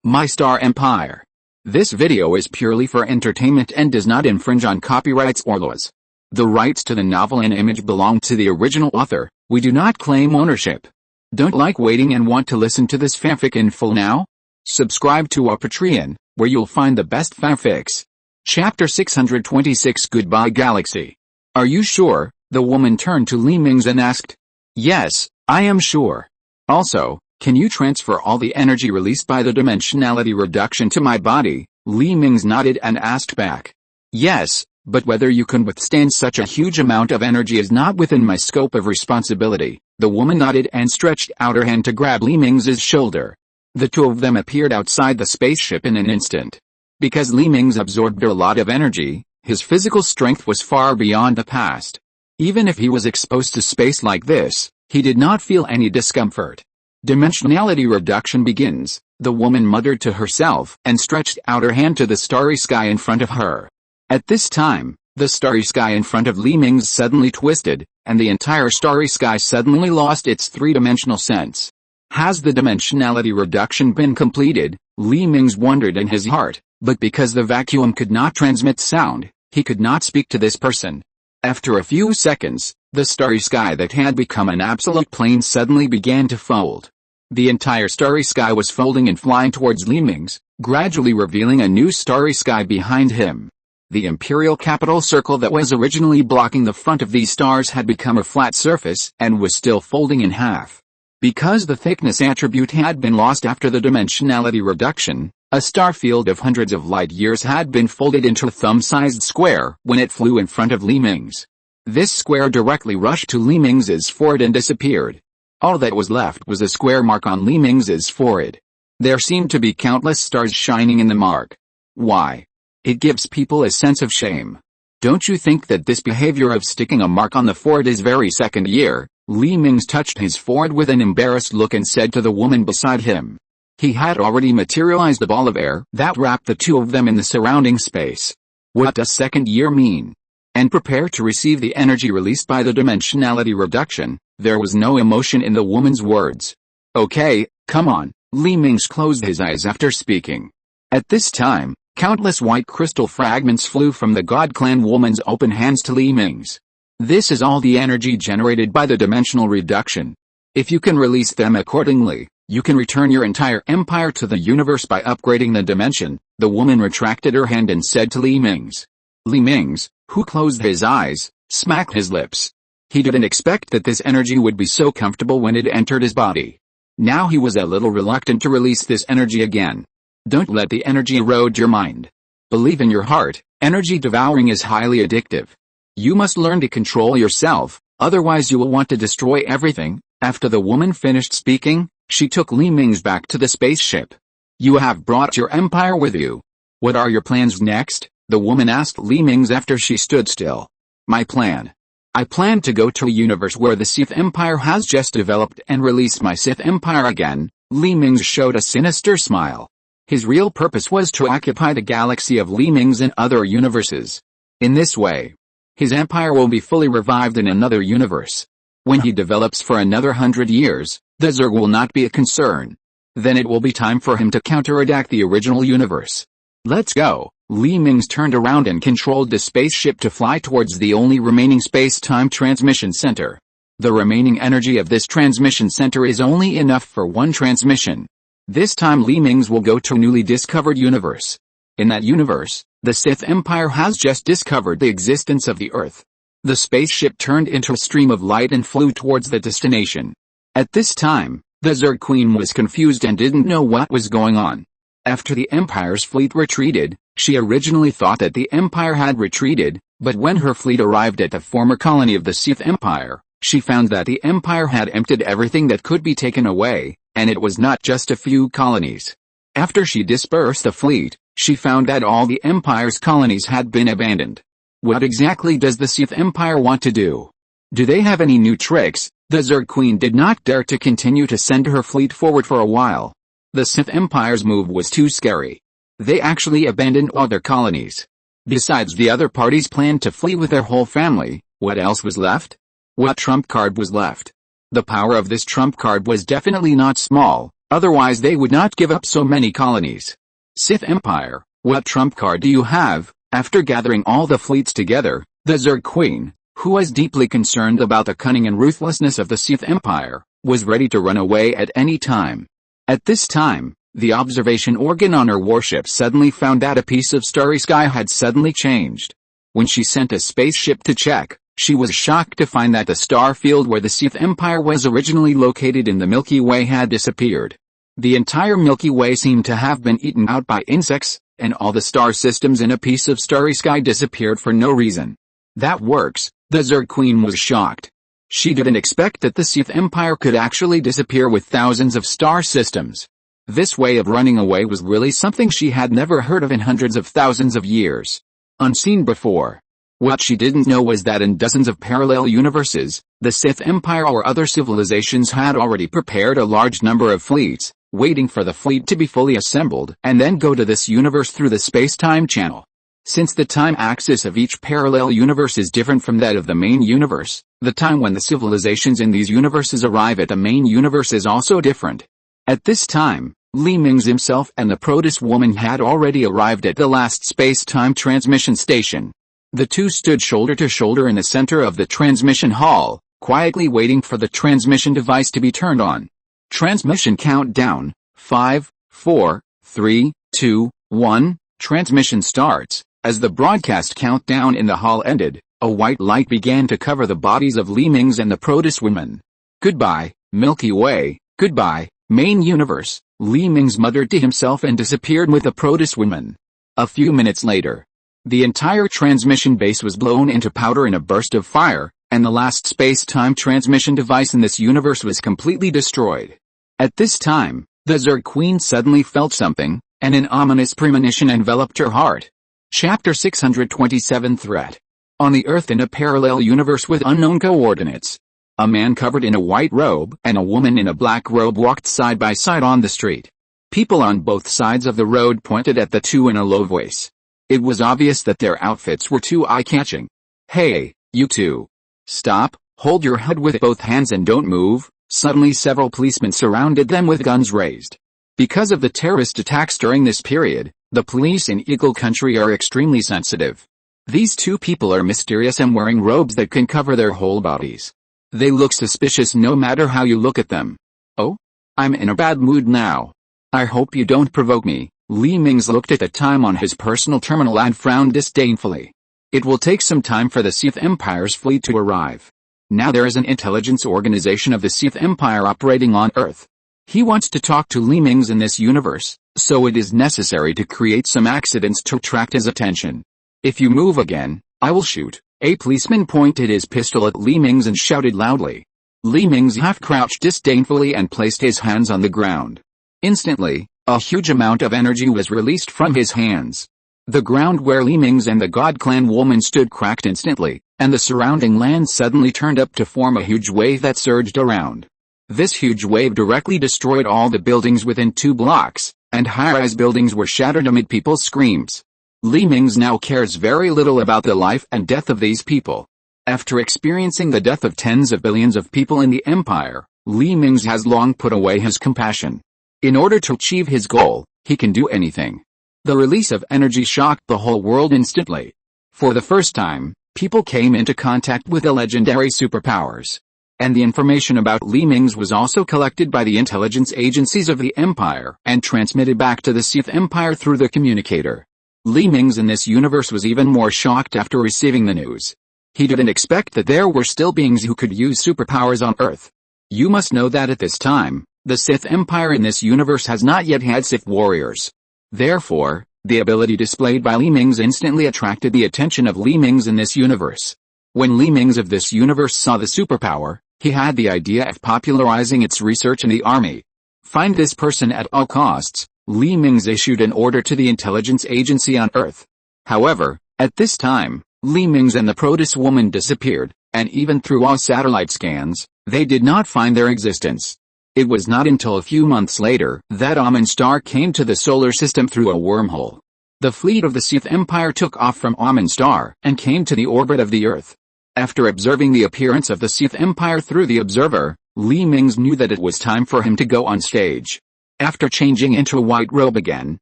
My Star Empire. This video is purely for entertainment and does not infringe on copyrights or laws. The rights to the novel and image belong to the original author. We do not claim ownership. Don't like waiting and want to listen to this fanfic in full now? Subscribe to our Patreon, where you'll find the best fanfics. Chapter 626 Goodbye Galaxy. Are you sure? The woman turned to Mingze and asked. Yes, I am sure. Also, can you transfer all the energy released by the dimensionality reduction to my body? Mingze nodded and asked back. Yes, but whether you can withstand such a huge amount of energy is not within my scope of responsibility. The woman nodded and stretched out her hand to grab Mingze's shoulder. The two of them appeared outside the spaceship in an instant. Because Mingze absorbed a lot of energy, his physical strength was far beyond the past. Even if he was exposed to space like this, he did not feel any discomfort. Dimensionality reduction begins, the woman muttered to herself and stretched out her hand to the starry sky in front of her. At this time, the starry sky in front of Mingze suddenly twisted, and the entire starry sky suddenly lost its three-dimensional sense. Has the dimensionality reduction been completed? Mingze wondered in his heart, but because the vacuum could not transmit sound, he could not speak to this person. After a few seconds, the starry sky that had become an absolute plane suddenly began to fold. The entire starry sky was folding and flying towards Mingze, gradually revealing a new starry sky behind him. The imperial capital circle that was originally blocking the front of these stars had become a flat surface and was still folding in half. Because the thickness attribute had been lost after the dimensionality reduction, a star field of hundreds of light years had been folded into a thumb-sized square when it flew in front of Mingze. This square directly rushed to Mingze's forehead and disappeared. All that was left was a square mark on Mingze's forehead. There seemed to be countless stars shining in the mark. Why? It gives people a sense of shame. Don't you think that this behavior of sticking a mark on the forehead is very second year? Mingze touched his forehead with an embarrassed look and said to the woman beside him. He had already materialized a ball of air that wrapped the two of them in the surrounding space. What does second year mean? And prepare to receive the energy released by the dimensionality reduction. There was no emotion in the woman's words. Okay, come on. Mingze closed his eyes after speaking. At this time, countless white crystal fragments flew from the God Clan woman's open hands to Mingze. This is all the energy generated by the dimensional reduction. If you can release them accordingly, you can return your entire empire to the universe by upgrading the dimension. The woman retracted her hand and said to Mingze. Mingze, who closed his eyes, smacked his lips. He didn't expect that this energy would be so comfortable when it entered his body. Now he was a little reluctant to release this energy again. Don't let the energy erode your mind. Believe in your heart, energy devouring is highly addictive. You must learn to control yourself, otherwise you will want to destroy everything. After the woman finished speaking, she took Mingze back to the spaceship. You have brought your empire with you. What are your plans next? The woman asked Mingze after she stood still. My plan. I plan to go to a universe where the Sith Empire has just developed and release my Sith Empire again. Mingze showed a sinister smile. His real purpose was to occupy the galaxy of Mingze and other universes. In this way, his empire will be fully revived in another universe. When he develops for another 100 years, the Zerg will not be a concern. Then it will be time for him to counterattack the original universe. Let's go. Mingze turned around and controlled the spaceship to fly towards the only remaining space-time transmission center. The remaining energy of this transmission center is only enough for one transmission. This time Mingze will go to a newly discovered universe. In that universe, the Sith Empire has just discovered the existence of the Earth. The spaceship turned into a stream of light and flew towards the destination. At this time, the Zerg Queen was confused and didn't know what was going on. After the Empire's fleet retreated, she originally thought that the Empire had retreated, but when her fleet arrived at the former colony of the Sith Empire, she found that the Empire had emptied everything that could be taken away, and it was not just a few colonies. After she dispersed the fleet, she found that all the Empire's colonies had been abandoned. What exactly does the Sith Empire want to do? Do they have any new tricks? The Zerg Queen did not dare to continue to send her fleet forward for a while. The Sith Empire's move was too scary. They actually abandoned all their colonies. Besides, the other parties planned to flee with their whole family. What else was left? What trump card was left? The power of this trump card was definitely not small. Otherwise they would not give up so many colonies. Sith Empire, what trump card do you have? After gathering all the fleets together, the Zerg Queen, who was deeply concerned about the cunning and ruthlessness of the Sith Empire, was ready to run away at any time. At this time, the observation organ on her warship suddenly found that a piece of starry sky had suddenly changed. When she sent a spaceship to check, she was shocked to find that the star field where the Sith Empire was originally located in the Milky Way had disappeared. The entire Milky Way seemed to have been eaten out by insects, and all the star systems in a piece of starry sky disappeared for no reason. That works, the Zerg Queen was shocked. She didn't expect that the Sith Empire could actually disappear with thousands of star systems. This way of running away was really something she had never heard of in hundreds of thousands of years. Unseen before. What she didn't know was that in dozens of parallel universes, the Sith Empire or other civilizations had already prepared a large number of fleets, waiting for the fleet to be fully assembled and then go to this universe through the space-time channel. Since the time axis of each parallel universe is different from that of the main universe, the time when the civilizations in these universes arrive at the main universe is also different. At this time, Mingze himself and the Protoss woman had already arrived at the last space-time transmission station. The two stood shoulder to shoulder in the center of the transmission hall, quietly waiting for the transmission device to be turned on. Transmission countdown, 5, 4, 3, 2, 1, transmission starts. As the broadcast countdown in the hall ended, a white light began to cover the bodies of Mingze and the Protoss woman. Goodbye, Milky Way, goodbye, main universe, Mingze muttered to himself and disappeared with the Protoss woman. A few minutes later, the entire transmission base was blown into powder in a burst of fire, and the last space-time transmission device in this universe was completely destroyed. At this time, the Zerg Queen suddenly felt something, and an ominous premonition enveloped her heart. Chapter 627 Threat. On the Earth in a parallel universe with unknown coordinates, a man covered in a white robe and a woman in a black robe walked side by side on the street. People on both sides of the road pointed at the two in a low voice. It was obvious that their outfits were too eye-catching. "Hey, you two. Stop, hold your head with both hands and don't move." Suddenly several policemen surrounded them with guns raised. Because of the terrorist attacks during this period, the police in Eagle Country are extremely sensitive. These two people are mysterious and wearing robes that can cover their whole bodies. They look suspicious no matter how you look at them. "Oh? I'm in a bad mood now. I hope you don't provoke me." Mingze looked at the time on his personal terminal and frowned disdainfully. It will take some time for the Sith Empire's fleet to arrive. Now there is an intelligence organization of the Sith Empire operating on Earth. He wants to talk to Mingze in this universe, so it is necessary to create some accidents to attract his attention. "If you move again, I will shoot." A policeman pointed his pistol at Mingze and shouted loudly. Mingze half-crouched disdainfully and placed his hands on the ground. Instantly, a huge amount of energy was released from his hands. The ground where Mingze and the God Clan woman stood cracked instantly, and the surrounding land suddenly turned up to form a huge wave that surged around. This huge wave directly destroyed all the buildings within 2 blocks, and high-rise buildings were shattered amid people's screams. Mingze now cares very little about the life and death of these people. After experiencing the death of tens of billions of people in the Empire, Mingze has long put away his compassion. In order to achieve his goal, he can do anything. The release of energy shocked the whole world instantly. For the first time, people came into contact with the legendary superpowers. And the information about Mingze was also collected by the intelligence agencies of the Empire and transmitted back to the Sith Empire through the communicator. Mingze in this universe was even more shocked after receiving the news. He didn't expect that there were still beings who could use superpowers on Earth. You must know that at this time, the Sith Empire in this universe has not yet had Sith warriors. Therefore, the ability displayed by Mingze instantly attracted the attention of Mingze in this universe. When Mingze of this universe saw the superpower, he had the idea of popularizing its research in the army. Find this person at all costs, Mingze issued an order to the intelligence agency on Earth. However, at this time, Mingze and the Protoss woman disappeared, and even through all satellite scans, they did not find their existence. It was not until a few months later that Amun Star came to the solar system through a wormhole. The fleet of the Sith Empire took off from Amun Star and came to the orbit of the Earth. After observing the appearance of the Sith Empire through the observer, Mingze knew that it was time for him to go on stage. After changing into a white robe again,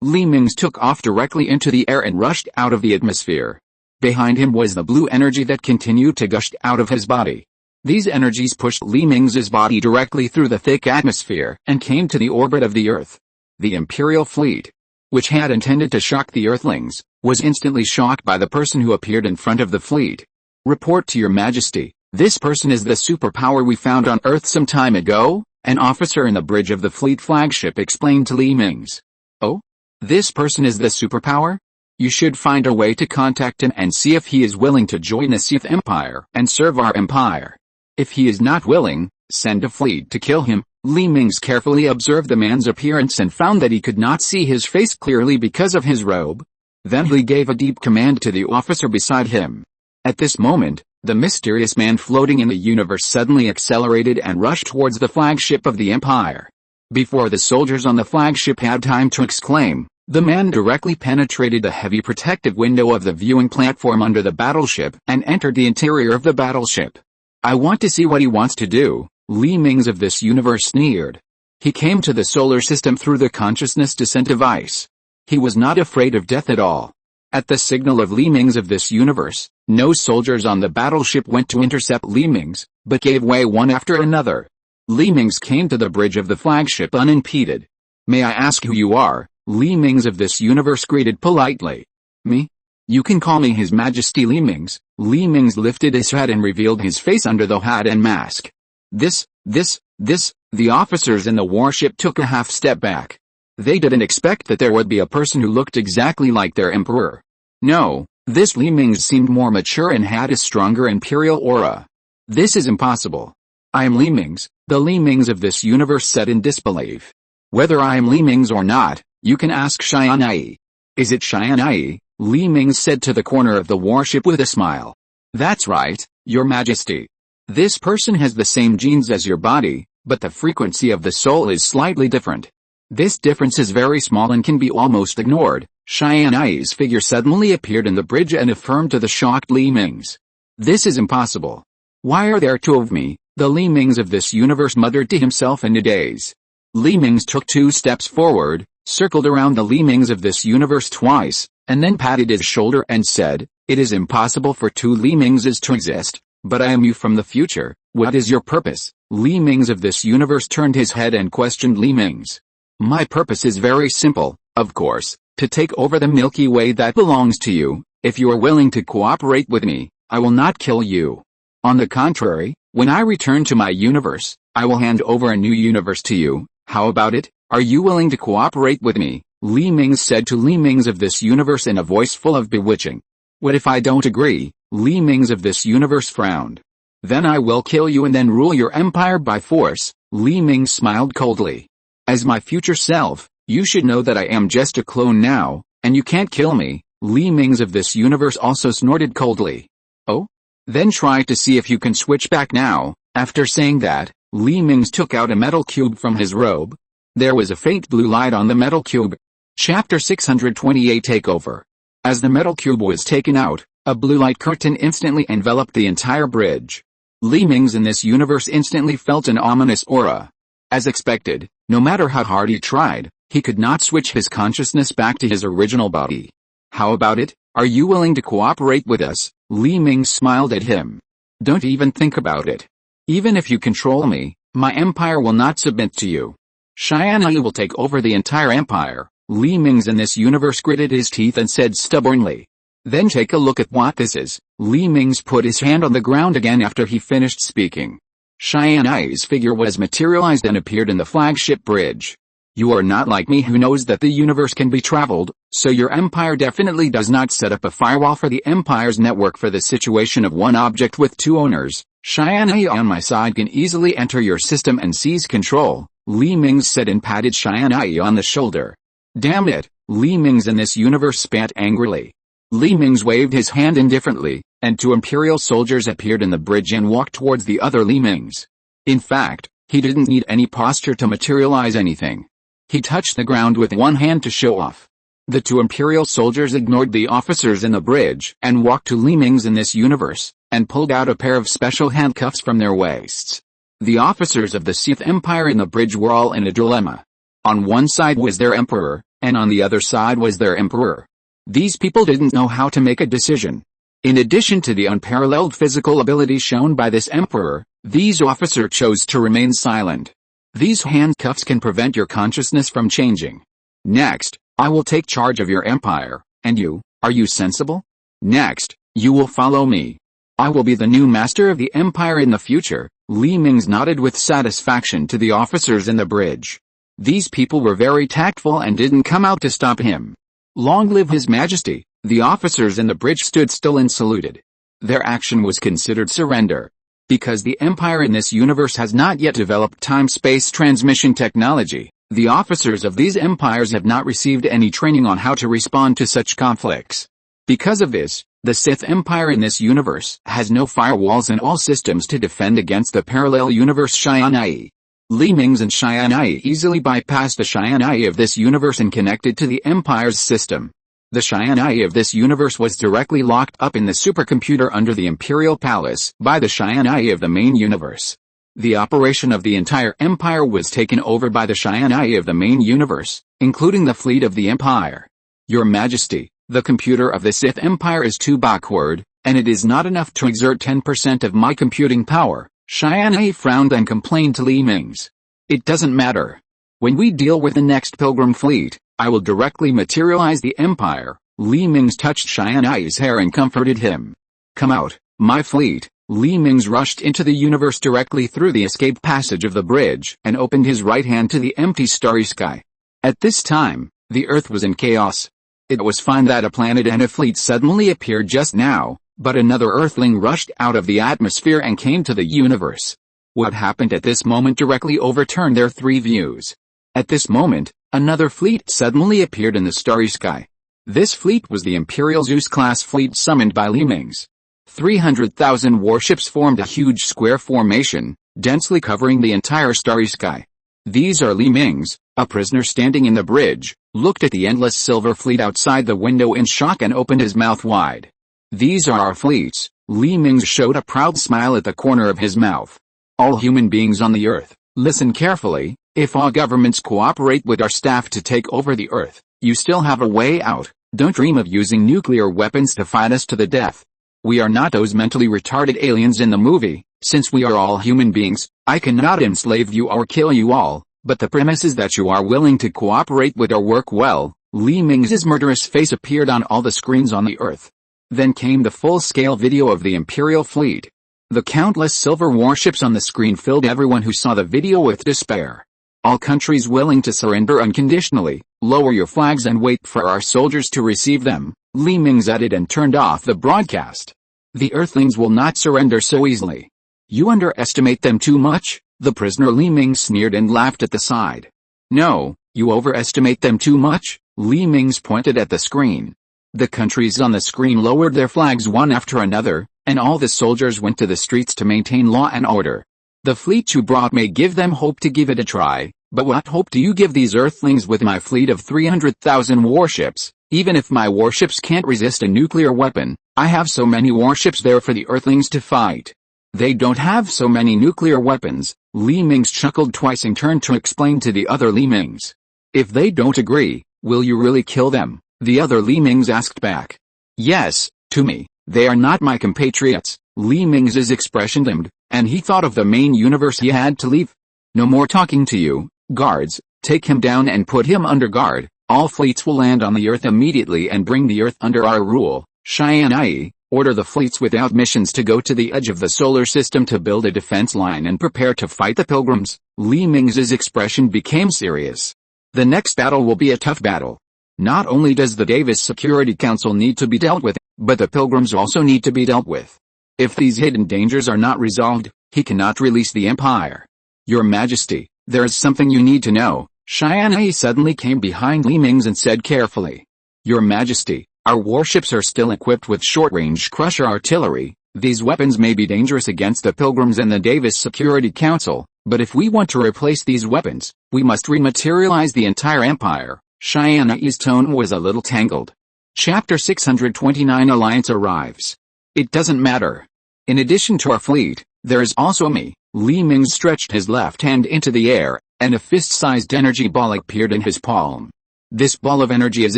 Li Mingze took off directly into the air and rushed out of the atmosphere. Behind him was the blue energy that continued to gush out of his body. These energies pushed Li Mingze's body directly through the thick atmosphere and came to the orbit of the Earth. The Imperial fleet, which had intended to shock the Earthlings, was instantly shocked by the person who appeared in front of the fleet. "Report to your Majesty, this person is the superpower we found on Earth some time ago," an officer in the bridge of the fleet flagship explained to Li Mingze. "Oh? This person is the superpower? You should find a way to contact him and see if he is willing to join the Sith Empire and serve our empire. If he is not willing, send a fleet to kill him." Li Mingze carefully observed the man's appearance and found that he could not see his face clearly because of his robe. Then he gave a deep command to the officer beside him. At this moment, the mysterious man floating in the universe suddenly accelerated and rushed towards the flagship of the Empire. Before the soldiers on the flagship had time to exclaim, the man directly penetrated the heavy protective window of the viewing platform under the battleship and entered the interior of the battleship. "I want to see what he wants to do," Li Mingze of this universe sneered. He came to the solar system through the consciousness descent device. He was not afraid of death at all. At the signal of Li Mingze of this universe, no soldiers on the battleship went to intercept Li Mingze, but gave way one after another. Li Mingze came to the bridge of the flagship unimpeded. "May I ask who you are?" Li Mingze of this universe greeted politely. "Me? You can call me His Majesty Li Mingze." Li Mingze lifted his head and revealed his face under the hat and mask. This, the officers in the warship took a half step back. They didn't expect that there would be a person who looked exactly like their emperor. No, this Li Mingze seemed more mature and had a stronger imperial aura. "This is impossible. I am Li Mingze," the Li Mingze of this universe said in disbelief. "Whether I am Li Mingze or not, you can ask Tianyi." "Is it Tianyi?" Li Mingze said to the corner of the warship with a smile. "That's right, Your Majesty. This person has the same genes as your body, but the frequency of the soul is slightly different. This difference is very small and can be almost ignored." Tianyi's figure suddenly appeared in the bridge and affirmed to the shocked Li Mingze. "This is impossible. Why are there two of me?" the Li Mingze of this universe muttered to himself in a daze. Li Mingze took 2 steps forward, circled around the Li Mingze of this universe twice, and then patted his shoulder and said, "It is impossible for 2 Li Mingzes to exist, but I am you from the future. What is your purpose?" Li Mingze of this universe turned his head and questioned Li Mingze. "My purpose is very simple, of course, to take over the Milky Way that belongs to you. If you are willing to cooperate with me, I will not kill you. On the contrary, when I return to my universe, I will hand over a new universe to you. How about it? Are you willing to cooperate with me?" Li Mingze said to Li Mingze of this universe in a voice full of bewitching. "What if I don't agree?" Li Mingze of this universe frowned. "Then I will kill you and then rule your empire by force." Li Mingze smiled coldly. "As my future self, you should know that I am just a clone now, and you can't kill me." Li Mingze of this universe also snorted coldly. "Oh? Then try to see if you can switch back now." After saying that, Li Mingze took out a metal cube from his robe. There was a faint blue light on the metal cube. Chapter 628 Takeover. As the metal cube was taken out, a blue light curtain instantly enveloped the entire bridge. Li Mingze in this universe instantly felt an ominous aura. As expected, no matter how hard he tried, he could not switch his consciousness back to his original body. "How about it? Are you willing to cooperate with us?" Li Mingze smiled at him. "Don't even think about it. Even if you control me, my empire will not submit to you. Tianyi will take over the entire empire." Li Mingze in this universe gritted his teeth and said stubbornly. "Then take a look at what this is." Li Mingze put his hand on the ground again after he finished speaking. Tianyi's figure was materialized and appeared in the flagship bridge. "You are not like me who knows that the universe can be traveled, so your empire definitely does not set up a firewall for the empire's network for the situation of one object with 2 owners. Tianyi on my side can easily enter your system and seize control," Li Mingze said and patted Tianyi on the shoulder. "Damn it," Li Mingze in this universe spat angrily. Li Mingze waved his hand indifferently, and 2 imperial soldiers appeared in the bridge and walked towards the other Li Mingze. In fact, he didn't need any posture to materialize anything. He touched the ground with one hand to show off. The 2 imperial soldiers ignored the officers in the bridge and walked to Li Mingze in this universe, and pulled out a pair of special handcuffs from their waists. The officers of the Sith Empire in the bridge were all in a dilemma. On one side was their emperor, and on the other side was their emperor. These people didn't know how to make a decision. In addition to the unparalleled physical ability shown by this emperor, these officers chose to remain silent. These handcuffs can prevent your consciousness from changing. Next, I will take charge of your empire, and you, are you sensible? Next, you will follow me. I will be the new master of the empire in the future. Li Mingze nodded with satisfaction to the officers in the bridge. These people were very tactful and didn't come out to stop him. Long live His Majesty! The officers in the bridge stood still and saluted. Their action was considered surrender. Because the empire in this universe has not yet developed time-space transmission technology, the officers of these empires have not received any training on how to respond to such conflicts. Because of this, the Sith Empire in this universe has no firewalls and all systems to defend against the parallel universe Tianyi. Li Mingze and Tianyi easily bypassed the Tianyi of this universe and connected to the Empire's system. The Tianyi of this universe was directly locked up in the supercomputer under the Imperial Palace by the Tianyi of the main universe. The operation of the entire Empire was taken over by the Tianyi of the main universe, including the fleet of the Empire. Your Majesty, the computer of the Sith Empire is too backward, and it is not enough to exert 10% of my computing power. Tianyi frowned and complained to Li Mingze. It doesn't matter. When we deal with the next pilgrim fleet, I will directly materialize the Empire. Li Mingze touched Tianyi's hair and comforted him. Come out, my fleet. Li Mingze rushed into the universe directly through the escape passage of the bridge and opened his right hand to the empty starry sky. At this time, the Earth was in chaos. It was fine that a planet and a fleet suddenly appeared just now, but another Earthling rushed out of the atmosphere and came to the universe. What happened at this moment directly overturned their three views. At this moment, another fleet suddenly appeared in the starry sky. This fleet was the Imperial Zeus-class fleet summoned by Li Mingze. 300,000 warships formed a huge square formation, densely covering the entire starry sky. These are Li Mingze, a prisoner standing in the bridge, looked at the endless silver fleet outside the window in shock and opened his mouth wide. These are our fleets. Li Mingze showed a proud smile at the corner of his mouth. All human beings on the Earth, listen carefully. If all governments cooperate with our staff to take over the Earth, you still have a way out. Don't dream of using nuclear weapons to fight us to the death. We are not those mentally retarded aliens in the movie. Since we are all human beings, I cannot enslave you or kill you all, but the premise is that you are willing to cooperate with our work well. Li Mingze's murderous face appeared on all the screens on the Earth. Then came the full-scale video of the Imperial fleet. The countless silver warships on the screen filled everyone who saw the video with despair. All countries willing to surrender unconditionally, lower your flags and wait for our soldiers to receive them. Li Mingze added and turned off the broadcast. The Earthlings will not surrender so easily. You underestimate them too much, the prisoner Li Mingze sneered and laughed at the side. No, you overestimate them too much, Li Mingze pointed at the screen. The countries on the screen lowered their flags one after another, and all the soldiers went to the streets to maintain law and order. The fleet you brought may give them hope to give it a try, but what hope do you give these Earthlings with my fleet of 300,000 warships? Even if my warships can't resist a nuclear weapon, I have so many warships there for the Earthlings to fight. They don't have so many nuclear weapons. Li Mingze chuckled twice and turned to explain to the other Li Mingze. If they don't agree, will you really kill them? The other Li Mingze asked back. Yes, to me, they are not my compatriots. Li Mingze's expression dimmed, and he thought of the main universe he had to leave. No more talking to you, guards, take him down and put him under guard. All fleets will land on the Earth immediately and bring the Earth under our rule. Tianyi, order the fleets without missions to go to the edge of the solar system to build a defense line and prepare to fight the pilgrims. Li Mingze's expression became serious. The next battle will be a tough battle. Not only does the Davis Security Council need to be dealt with, but the pilgrims also need to be dealt with. If these hidden dangers are not resolved, he cannot release the Empire. Your Majesty, there is something you need to know. Tianyi suddenly came behind Li Mingze and said carefully. Your Majesty, our warships are still equipped with short-range crusher artillery. These weapons may be dangerous against the pilgrims and the Davis Security Council, but if we want to replace these weapons, we must rematerialize the entire Empire. Tianyi's tone was a little tangled. Chapter 629 Alliance arrives. It doesn't matter. In addition to our fleet, there is also me. Li Mingze stretched his left hand into the air, and a fist-sized energy ball appeared in his palm. This ball of energy is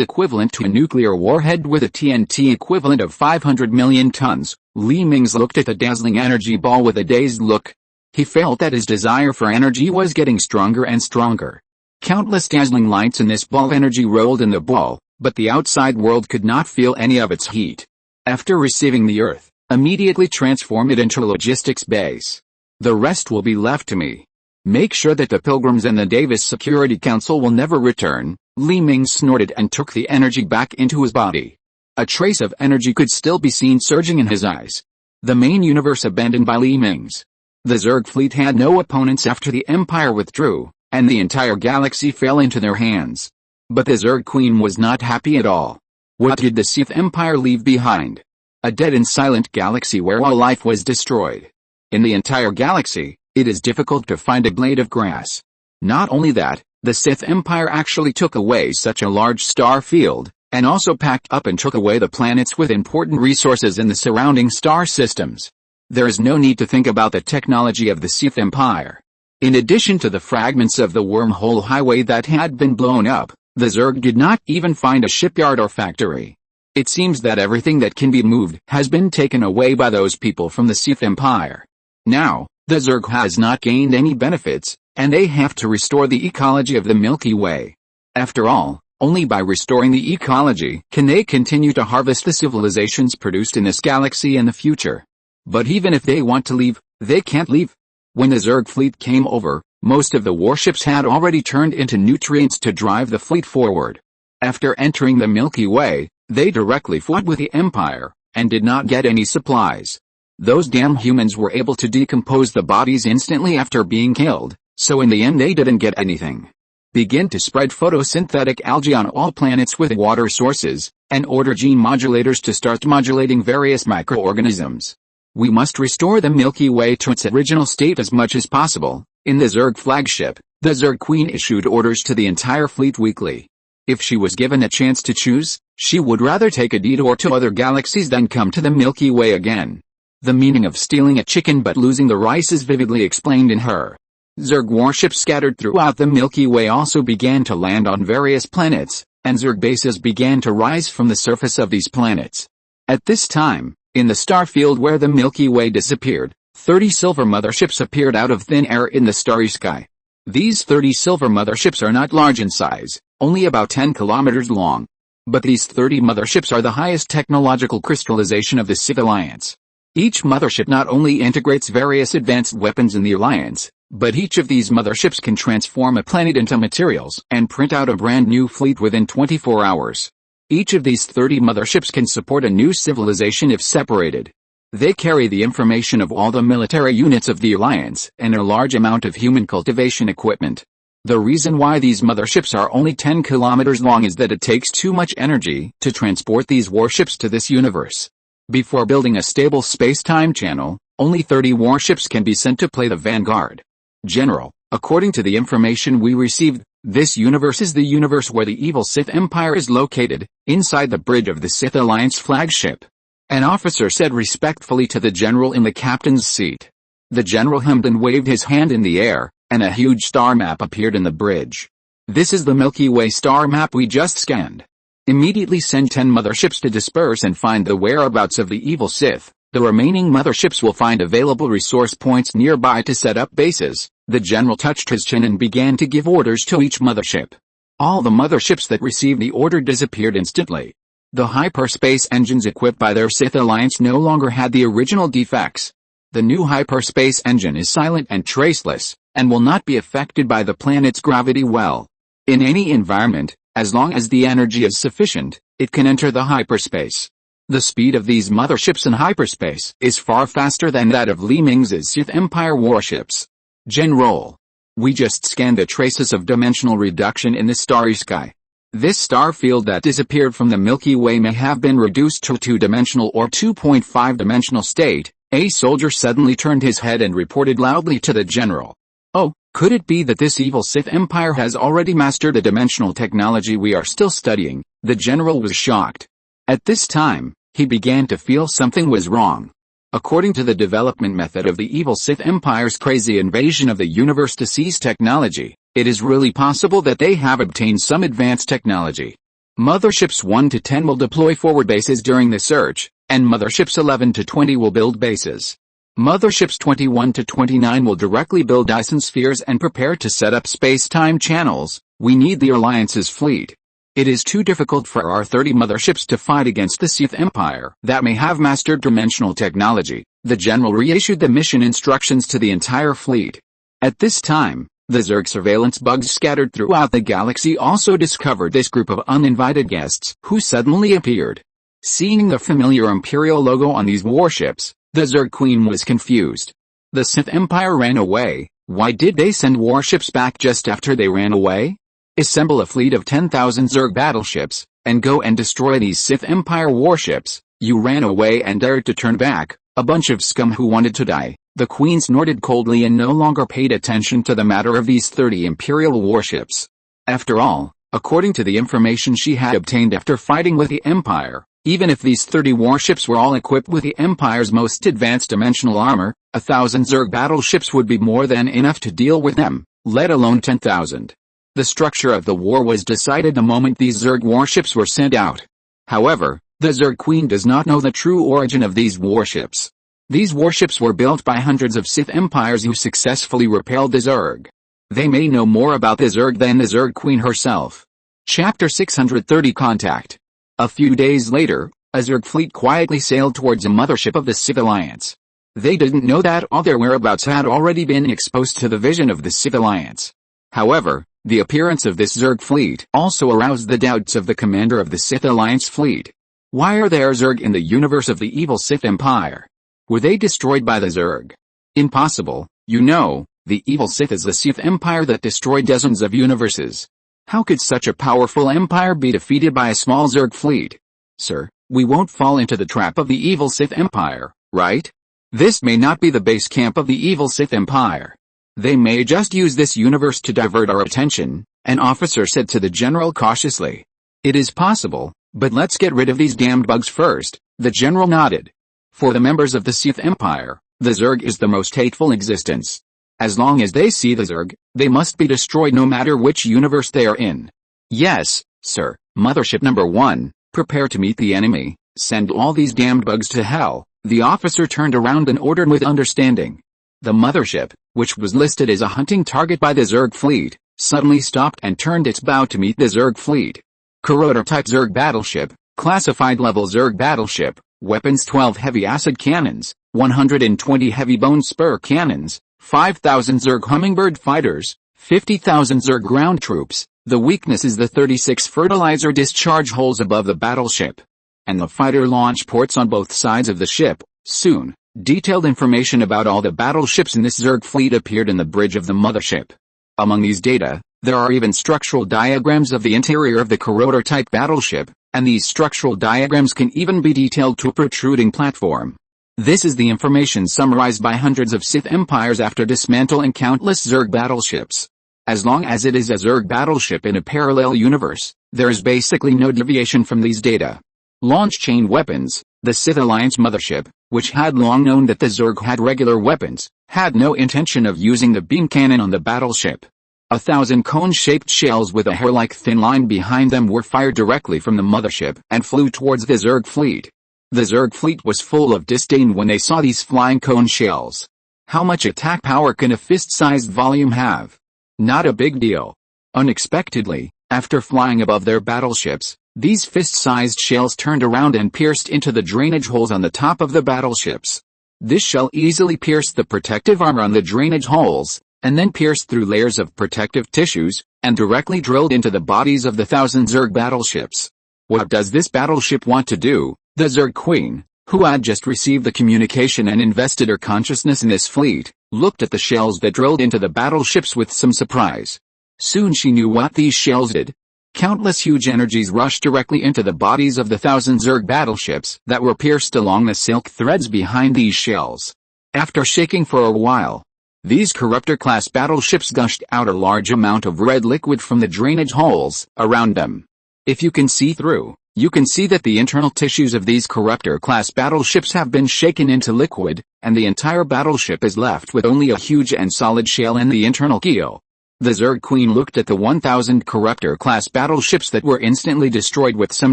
equivalent to a nuclear warhead with a TNT equivalent of 500 million tons. Li Mingze looked at the dazzling energy ball with a dazed look. He felt that his desire for energy was getting stronger and stronger. Countless dazzling lights in this ball of energy rolled in the ball, but the outside world could not feel any of its heat. After receiving the Earth, immediately transform it into a logistics base. The rest will be left to me. Make sure that the Pilgrims and the Davis Security Council will never return. Li Mingze snorted and took the energy back into his body. A trace of energy could still be seen surging in his eyes. The main universe abandoned by Li Mingze. The Zerg fleet had no opponents after the Empire withdrew, and the entire galaxy fell into their hands. But the Zerg Queen was not happy at all. What did the Sith Empire leave behind? A dead and silent galaxy where all life was destroyed. In the entire galaxy, it is difficult to find a blade of grass. Not only that, the Sith Empire actually took away such a large star field, and also packed up and took away the planets with important resources in the surrounding star systems. There is no need to think about the technology of the Sith Empire. In addition to the fragments of the wormhole highway that had been blown up, the Zerg did not even find a shipyard or factory. It seems that everything that can be moved has been taken away by those people from the Sith Empire. Now, the Zerg has not gained any benefits, and they have to restore the ecology of the Milky Way. After all, only by restoring the ecology can they continue to harvest the civilizations produced in this galaxy in the future. But even if they want to leave, they can't leave. When the Zerg fleet came over, most of the warships had already turned into nutrients to drive the fleet forward. After entering the Milky Way, they directly fought with the Empire, and did not get any supplies. Those damn humans were able to decompose the bodies instantly after being killed, so in the end they didn't get anything. Begin to spread photosynthetic algae on all planets with water sources, and order gene modulators to start modulating various microorganisms. We must restore the Milky Way to its original state as much as possible. In the Zerg flagship, the Zerg Queen issued orders to the entire fleet weekly. If she was given a chance to choose, she would rather take a detour to other galaxies than come to the Milky Way again. The meaning of stealing a chicken but losing the rice is vividly explained in her. Zerg warships scattered throughout the Milky Way also began to land on various planets, and Zerg bases began to rise from the surface of these planets. At this time, in the star field where the Milky Way disappeared, 30 silver motherships appeared out of thin air in the starry sky. These 30 silver motherships are not large in size, only about 10 kilometers long. But these 30 motherships are the highest technological crystallization of the Sith Alliance. Each mothership not only integrates various advanced weapons in the Alliance, but each of these motherships can transform a planet into materials and print out a brand new fleet within 24 hours. Each of these 30 motherships can support a new civilization if separated. They carry the information of all the military units of the Alliance and a large amount of human cultivation equipment. The reason why these motherships are only 10 kilometers long is that it takes too much energy to transport these warships to this universe. Before building a stable space-time channel, only 30 warships can be sent to play the vanguard. General, according to the information we received, this universe is the universe where the evil Sith Empire is located, inside the bridge of the Sith Alliance flagship. An officer said respectfully to the general in the captain's seat. The general hummed and waved his hand in the air, and a huge star map appeared in the bridge. This is the Milky Way star map we just scanned. Immediately send 10 motherships to disperse and find the whereabouts of the evil Sith. The remaining motherships will find available resource points nearby to set up bases. The general touched his chin and began to give orders to each mothership. All the motherships that received the order disappeared instantly. The hyperspace engines equipped by their Sith Alliance no longer had the original defects. The new hyperspace engine is silent and traceless, and will not be affected by the planet's gravity well. In any environment, as long as the energy is sufficient, it can enter the hyperspace. The speed of these motherships in hyperspace is far faster than that of Li Mingze's Sith Empire warships. General, we just scanned the traces of dimensional reduction in the starry sky. This star field that disappeared from the Milky Way may have been reduced to a 2-dimensional or 2.5-dimensional state. A soldier suddenly turned his head and reported loudly to the general. Oh, could it be that this evil Sith Empire has already mastered a dimensional technology we are still studying? The general was shocked. At this time, he began to feel something was wrong. According to the development method of the evil Sith Empire's crazy invasion of the universe to seize technology, It is really possible that they have obtained some advanced technology. Motherships 1 to 10 will deploy forward bases during the search, and motherships 11 to 20 will build bases. Motherships 21 to 29 will directly build Dyson spheres and prepare to set up space-time channels. We need the Alliance's fleet. It is too difficult for our 30 motherships to fight against the Sith Empire that may have mastered dimensional technology. The general reissued the mission instructions to the entire fleet. At this time, the Zerg surveillance bugs scattered throughout the galaxy also discovered this group of uninvited guests who suddenly appeared. Seeing the familiar Imperial logo on these warships, the Zerg Queen was confused. The Sith Empire ran away. Why did they send warships back just after they ran away? Assemble a fleet of 10,000 Zerg battleships, and go and destroy these Sith Empire warships. You ran away and dared to turn back, a bunch of scum who wanted to die. The Queen snorted coldly and no longer paid attention to the matter of these 30 Imperial warships. After all, according to the information she had obtained after fighting with the Empire, even if these 30 warships were all equipped with the Empire's most advanced dimensional armor, 1,000 Zerg battleships would be more than enough to deal with them, let alone 10,000. The structure of the war was decided the moment these Zerg warships were sent out. However, the Zerg Queen does not know the true origin of these warships. These warships were built by hundreds of Sith Empires who successfully repelled the Zerg. They may know more about the Zerg than the Zerg Queen herself. Chapter 630 Contact. A few days later, a Zerg fleet quietly sailed towards a mothership of the Sith Alliance. They didn't know that all their whereabouts had already been exposed to the vision of the Sith Alliance. However, the appearance of this Zerg fleet also aroused the doubts of the commander of the Sith Alliance fleet. Why are there Zerg in the universe of the evil Sith Empire? Were they destroyed by the Zerg? Impossible. You know, the evil Sith is the Sith Empire that destroyed dozens of universes. How could such a powerful empire be defeated by a small Zerg fleet? Sir, we won't fall into the trap of the evil Sith Empire, right? This may not be the base camp of the evil Sith Empire. They may just use this universe to divert our attention, an officer said to the general cautiously. It is possible, but let's get rid of these damned bugs first, the general nodded. For the members of the Sith Empire, the Zerg is the most hateful existence. As long as they see the Zerg, they must be destroyed no matter which universe they are in. Yes, sir, Mothership number 1, prepare to meet the enemy, send all these damned bugs to hell. The officer turned around and ordered with understanding. The mothership, which was listed as a hunting target by the Zerg fleet, suddenly stopped and turned its bow to meet the Zerg fleet. Corroder-type Zerg battleship, classified level Zerg battleship, weapons 12 heavy acid cannons, 120 heavy bone spur cannons, 5,000 Zerg hummingbird fighters, 50,000 Zerg ground troops. The weakness is the 36 fertilizer discharge holes above the battleship, and the fighter launch ports on both sides of the ship. Soon, detailed information about all the battleships in this Zerg fleet appeared in the bridge of the mothership. Among these data, there are even structural diagrams of the interior of the Corroder-type battleship, and these structural diagrams can even be detailed to a protruding platform. This is the information summarized by hundreds of Sith Empires after dismantling countless Zerg battleships. As long as it is a Zerg battleship in a parallel universe, there is basically no deviation from these data. Launch chain weapons. The Sith Alliance mothership, which had long known that the Zerg had regular weapons, had no intention of using the beam cannon on the battleship. 1,000 cone-shaped shells with a hair-like thin line behind them were fired directly from the mothership and flew towards the Zerg fleet. The Zerg fleet was full of disdain when they saw these flying cone shells. How much attack power can a fist-sized volume have? Not a big deal. Unexpectedly, after flying above their battleships, these fist-sized shells turned around and pierced into the drainage holes on the top of the battleships. This shell easily pierced the protective armor on the drainage holes, and then pierced through layers of protective tissues, and directly drilled into the bodies of the 1,000 Zerg battleships. What does this battleship want to do? The Zerg Queen, who had just received the communication and invested her consciousness in this fleet, looked at the shells that drilled into the battleships with some surprise. Soon she knew what these shells did. Countless huge energies rushed directly into the bodies of the 1,000 Zerg battleships that were pierced along the silk threads behind these shells. After shaking for a while, these Corruptor-class battleships gushed out a large amount of red liquid from the drainage holes around them. If you can see through, you can see that the internal tissues of these Corruptor-class battleships have been shaken into liquid, and the entire battleship is left with only a huge and solid shell and the internal keel. The Zerg Queen looked at the 1,000 Corruptor-class battleships that were instantly destroyed with some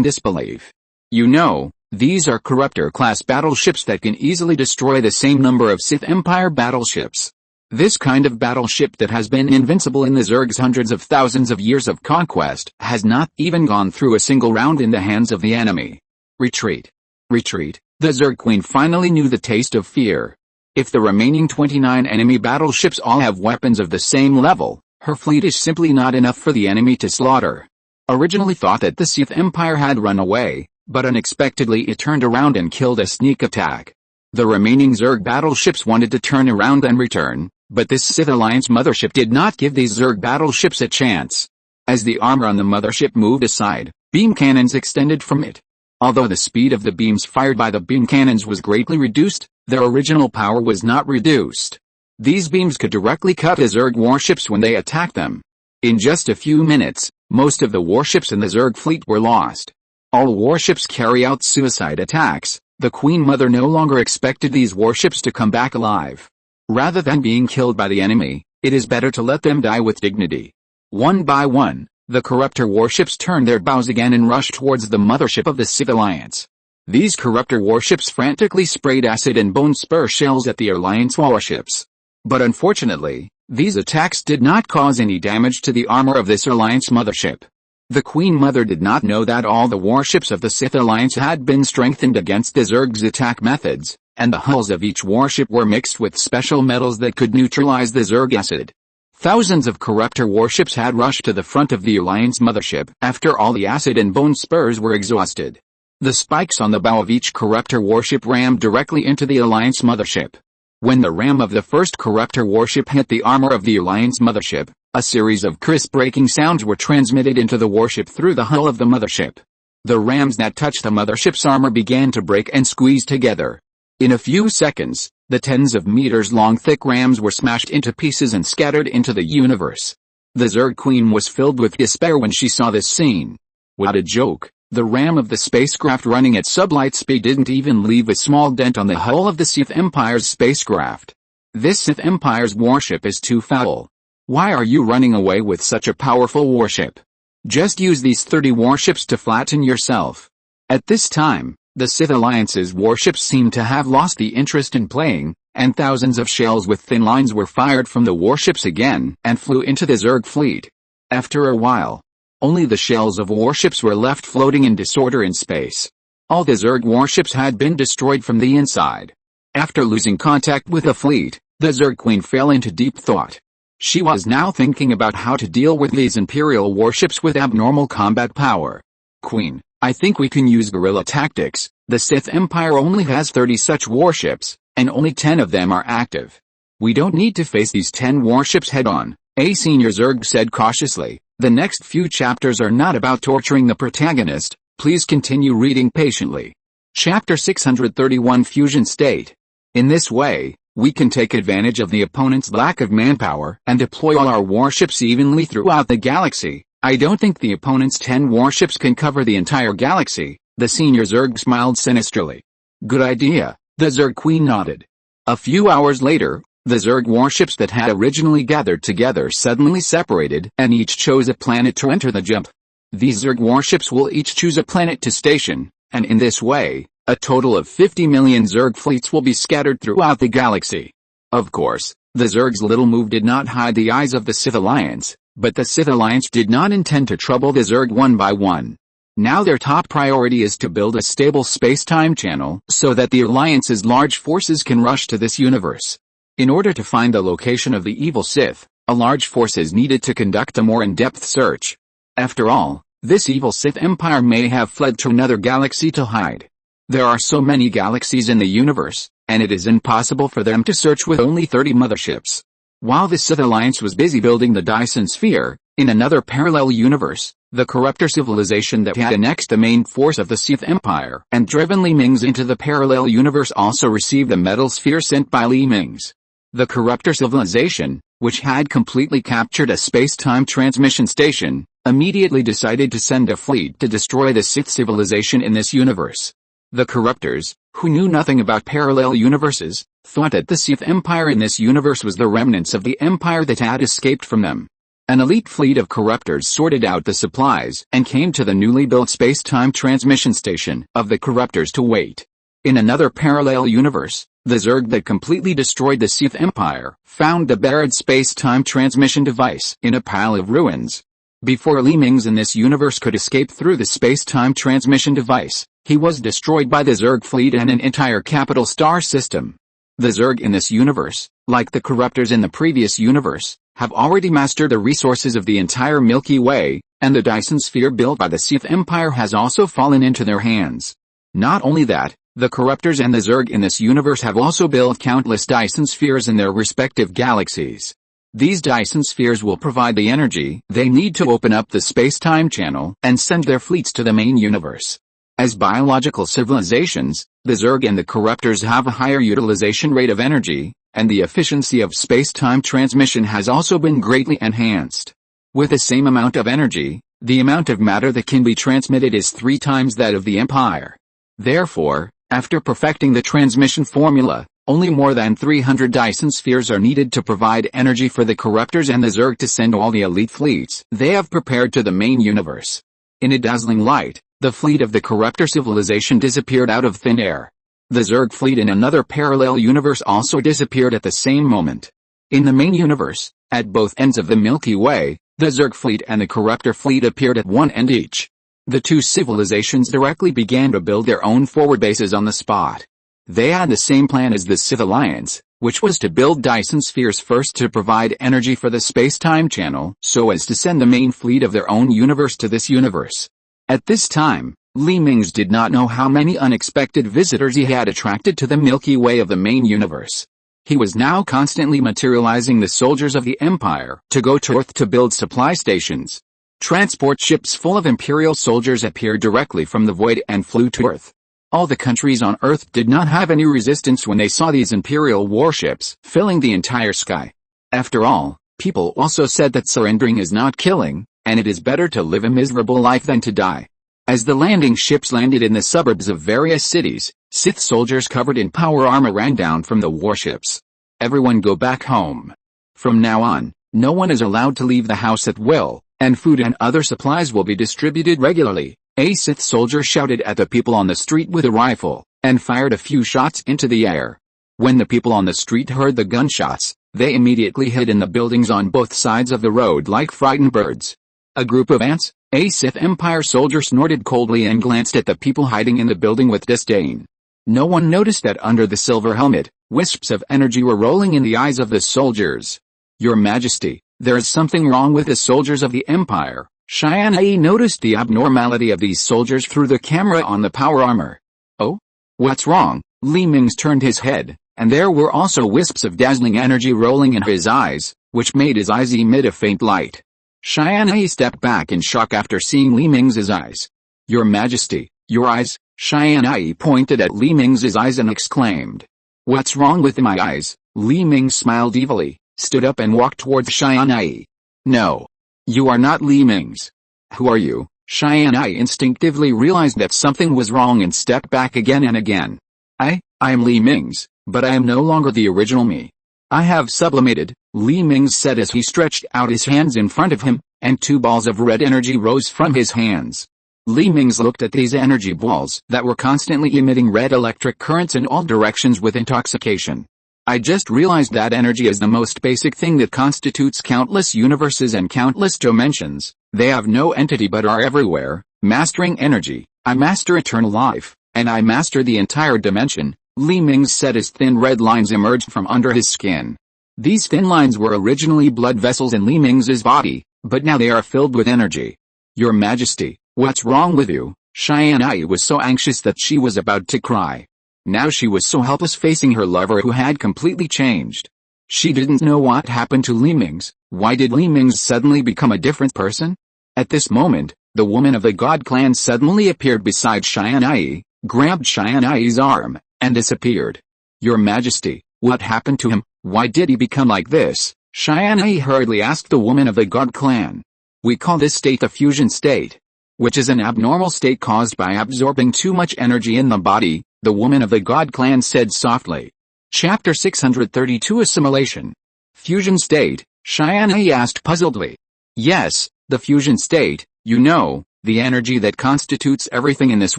disbelief. You know, these are Corruptor-class battleships that can easily destroy the same number of Sith Empire battleships. This kind of battleship that has been invincible in the Zerg's hundreds of thousands of years of conquest has not even gone through a single round in the hands of the enemy. Retreat. Retreat. The Zerg Queen finally knew the taste of fear. If the remaining 29 enemy battleships all have weapons of the same level, her fleet is simply not enough for the enemy to slaughter. Originally thought that the Sith Empire had run away, but unexpectedly it turned around and killed a sneak attack. The remaining Zerg battleships wanted to turn around and return, but this Sith Alliance mothership did not give these Zerg battleships a chance. As the armor on the mothership moved aside, beam cannons extended from it. Although the speed of the beams fired by the beam cannons was greatly reduced, their original power was not reduced. These beams could directly cut the Zerg warships when they attacked them. In just a few minutes, most of the warships in the Zerg fleet were lost. All warships carry out suicide attacks. The Queen Mother no longer expected these warships to come back alive. Rather than being killed by the enemy, it is better to let them die with dignity. One by one, the Corruptor warships turned their bows again and rushed towards the mothership of the Sith Alliance. These Corruptor warships frantically sprayed acid and bone spur shells at the Alliance warships. But unfortunately, these attacks did not cause any damage to the armor of this Alliance mothership. The Queen Mother did not know that all the warships of the Sith Alliance had been strengthened against the Zerg's attack methods, and the hulls of each warship were mixed with special metals that could neutralize the Zerg acid. Thousands of Corruptor warships had rushed to the front of the Alliance mothership after all the acid and bone spurs were exhausted. The spikes on the bow of each Corruptor warship rammed directly into the Alliance mothership. When the ram of the first Corruptor warship hit the armor of the Alliance mothership, a series of crisp breaking sounds were transmitted into the warship through the hull of the mothership. The rams that touched the mothership's armor began to break and squeeze together. In a few seconds, the tens of meters long thick rams were smashed into pieces and scattered into the universe. The Zerg Queen was filled with despair when she saw this scene. What a joke! The ram of the spacecraft running at sublight speed didn't even leave a small dent on the hull of the Sith Empire's spacecraft. This Sith Empire's warship is too foul. Why are you running away with such a powerful warship? Just use these 30 warships to flatten yourself. At this time, the Sith Alliance's warships seemed to have lost the interest in playing, and thousands of shells with thin lines were fired from the warships again and flew into the Zerg fleet. After a while, only the shells of warships were left floating in disorder in space. All the Zerg warships had been destroyed from the inside. After losing contact with the fleet, the Zerg Queen fell into deep thought. She was now thinking about how to deal with these Imperial warships with abnormal combat power. Queen, I think we can use guerrilla tactics. The Sith Empire only has 30 such warships, and only 10 of them are active. We don't need to face these 10 warships head-on, a senior Zerg said cautiously. The next few chapters are not about torturing the protagonist. Please continue reading patiently. Chapter 631 Fusion State. In this way, we can take advantage of the opponent's lack of manpower and deploy all our warships evenly throughout the galaxy. I don't think the opponent's 10 warships can cover the entire galaxy. The senior Zerg smiled sinisterly. Good idea, the Zerg Queen nodded. A few hours later, the Zerg warships that had originally gathered together suddenly separated and each chose a planet to enter the jump. These Zerg warships will each choose a planet to station, and in this way, a total of 50 million Zerg fleets will be scattered throughout the galaxy. Of course, the Zerg's little move did not hide the eyes of the Sith Alliance, but the Sith Alliance did not intend to trouble the Zerg one by one. Now their top priority is to build a stable space-time channel so that the Alliance's large forces can rush to this universe. In order to find the location of the evil Sith, a large force is needed to conduct a more in-depth search. After all, this evil Sith Empire may have fled to another galaxy to hide. There are so many galaxies in the universe, and it is impossible for them to search with only 30 motherships. While the Sith Alliance was busy building the Dyson Sphere, in another parallel universe, the Corruptor civilization that had annexed the main force of the Sith Empire and driven Li Mingze into the parallel universe also received a metal sphere sent by Li Mingze. The Corruptor civilization, which had completely captured a space-time transmission station, immediately decided to send a fleet to destroy the Sith civilization in this universe. The Corruptors, who knew nothing about parallel universes, thought that the Sith Empire in this universe was the remnants of the empire that had escaped from them. An elite fleet of corruptors sorted out the supplies and came to the newly built space-time transmission station of the corruptors to wait. In another parallel universe, the Zerg that completely destroyed the Sith Empire found the buried space-time transmission device in a pile of ruins. Before Mingze in this universe could escape through the space-time transmission device, he was destroyed by the Zerg fleet and an entire capital star system. The Zerg in this universe, like the corruptors in the previous universe, have already mastered the resources of the entire Milky Way, and the Dyson sphere built by the Sith Empire has also fallen into their hands. Not only that, the corruptors and the Zerg in this universe have also built countless Dyson spheres in their respective galaxies. These Dyson spheres will provide the energy they need to open up the space-time channel and send their fleets to the main universe. As biological civilizations, the Zerg and the corruptors have a higher utilization rate of energy, and the efficiency of space-time transmission has also been greatly enhanced. With the same amount of energy, the amount of matter that can be transmitted is 3 times that of the Empire. Therefore, after perfecting the transmission formula, only more than 300 Dyson spheres are needed to provide energy for the corruptors and the Zerg to send all the elite fleets they have prepared to the main universe. In a dazzling light, the fleet of the corruptor civilization disappeared out of thin air. The Zerg fleet in another parallel universe also disappeared at the same moment. In the main universe, at both ends of the Milky Way, the Zerg fleet and the corruptor fleet appeared at one end each. The two civilizations directly began to build their own forward bases on the spot. They had the same plan as the Sith Alliance, which was to build Dyson spheres first to provide energy for the space-time channel so as to send the main fleet of their own universe to this universe. At this time, Mingze did not know how many unexpected visitors he had attracted to the Milky Way of the main universe. He was now constantly materializing the soldiers of the Empire to go to Earth to build supply stations. Transport ships full of Imperial soldiers appeared directly from the void and flew to Earth. All the countries on Earth did not have any resistance when they saw these Imperial warships filling the entire sky. After all, people also said that surrendering is not killing, and it is better to live a miserable life than to die. As the landing ships landed in the suburbs of various cities, Sith soldiers covered in power armor ran down from the warships. Everyone go back home. From now on, no one is allowed to leave the house at will, and food and other supplies will be distributed regularly. A Sith soldier shouted at the people on the street with a rifle, and fired a few shots into the air. When the people on the street heard the gunshots, they immediately hid in the buildings on both sides of the road like frightened birds. A group of ants, a Sith Empire soldier snorted coldly and glanced at the people hiding in the building with disdain. No one noticed that under the silver helmet, wisps of energy were rolling in the eyes of the soldiers. Your Majesty, there is something wrong with the soldiers of the Empire. Tianyi noticed the abnormality of these soldiers through the camera on the power armor. Oh? What's wrong? Mingze turned his head, and there were also wisps of dazzling energy rolling in his eyes, which made his eyes emit a faint light. Tianyi stepped back in shock after seeing Mingze's eyes. Your Majesty, your eyes? Tianyi pointed at Mingze's eyes and exclaimed. What's wrong with my eyes? Mingze smiled evilly, stood up and walked towards Tianyi. No. You are not Mingze. Who are you? Tianyi instinctively realized that something was wrong and stepped back again and again. I am Mingze, but I am no longer the original me. I have sublimated, Mingze said as he stretched out his hands in front of him, and 2 balls of red energy rose from his hands. Mingze looked at these energy balls that were constantly emitting red electric currents in all directions with intoxication. I just realized that energy is the most basic thing that constitutes countless universes and countless dimensions. They have no entity but are everywhere. Mastering energy, I master eternal life, and I master the entire dimension, Mingze said as thin red lines emerged from under his skin. These thin lines were originally blood vessels in Mingze's body, but now they are filled with energy. Your Majesty, what's wrong with you? Tianyi was so anxious that she was about to cry. Now she was so helpless facing her lover who had completely changed. She didn't know what happened to Mingze. Why did Mingze suddenly become a different person? At this moment, the woman of the God clan suddenly appeared beside Tianyi, grabbed Tianyi's arm, and disappeared. Your Majesty, what happened to him? Why did he become like this? Tianyi hurriedly asked the woman of the God clan. We call this state the fusion state, which is an abnormal state caused by absorbing too much energy in the body, the woman of the God clan said softly. Chapter 632 Assimilation. Fusion state, Tianyi asked puzzledly. Yes, the fusion state, the energy that constitutes everything in this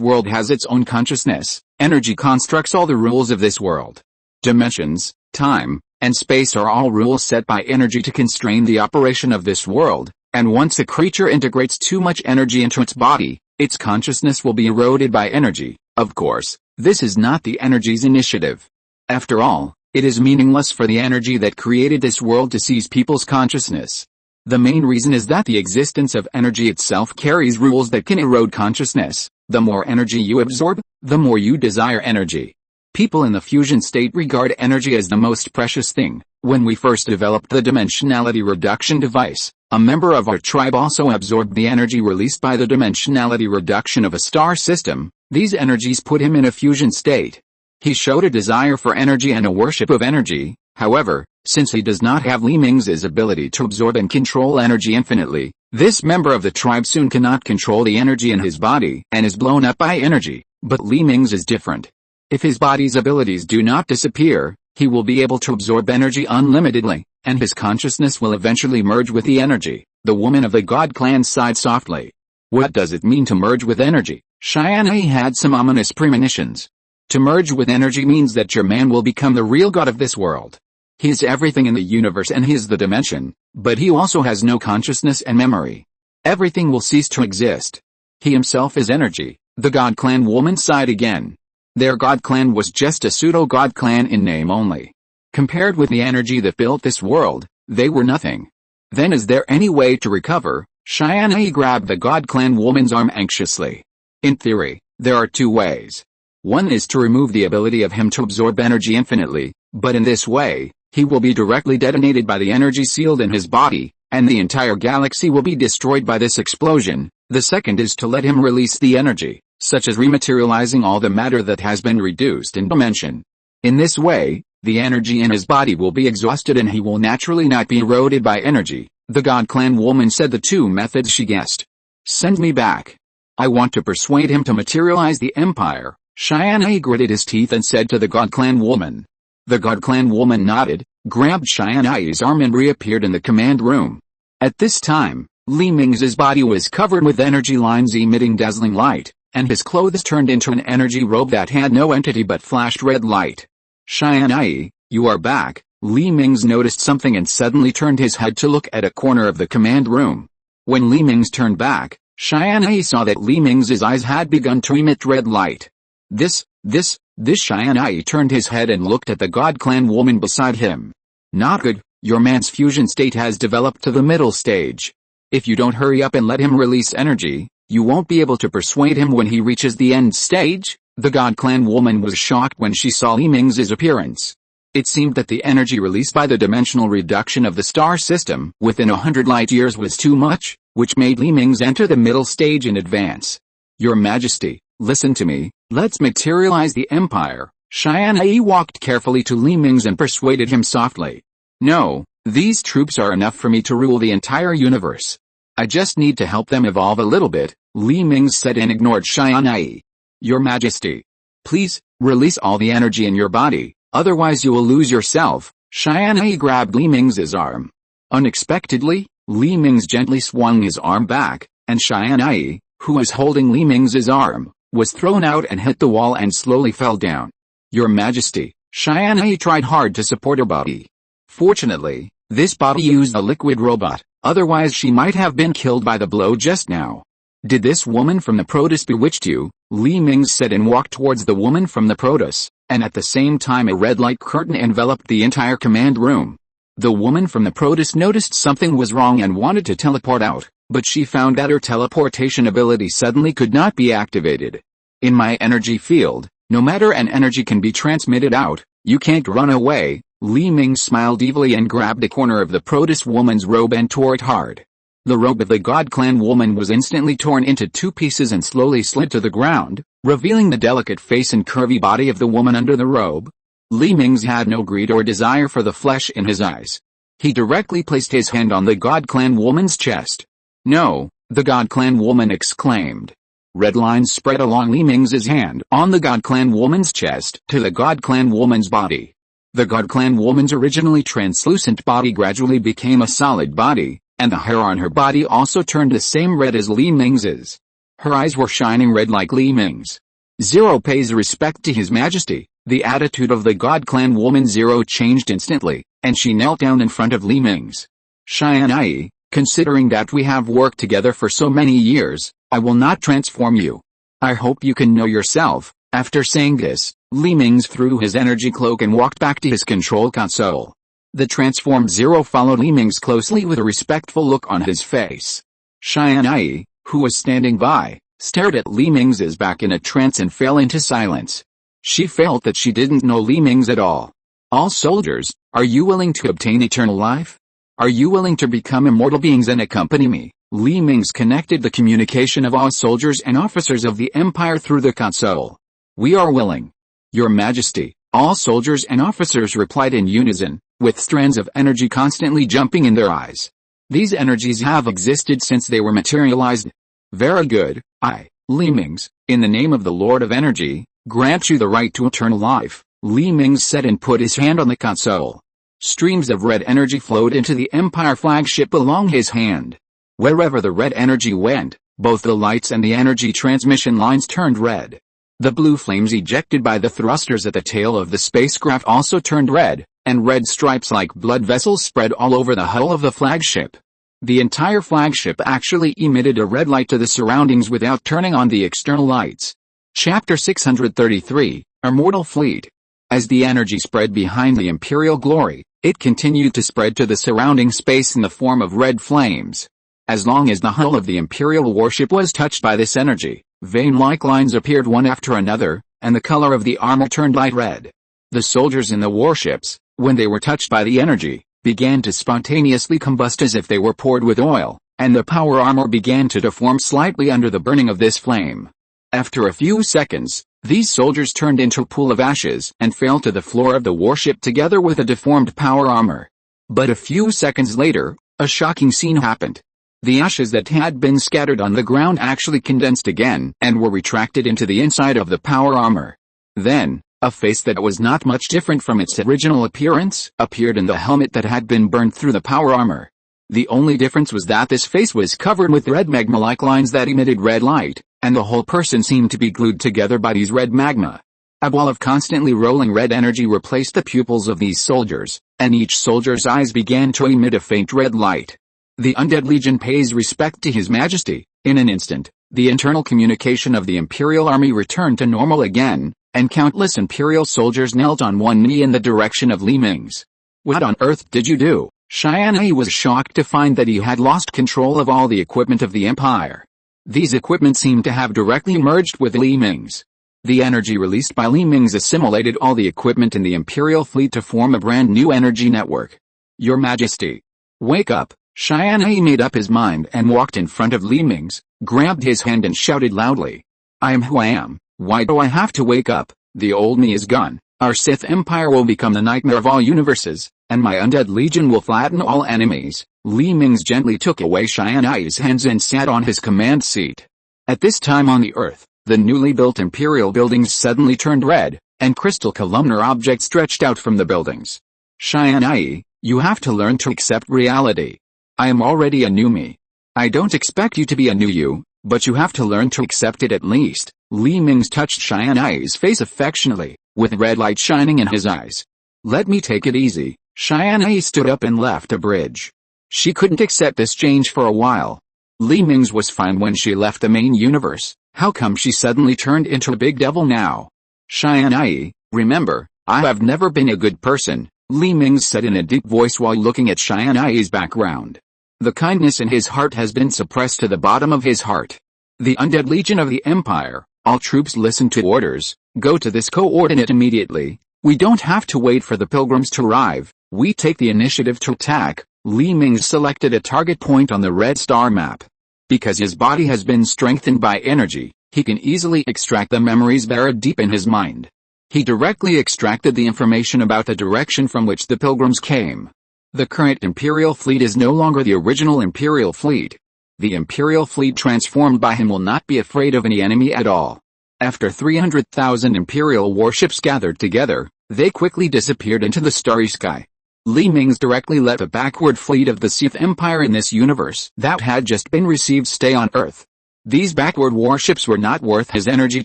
world has its own consciousness. Energy constructs all the rules of this world. Dimensions, time, and space are all rules set by energy to constrain the operation of this world, and once a creature integrates too much energy into its body, its consciousness will be eroded by energy. Of course, this is not the energy's initiative. After all, it is meaningless for the energy that created this world to seize people's consciousness. The main reason is that the existence of energy itself carries rules that can erode consciousness. The more energy you absorb, the more you desire energy. People in the fusion state regard energy as the most precious thing. When we first developed the dimensionality reduction device, a member of our tribe also absorbed the energy released by the dimensionality reduction of a star system. These energies put him in a fusion state. He showed a desire for energy and a worship of energy. However, since he does not have Mingze's ability to absorb and control energy infinitely, this member of the tribe soon cannot control the energy in his body and is blown up by energy. But Mingze is different. If his body's abilities do not disappear, he will be able to absorb energy unlimitedly, and his consciousness will eventually merge with the energy. The woman of the God clan sighed softly. What does it mean to merge with energy? Tianyi had some ominous premonitions. To merge with energy means that your man will become the real god of this world. He is everything in the universe and he is the dimension, but he also has no consciousness and memory. Everything will cease to exist. He himself is energy. The God clan woman sighed again. Their God clan was just a pseudo-God clan in name only. Compared with the energy that built this world, they were nothing. Then is there any way to recover? Tianyi grabbed the God clan woman's arm anxiously. In theory, there are two ways. One is to remove the ability of him to absorb energy infinitely, but in this way, he will be directly detonated by the energy sealed in his body, and the entire galaxy will be destroyed by this explosion. The second is to let him release the energy, such as rematerializing all the matter that has been reduced in dimension. In this way, the energy in his body will be exhausted and he will naturally not be eroded by energy. The God clan woman said the two methods she guessed. Send me back. I want to persuade him to materialize the empire. Tianyi gritted his teeth and said to the God clan woman. The God clan woman nodded, grabbed Tianyi's arm and reappeared in the command room. At this time, Mingze's body was covered with energy lines emitting dazzling light, and his clothes turned into an energy robe that had no entity but flashed red light. Tianyi, you are back. Mingze noticed something and suddenly turned his head to look at a corner of the command room. When Mingze turned back, Tianyi saw that Mingze's eyes had begun to emit red light. This Tianyi turned his head and looked at the God clan woman beside him. Not good, your man's fusion state has developed to the middle stage. If you don't hurry up and let him release energy, you won't be able to persuade him when he reaches the end stage. The God clan woman was shocked when she saw Mingze's appearance. It seemed that the energy released by the dimensional reduction of the star system within 100 light years was too much, which made Mingze enter the middle stage in advance. Your Majesty, listen to me, let's materialize the empire. Tianyi walked carefully to Mingze and persuaded him softly. No, these troops are enough for me to rule the entire universe. I just need to help them evolve a little bit, Mingze said and ignored Tianyi. Your Majesty, please, release all the energy in your body, otherwise you will lose yourself. Tianyi grabbed Mingze's arm. Unexpectedly, Mingze gently swung his arm back, and Tianyi, who was holding Mingze's arm, was thrown out and hit the wall and slowly fell down. Your Majesty, Tianyi tried hard to support her body. Fortunately, this body used a liquid robot, otherwise she might have been killed by the blow just now. Did this woman from the Protoss bewitch you? Mingze said and walked towards the woman from the Protoss, and at the same time a red light curtain enveloped the entire command room. The woman from the Protoss noticed something was wrong and wanted to teleport out, but she found that her teleportation ability suddenly could not be activated. In my energy field, no matter an energy can be transmitted out, you can't run away. Mingze smiled evilly and grabbed a corner of the Protoss woman's robe and tore it hard. The robe of the God clan woman was instantly torn into two pieces and slowly slid to the ground, revealing the delicate face and curvy body of the woman under the robe. Mingze had no greed or desire for the flesh in his eyes. He directly placed his hand on the God clan woman's chest. No, the God clan woman exclaimed. Red lines spread along Mingze's hand on the God clan woman's chest to the God clan woman's body. The God clan woman's originally translucent body gradually became a solid body, and the hair on her body also turned the same red as Li Mingze's. Her eyes were shining red like Li Mingze. Zero pays respect to His Majesty. The attitude of the God Clan woman Zero changed instantly, and she knelt down in front of Li Mingze. Tianyi, considering that we have worked together for so many years, I will not transform you. I hope you can know yourself. After saying this, Li Mingze threw his energy cloak and walked back to his control console. The transformed Zero followed Li Mingze closely with a respectful look on his face. Tianyi, who was standing by, stared at Li Mingze's back in a trance and fell into silence. She felt that she didn't know Li Mingze at all. All soldiers, are you willing to obtain eternal life? Are you willing to become immortal beings and accompany me? Li Mingze connected the communication of all soldiers and officers of the Empire through the console. We are willing. Your Majesty, all soldiers and officers replied in unison, with strands of energy constantly jumping in their eyes. These energies have existed since they were materialized. Very good, I, Li Mingze, in the name of the Lord of Energy, grant you the right to eternal life, Li Mingze said and put his hand on the console. Streams of red energy flowed into the Empire flagship along his hand. Wherever the red energy went, both the lights and the energy transmission lines turned red. The blue flames ejected by the thrusters at the tail of the spacecraft also turned red, and red stripes like blood vessels spread all over the hull of the flagship. The entire flagship actually emitted a red light to the surroundings without turning on the external lights. Chapter 633, Immortal Fleet. As the energy spread behind the Imperial glory, it continued to spread to the surrounding space in the form of red flames. As long as the hull of the Imperial warship was touched by this energy, vein-like lines appeared one after another, and the color of the armor turned light red. The soldiers in the warships, when they were touched by the energy, began to spontaneously combust as if they were poured with oil, and the power armor began to deform slightly under the burning of this flame. After a few seconds, these soldiers turned into a pool of ashes and fell to the floor of the warship together with the deformed power armor. But a few seconds later, a shocking scene happened. The ashes that had been scattered on the ground actually condensed again and were retracted into the inside of the power armor. Then, a face that was not much different from its original appearance appeared in the helmet that had been burned through the power armor. The only difference was that this face was covered with red magma-like lines that emitted red light, and the whole person seemed to be glued together by these red magma. A ball of constantly rolling red energy replaced the pupils of these soldiers, and each soldier's eyes began to emit a faint red light. The Undead Legion pays respect to His Majesty. In an instant, the internal communication of the Imperial Army returned to normal again, and countless Imperial soldiers knelt on one knee in the direction of Li Mingze. What on earth did you do? Tianyi was shocked to find that he had lost control of all the equipment of the Empire. These equipment seemed to have directly merged with Li Mingze. The energy released by Li Mingze assimilated all the equipment in the Imperial fleet to form a brand new energy network. Your Majesty. Wake up. Tianyi made up his mind and walked in front of Li Mingze, grabbed his hand and shouted loudly. I am who I am. Why do I have to wake up? The old me is gone. Our Sith Empire will become the nightmare of all universes, and my Undead Legion will flatten all enemies. Li Mingze gently took away Tianyi's hands and sat on his command seat. At this time on the Earth, the newly built Imperial buildings suddenly turned red, and crystal columnar objects stretched out from the buildings. Tianyi, you have to learn to accept reality. I am already a new me. I don't expect you to be a new you, but you have to learn to accept it at least. Li Mingze touched Tianyi's face affectionately, with red light shining in his eyes. Let me take it easy. Tianyi stood up and left a bridge. She couldn't accept this change for a while. Li Mingze was fine when she left the main universe. How come she suddenly turned into a big devil now? Tianyi, remember, I have never been a good person, Li Mingze said in a deep voice while looking at Tianyi's background. The kindness in his heart has been suppressed to the bottom of his heart. The Undead Legion of the Empire, all troops listen to orders, go to this coordinate immediately. We don't have to wait for the pilgrims to arrive, we take the initiative to attack. Li Mingze selected a target point on the red star map. Because his body has been strengthened by energy, he can easily extract the memories buried deep in his mind. He directly extracted the information about the direction from which the pilgrims came. The current Imperial fleet is no longer the original Imperial fleet. The Imperial fleet transformed by him will not be afraid of any enemy at all. After 300,000 Imperial warships gathered together, they quickly disappeared into the starry sky. Li Mingze directly let the backward fleet of the Sith Empire in this universe that had just been received stay on Earth. These backward warships were not worth his energy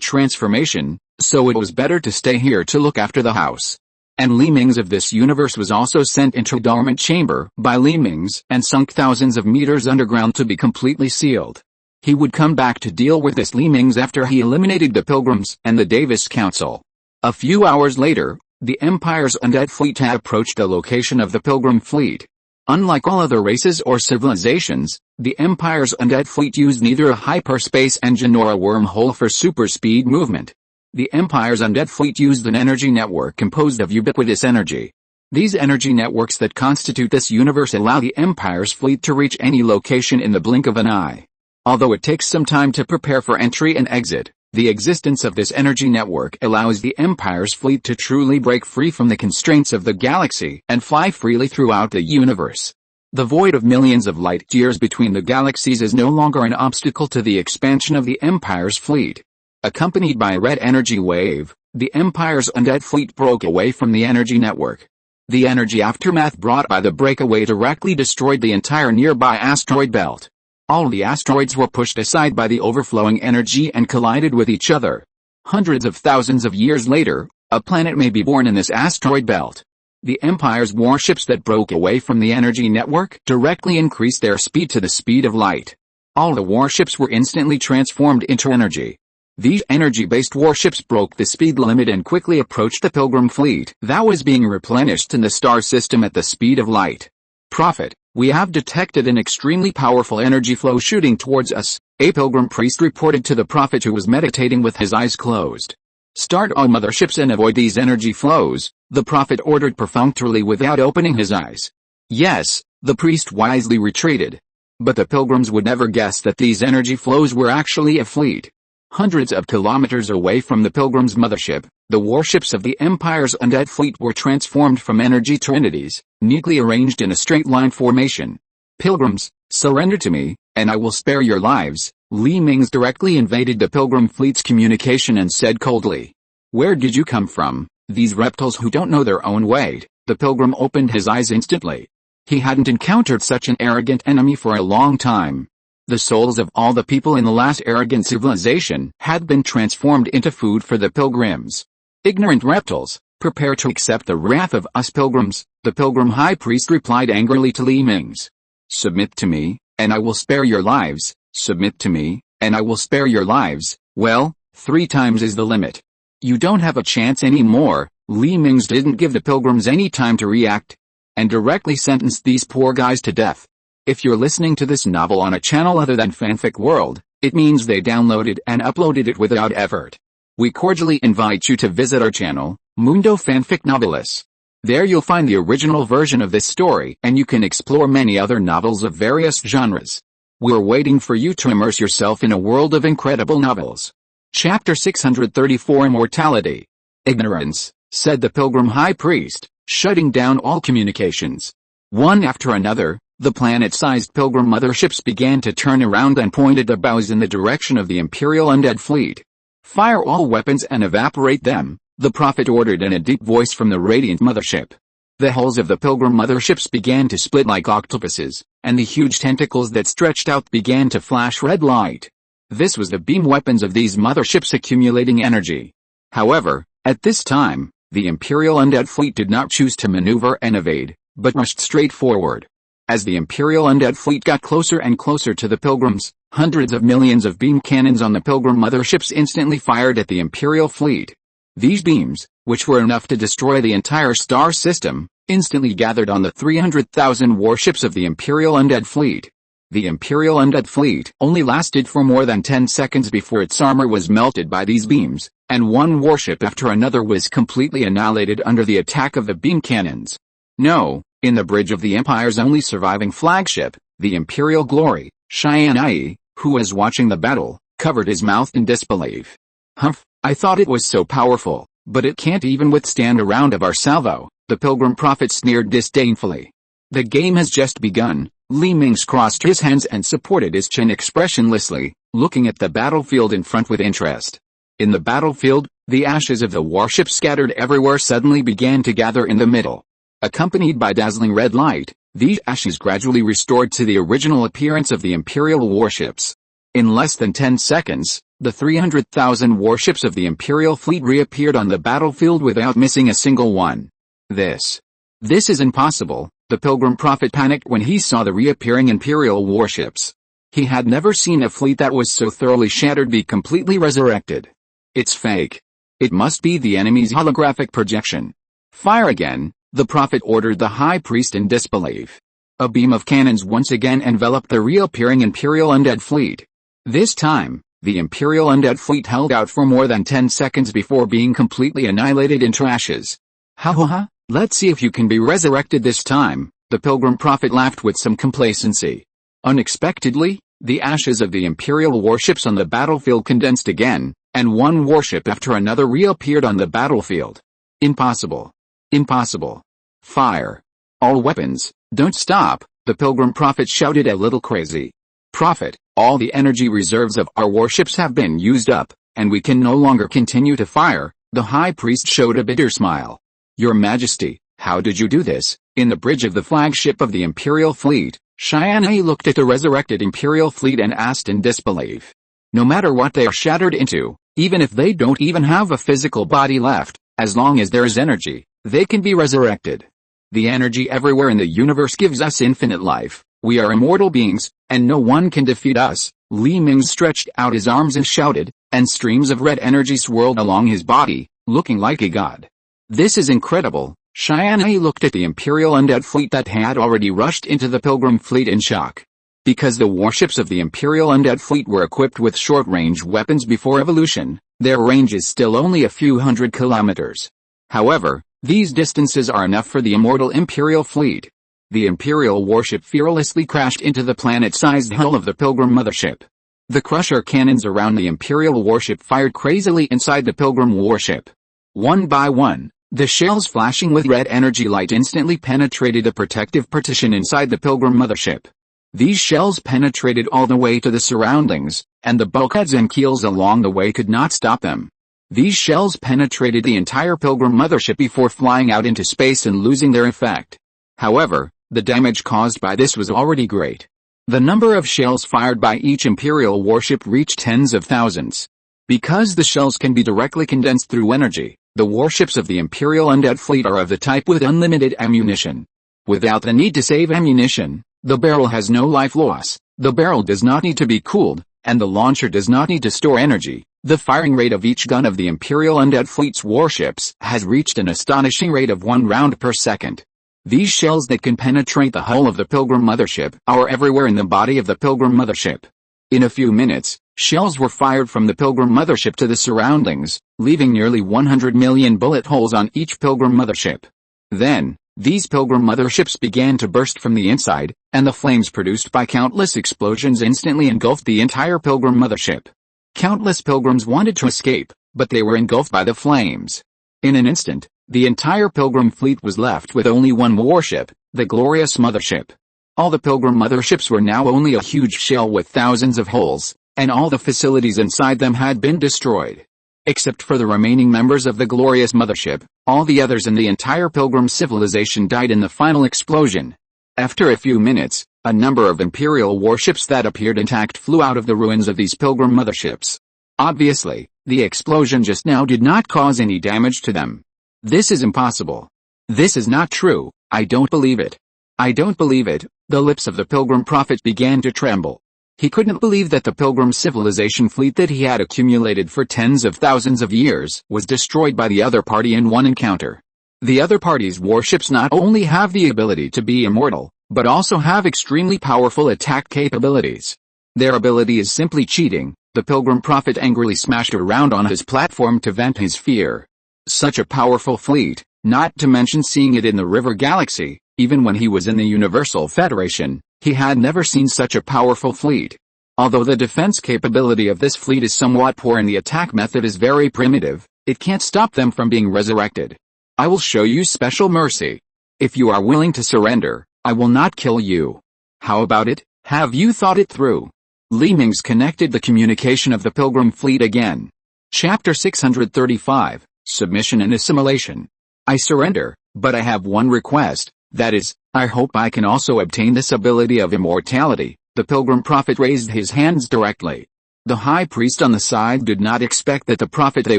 transformation, so it was better to stay here to look after the house. And Li Mingze of this universe was also sent into a dormant chamber by Li Mingze and sunk thousands of meters underground to be completely sealed. He would come back to deal with this Li Mingze after he eliminated the Pilgrims and the Davis Council. A few hours later, the Empire's undead fleet had approached the location of the Pilgrim fleet. Unlike all other races or civilizations, the Empire's undead fleet used neither a hyperspace engine nor a wormhole for super-speed movement. The Empire's undead fleet used an energy network composed of ubiquitous energy. These energy networks that constitute this universe allow the Empire's fleet to reach any location in the blink of an eye. Although it takes some time to prepare for entry and exit, the existence of this energy network allows the Empire's fleet to truly break free from the constraints of the galaxy and fly freely throughout the universe. The void of millions of light years between the galaxies is no longer an obstacle to the expansion of the Empire's fleet. Accompanied by a red energy wave, the Empire's undead fleet broke away from the energy network. The energy aftermath brought by the breakaway directly destroyed the entire nearby asteroid belt. All the asteroids were pushed aside by the overflowing energy and collided with each other. Hundreds of thousands of years later, a planet may be born in this asteroid belt. The Empire's warships that broke away from the energy network directly increased their speed to the speed of light. All the warships were instantly transformed into energy. These energy-based warships broke the speed limit and quickly approached the Pilgrim fleet that was being replenished in the star system at the speed of light. Prophet, we have detected an extremely powerful energy flow shooting towards us, a Pilgrim priest reported to the Prophet who was meditating with his eyes closed. Start all motherships and avoid these energy flows, the Prophet ordered perfunctorily without opening his eyes. Yes, the priest wisely retreated. But the Pilgrims would never guess that these energy flows were actually a fleet. Hundreds of kilometers away from the Pilgrim's mothership, the warships of the Empire's undead fleet were transformed from energy trinities, neatly arranged in a straight line formation. Pilgrims, surrender to me, and I will spare your lives. Li Mingze directly invaded the Pilgrim fleet's communication and said coldly. Where did you come from, these reptiles who don't know their own weight? The Pilgrim opened his eyes instantly. He hadn't encountered such an arrogant enemy for a long time. The souls of all the people in the last arrogant civilization had been transformed into food for the Pilgrims. Ignorant reptiles, prepare to accept the wrath of us Pilgrims, the Pilgrim High Priest replied angrily to Li Mingze. Submit to me, and I will spare your lives. Submit to me, and I will spare your lives. Well, 3 times is the limit. You don't have a chance anymore. Li Mingze didn't give the Pilgrims any time to react, and directly sentenced these poor guys to death. If you're listening to this novel on a channel other than Fanfic World, it means they downloaded and uploaded it without effort. We cordially invite you to visit our channel, Mundo Fanfic Novelis. There you'll find the original version of this story and you can explore many other novels of various genres. We're waiting for you to immerse yourself in a world of incredible novels. Chapter 634 Immortality. Ignorance, said the Pilgrim High Priest, shutting down all communications. One after another, the planet-sized Pilgrim motherships began to turn around and pointed their bows in the direction of the Imperial Undead Fleet. Fire all weapons and evaporate them, the Prophet ordered in a deep voice from the Radiant Mothership. The hulls of the Pilgrim motherships began to split like octopuses, and the huge tentacles that stretched out began to flash red light. This was the beam weapons of these motherships accumulating energy. However, at this time, the Imperial Undead Fleet did not choose to maneuver and evade, but rushed straight forward. As the Imperial Undead Fleet got closer and closer to the Pilgrims, hundreds of millions of beam cannons on the Pilgrim motherships instantly fired at the Imperial Fleet. These beams, which were enough to destroy the entire star system, instantly gathered on the 300,000 warships of the Imperial Undead Fleet. The Imperial Undead Fleet only lasted for more than 10 seconds before its armor was melted by these beams, and one warship after another was completely annihilated under the attack of the beam cannons. No, in the bridge of the Empire's only surviving flagship, the Imperial Glory, Tianyi, who was watching the battle, covered his mouth in disbelief. Humph, I thought it was so powerful, but it can't even withstand a round of our salvo, the Pilgrim Prophet sneered disdainfully. The game has just begun. Li Mingze crossed his hands and supported his chin expressionlessly, looking at the battlefield in front with interest. In the battlefield, the ashes of the warship scattered everywhere suddenly began to gather in the middle. Accompanied by dazzling red light, these ashes gradually restored to the original appearance of the Imperial warships. In less than 10 seconds, the 300,000 warships of the Imperial fleet reappeared on the battlefield without missing a single one. This is impossible. The Pilgrim Prophet panicked when he saw the reappearing Imperial warships. He had never seen a fleet that was so thoroughly shattered be completely resurrected. It's fake. It must be the enemy's holographic projection. Fire again, the Prophet ordered the High Priest in disbelief. A beam of cannons once again enveloped the reappearing Imperial undead fleet. This time, the Imperial undead fleet held out for more than 10 seconds before being completely annihilated into ashes. Ha ha ha, let's see if you can be resurrected this time, the Pilgrim Prophet laughed with some complacency. Unexpectedly, the ashes of the Imperial warships on the battlefield condensed again, and one warship after another reappeared on the battlefield. Impossible. Impossible. Fire. All weapons, don't stop, the Pilgrim Prophet shouted a little crazy. Prophet, all the energy reserves of our warships have been used up, and we can no longer continue to fire, the High Priest showed a bitter smile. Your Majesty, how did you do this? In the bridge of the flagship of the Imperial fleet, Tianyi looked at the resurrected Imperial fleet and asked in disbelief. No matter what they are shattered into, even if they don't even have a physical body left, as long as there is energy, they can be resurrected. The energy everywhere in the universe gives us infinite life. We are immortal beings, and no one can defeat us. Mingze stretched out his arms and shouted, and streams of red energy swirled along his body, looking like a god. This is incredible. Tianyi looked at the Imperial undead fleet that had already rushed into the Pilgrim fleet in shock. Because the warships of the Imperial undead fleet were equipped with short-range weapons before evolution, their range is still only a few hundred kilometers. However, these distances are enough for the immortal Imperial fleet. The Imperial warship fearlessly crashed into the planet-sized hull of the Pilgrim mothership. The crusher cannons around the Imperial warship fired crazily inside the Pilgrim warship. One by one, the shells flashing with red energy light instantly penetrated the protective partition inside the Pilgrim mothership. These shells penetrated all the way to the surroundings, and the bulkheads and keels along the way could not stop them. These shells penetrated the entire Pilgrim mothership before flying out into space and losing their effect. However, the damage caused by this was already great. The number of shells fired by each Imperial warship reached tens of thousands. Because the shells can be directly condensed through energy, the warships of the Imperial undead fleet are of the type with unlimited ammunition. Without the need to save ammunition, the barrel has no life loss, the barrel does not need to be cooled, and the launcher does not need to store energy. The firing rate of each gun of the Imperial undead fleet's warships has reached an astonishing rate of 1 round per second. These shells that can penetrate the hull of the Pilgrim mothership are everywhere in the body of the Pilgrim mothership. In a few minutes, shells were fired from the Pilgrim mothership to the surroundings, leaving nearly 100 million bullet holes on each Pilgrim mothership. Then, these Pilgrim motherships began to burst from the inside, and the flames produced by countless explosions instantly engulfed the entire Pilgrim mothership. Countless pilgrims wanted to escape, but they were engulfed by the flames. In an instant, the entire Pilgrim fleet was left with only one warship, the glorious mothership. All the Pilgrim motherships were now only a huge shell with thousands of holes, and all the facilities inside them had been destroyed. Except for the remaining members of the glorious mothership, all the others in the entire Pilgrim civilization died in the final explosion. After a few minutes, a number of Imperial warships that appeared intact flew out of the ruins of these Pilgrim motherships. Obviously, the explosion just now did not cause any damage to them. This is impossible. This is not true. I don't believe it. I don't believe it. The lips of the Pilgrim Prophet began to tremble. He couldn't believe that the Pilgrim civilization fleet that he had accumulated for tens of thousands of years was destroyed by the other party in one encounter. The other party's warships not only have the ability to be immortal, but also have extremely powerful attack capabilities. Their ability is simply cheating. The Pilgrim Prophet angrily smashed around on his platform to vent his fear. Such a powerful fleet, not to mention seeing it in the River Galaxy, even when he was in the Universal Federation, he had never seen such a powerful fleet. Although the defense capability of this fleet is somewhat poor and the attack method is very primitive, it can't stop them from being resurrected. I will show you special mercy. If you are willing to surrender, I will not kill you. How about it? Have you thought it through? Mingze connected the communication of the Pilgrim fleet again. Chapter 635, Submission and Assimilation. I surrender, But I have one request, that is, I hope I can also obtain this ability of immortality." The pilgrim prophet raised his hands directly. The high priest on the side did not expect that the prophet they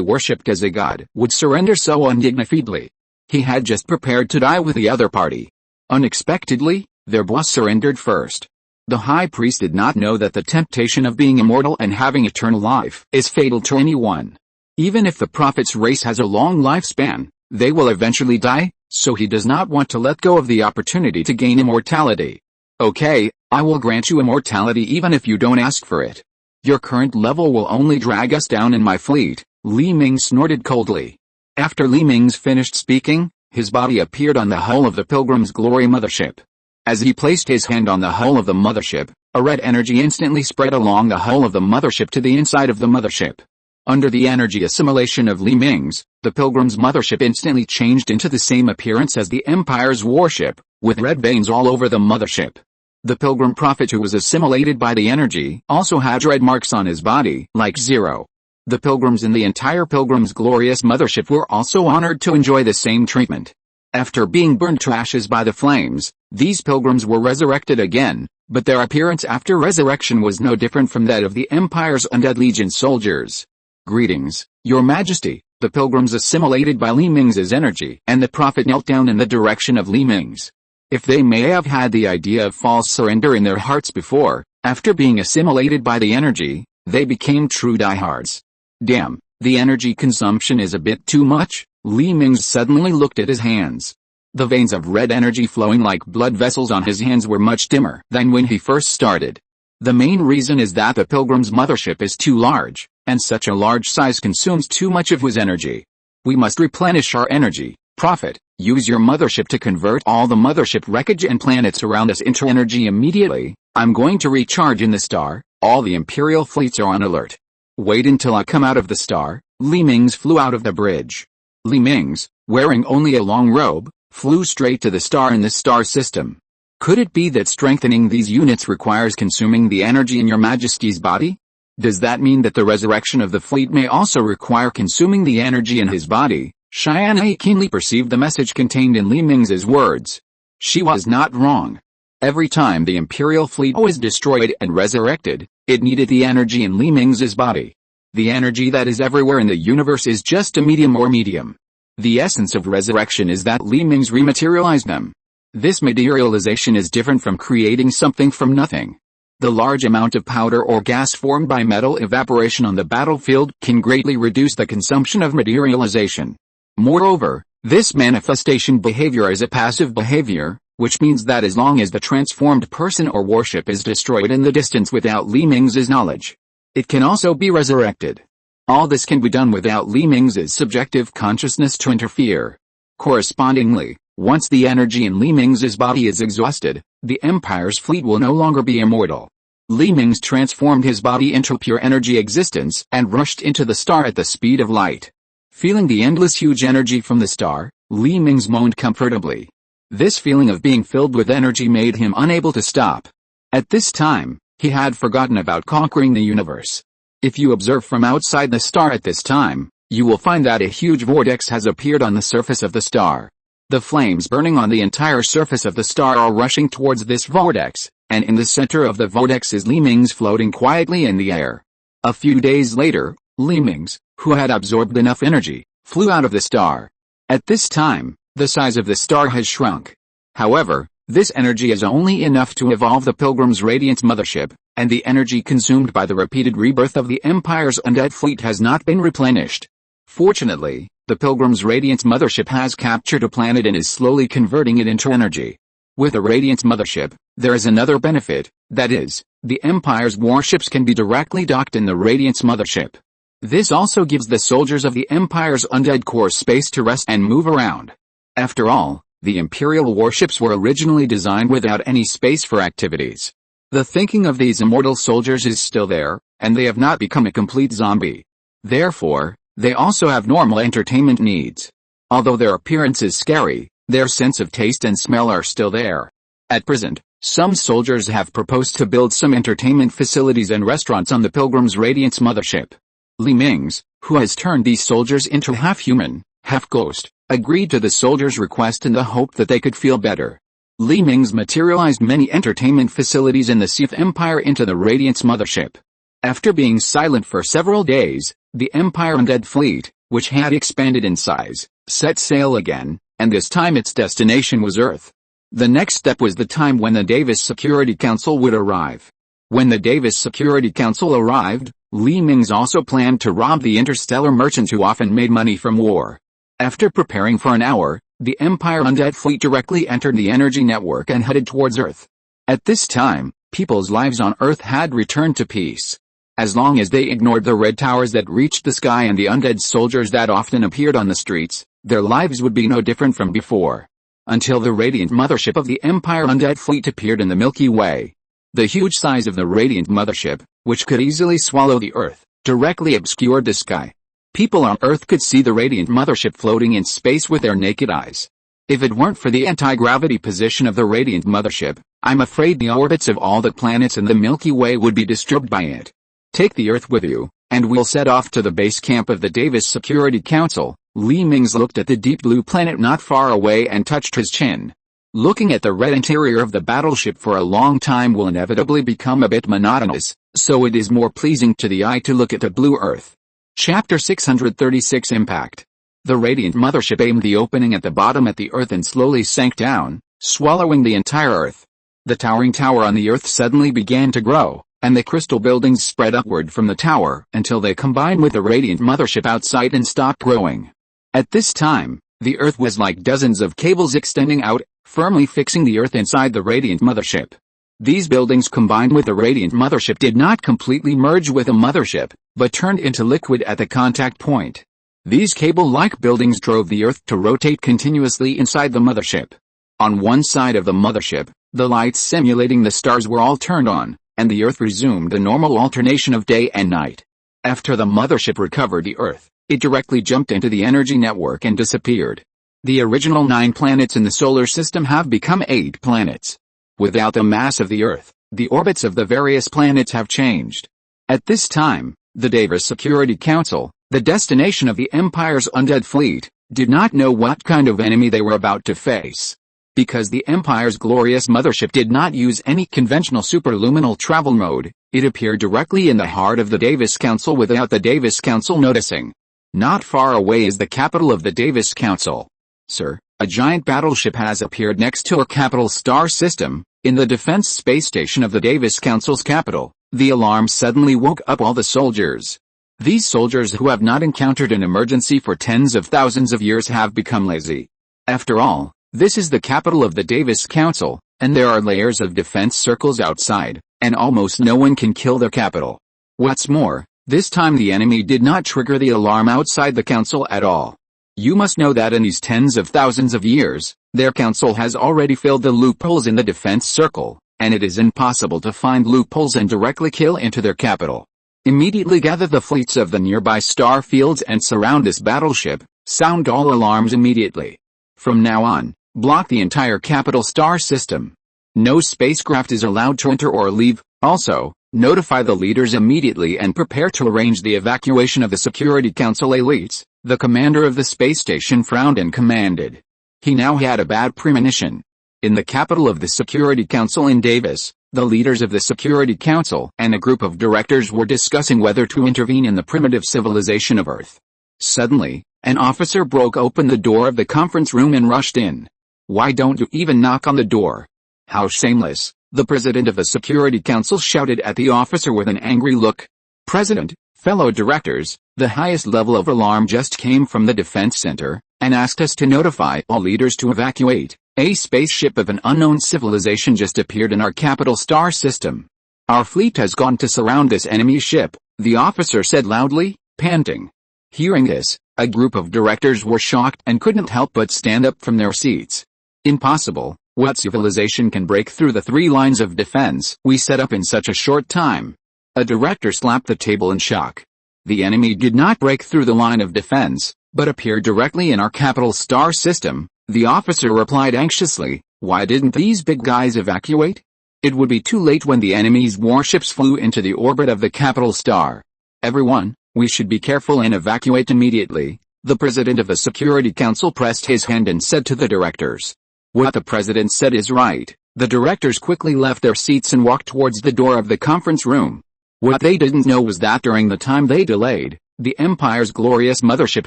worshipped as a god would surrender so undignifiedly. He had just prepared to die with the other party. Unexpectedly, their boss surrendered first. The high priest did not know that the temptation of being immortal and having eternal life is fatal to anyone. Even if the prophet's race has a long lifespan, they will eventually die, so he does not want to let go of the opportunity to gain immortality. "Okay, I will grant you immortality even if you don't ask for it. Your current level will only drag us down in my fleet," Li Ming snorted coldly. After Li Ming's finished speaking, his body appeared on the hull of the Pilgrim's Glory mothership. As he placed his hand on the hull of the mothership, a red energy instantly spread along the hull of the mothership to the inside of the mothership. Under the energy assimilation of Li Ming's, the Pilgrim's mothership instantly changed into the same appearance as the Empire's warship, with red veins all over the mothership. The Pilgrim Prophet who was assimilated by the energy also had red marks on his body, like Zero. The pilgrims in the entire Pilgrim's glorious mothership were also honored to enjoy the same treatment. After being burned to ashes by the flames, these pilgrims were resurrected again, but their appearance after resurrection was no different from that of the Empire's Undead Legion soldiers. "Greetings, Your Majesty," the pilgrims assimilated by Li Ming's energy, and the prophet knelt down in the direction of Li Ming's. If they may have had the idea of false surrender in their hearts before, after being assimilated by the energy, they became true diehards. "Damn, the energy consumption is a bit too much." Li Ming suddenly looked at his hands. The veins of red energy flowing like blood vessels on his hands were much dimmer than when he first started. The main reason is that the Pilgrim's mothership is too large, and such a large size consumes too much of his energy. "We must replenish our energy, Prophet. Use your mothership to convert all the mothership wreckage and planets around us into energy immediately. I'm going to recharge in the star. All the Imperial fleets are on alert. Wait until I come out of the star." Li Ming's flew out of the bridge. Li Ming's, wearing only a long robe, flew straight to the star in the star system. Could it be that strengthening these units requires consuming the energy in Your Majesty's body? Does that mean that the resurrection of the fleet may also require consuming the energy in his body? Tianyi keenly perceived the message contained in Li Ming's words. She was not wrong. Every time the Imperial fleet was destroyed and resurrected, it needed the energy in Li Ming's body. The energy that is everywhere in the universe is just a medium or medium. The essence of resurrection is that Li Ming's rematerialized them. This materialization is different from creating something from nothing. The large amount of powder or gas formed by metal evaporation on the battlefield can greatly reduce the consumption of materialization. Moreover, this manifestation behavior is a passive behavior, which means that as long as the transformed person or warship is destroyed in the distance without Li Ming's knowledge, it can also be resurrected. All this can be done without Li Ming's subjective consciousness to interfere. Correspondingly, once the energy in Li Ming's body is exhausted, the Empire's fleet will no longer be immortal. Li Ming's transformed his body into pure energy existence and rushed into the star at the speed of light. Feeling the endless huge energy from the star, Li Ming's moaned comfortably. This feeling of being filled with energy made him unable to stop. At this time, he had forgotten about conquering the universe. If you observe from outside the star at this time, you will find that a huge vortex has appeared on the surface of the star. The flames burning on the entire surface of the star are rushing towards this vortex, and in the center of the vortex is Li Ming's floating quietly in the air. A few days later, Li Ming's, who had absorbed enough energy, flew out of the star. At this time, the size of the star has shrunk. However, this energy is only enough to evolve the Pilgrim's Radiance mothership, and the energy consumed by the repeated rebirth of the Empire's undead fleet has not been replenished. Fortunately, the Pilgrim's Radiance mothership has captured a planet and is slowly converting it into energy. With a Radiance mothership, there is another benefit, that is, the Empire's warships can be directly docked in the Radiance mothership. This also gives the soldiers of the Empire's undead core space to rest and move around. After all, the Imperial warships were originally designed without any space for activities. The thinking of these immortal soldiers is still there, and they have not become a complete zombie. Therefore, they also have normal entertainment needs. Although their appearance is scary, their sense of taste and smell are still there. At present, some soldiers have proposed to build some entertainment facilities and restaurants on the Pilgrim's Radiance mothership. Li Ming's, who has turned these soldiers into half-human, half-ghost, agreed to the soldiers' request in the hope that they could feel better. Mingze materialized many entertainment facilities in the Sith Empire into the Radiant's mothership. After being silent for several days, the Empire undead fleet, which had expanded in size, set sail again, and this time its destination was Earth. The next step was the time when the Davis Security Council would arrive. When the Davis Security Council arrived, Mingze also planned to rob the interstellar merchants who often made money from war. After preparing for an hour, the Empire undead fleet directly entered the energy network and headed towards Earth. At this time, people's lives on Earth had returned to peace. As long as they ignored the red towers that reached the sky and the undead soldiers that often appeared on the streets, their lives would be no different from before. Until the Radiant mothership of the Empire undead fleet appeared in the Milky Way. The huge size of the Radiant mothership, which could easily swallow the Earth, directly obscured the sky. People on Earth could see the Radiant mothership floating in space with their naked eyes. If it weren't for the anti-gravity position of the Radiant mothership, I'm afraid the orbits of all the planets in the Milky Way would be disturbed by it. Take the Earth with you, and we'll set off to the base camp of the Davis Security Council. Mingze looked at the deep blue planet not far away and touched his chin. Looking at the red interior of the battleship for a long time will inevitably become a bit monotonous, so it is more pleasing to the eye to look at the blue Earth. Chapter 636 Impact. The Radiant mothership aimed the opening at the bottom at the Earth and slowly sank down, swallowing the entire Earth. The towering tower on the Earth suddenly began to grow, and the crystal buildings spread upward from the tower until they combined with the Radiant mothership outside and stopped growing. At this time, the Earth was like dozens of cables extending out, firmly fixing the Earth inside the Radiant mothership. These buildings combined with the Radiant mothership did not completely merge with the mothership, but turned into liquid at the contact point. These cable-like buildings drove the Earth to rotate continuously inside the mothership. On one side of the mothership, the lights simulating the stars were all turned on, and the Earth resumed the normal alternation of day and night. After the mothership recovered the Earth, it directly jumped into the energy network and disappeared. The original 9 planets in the solar system have become 8 planets. Without the mass of the Earth, the orbits of the various planets have changed. At this time, the Davis Security Council, the destination of the Empire's undead fleet, did not know what kind of enemy they were about to face. Because the Empire's glorious mothership did not use any conventional superluminal travel mode, it appeared directly in the heart of the Davis Council without the Davis Council noticing. Not far away is the capital of the Davis Council. Sir, a giant battleship has appeared next to our capital star system, in the defense space station of the Davis Council's capital. The alarm suddenly woke up all the soldiers. These soldiers who have not encountered an emergency for tens of thousands of years have become lazy. After all, this is the capital of the Davis Council, and there are layers of defense circles outside, and almost no one can kill their capital. What's more, this time the enemy did not trigger the alarm outside the council at all. You must know that in these tens of thousands of years, their council has already filled the loopholes in the defense circle, and it is impossible to find loopholes and directly kill into their capital. Immediately gather the fleets of the nearby star fields and surround this battleship, sound all alarms immediately. From now on, block the entire capital star system. No spacecraft is allowed to enter or leave. Also, notify the leaders immediately and prepare to arrange the evacuation of the Security Council elites. The commander of the space station frowned and commanded. He now had a bad premonition. In the capital of the Security Council in Davis, the leaders of the Security Council and a group of directors were discussing whether to intervene in the primitive civilization of Earth. Suddenly, an officer broke open the door of the conference room and rushed in. Why don't you even knock on the door? How shameless, the president of the Security Council shouted at the officer with an angry look. President, fellow directors, the highest level of alarm just came from the defense center, and asked us to notify all leaders to evacuate. A spaceship of an unknown civilization just appeared in our capital star system. Our fleet has gone to surround this enemy ship, the officer said loudly, panting. Hearing this, a group of directors were shocked and couldn't help but stand up from their seats. Impossible. What civilization can break through the 3 lines of defense we set up in such a short time? A director slapped the table in shock. The enemy did not break through the line of defense, but appeared directly in our capital star system. The officer replied anxiously, why didn't these big guys evacuate? It would be too late when the enemy's warships flew into the orbit of the capital star. Everyone, we should be careful and evacuate immediately. The president of the Security Council pressed his hand and said to the directors, "What the president said is right." The directors quickly left their seats and walked towards the door of the conference room. What they didn't know was that during the time they delayed, the Empire's glorious mothership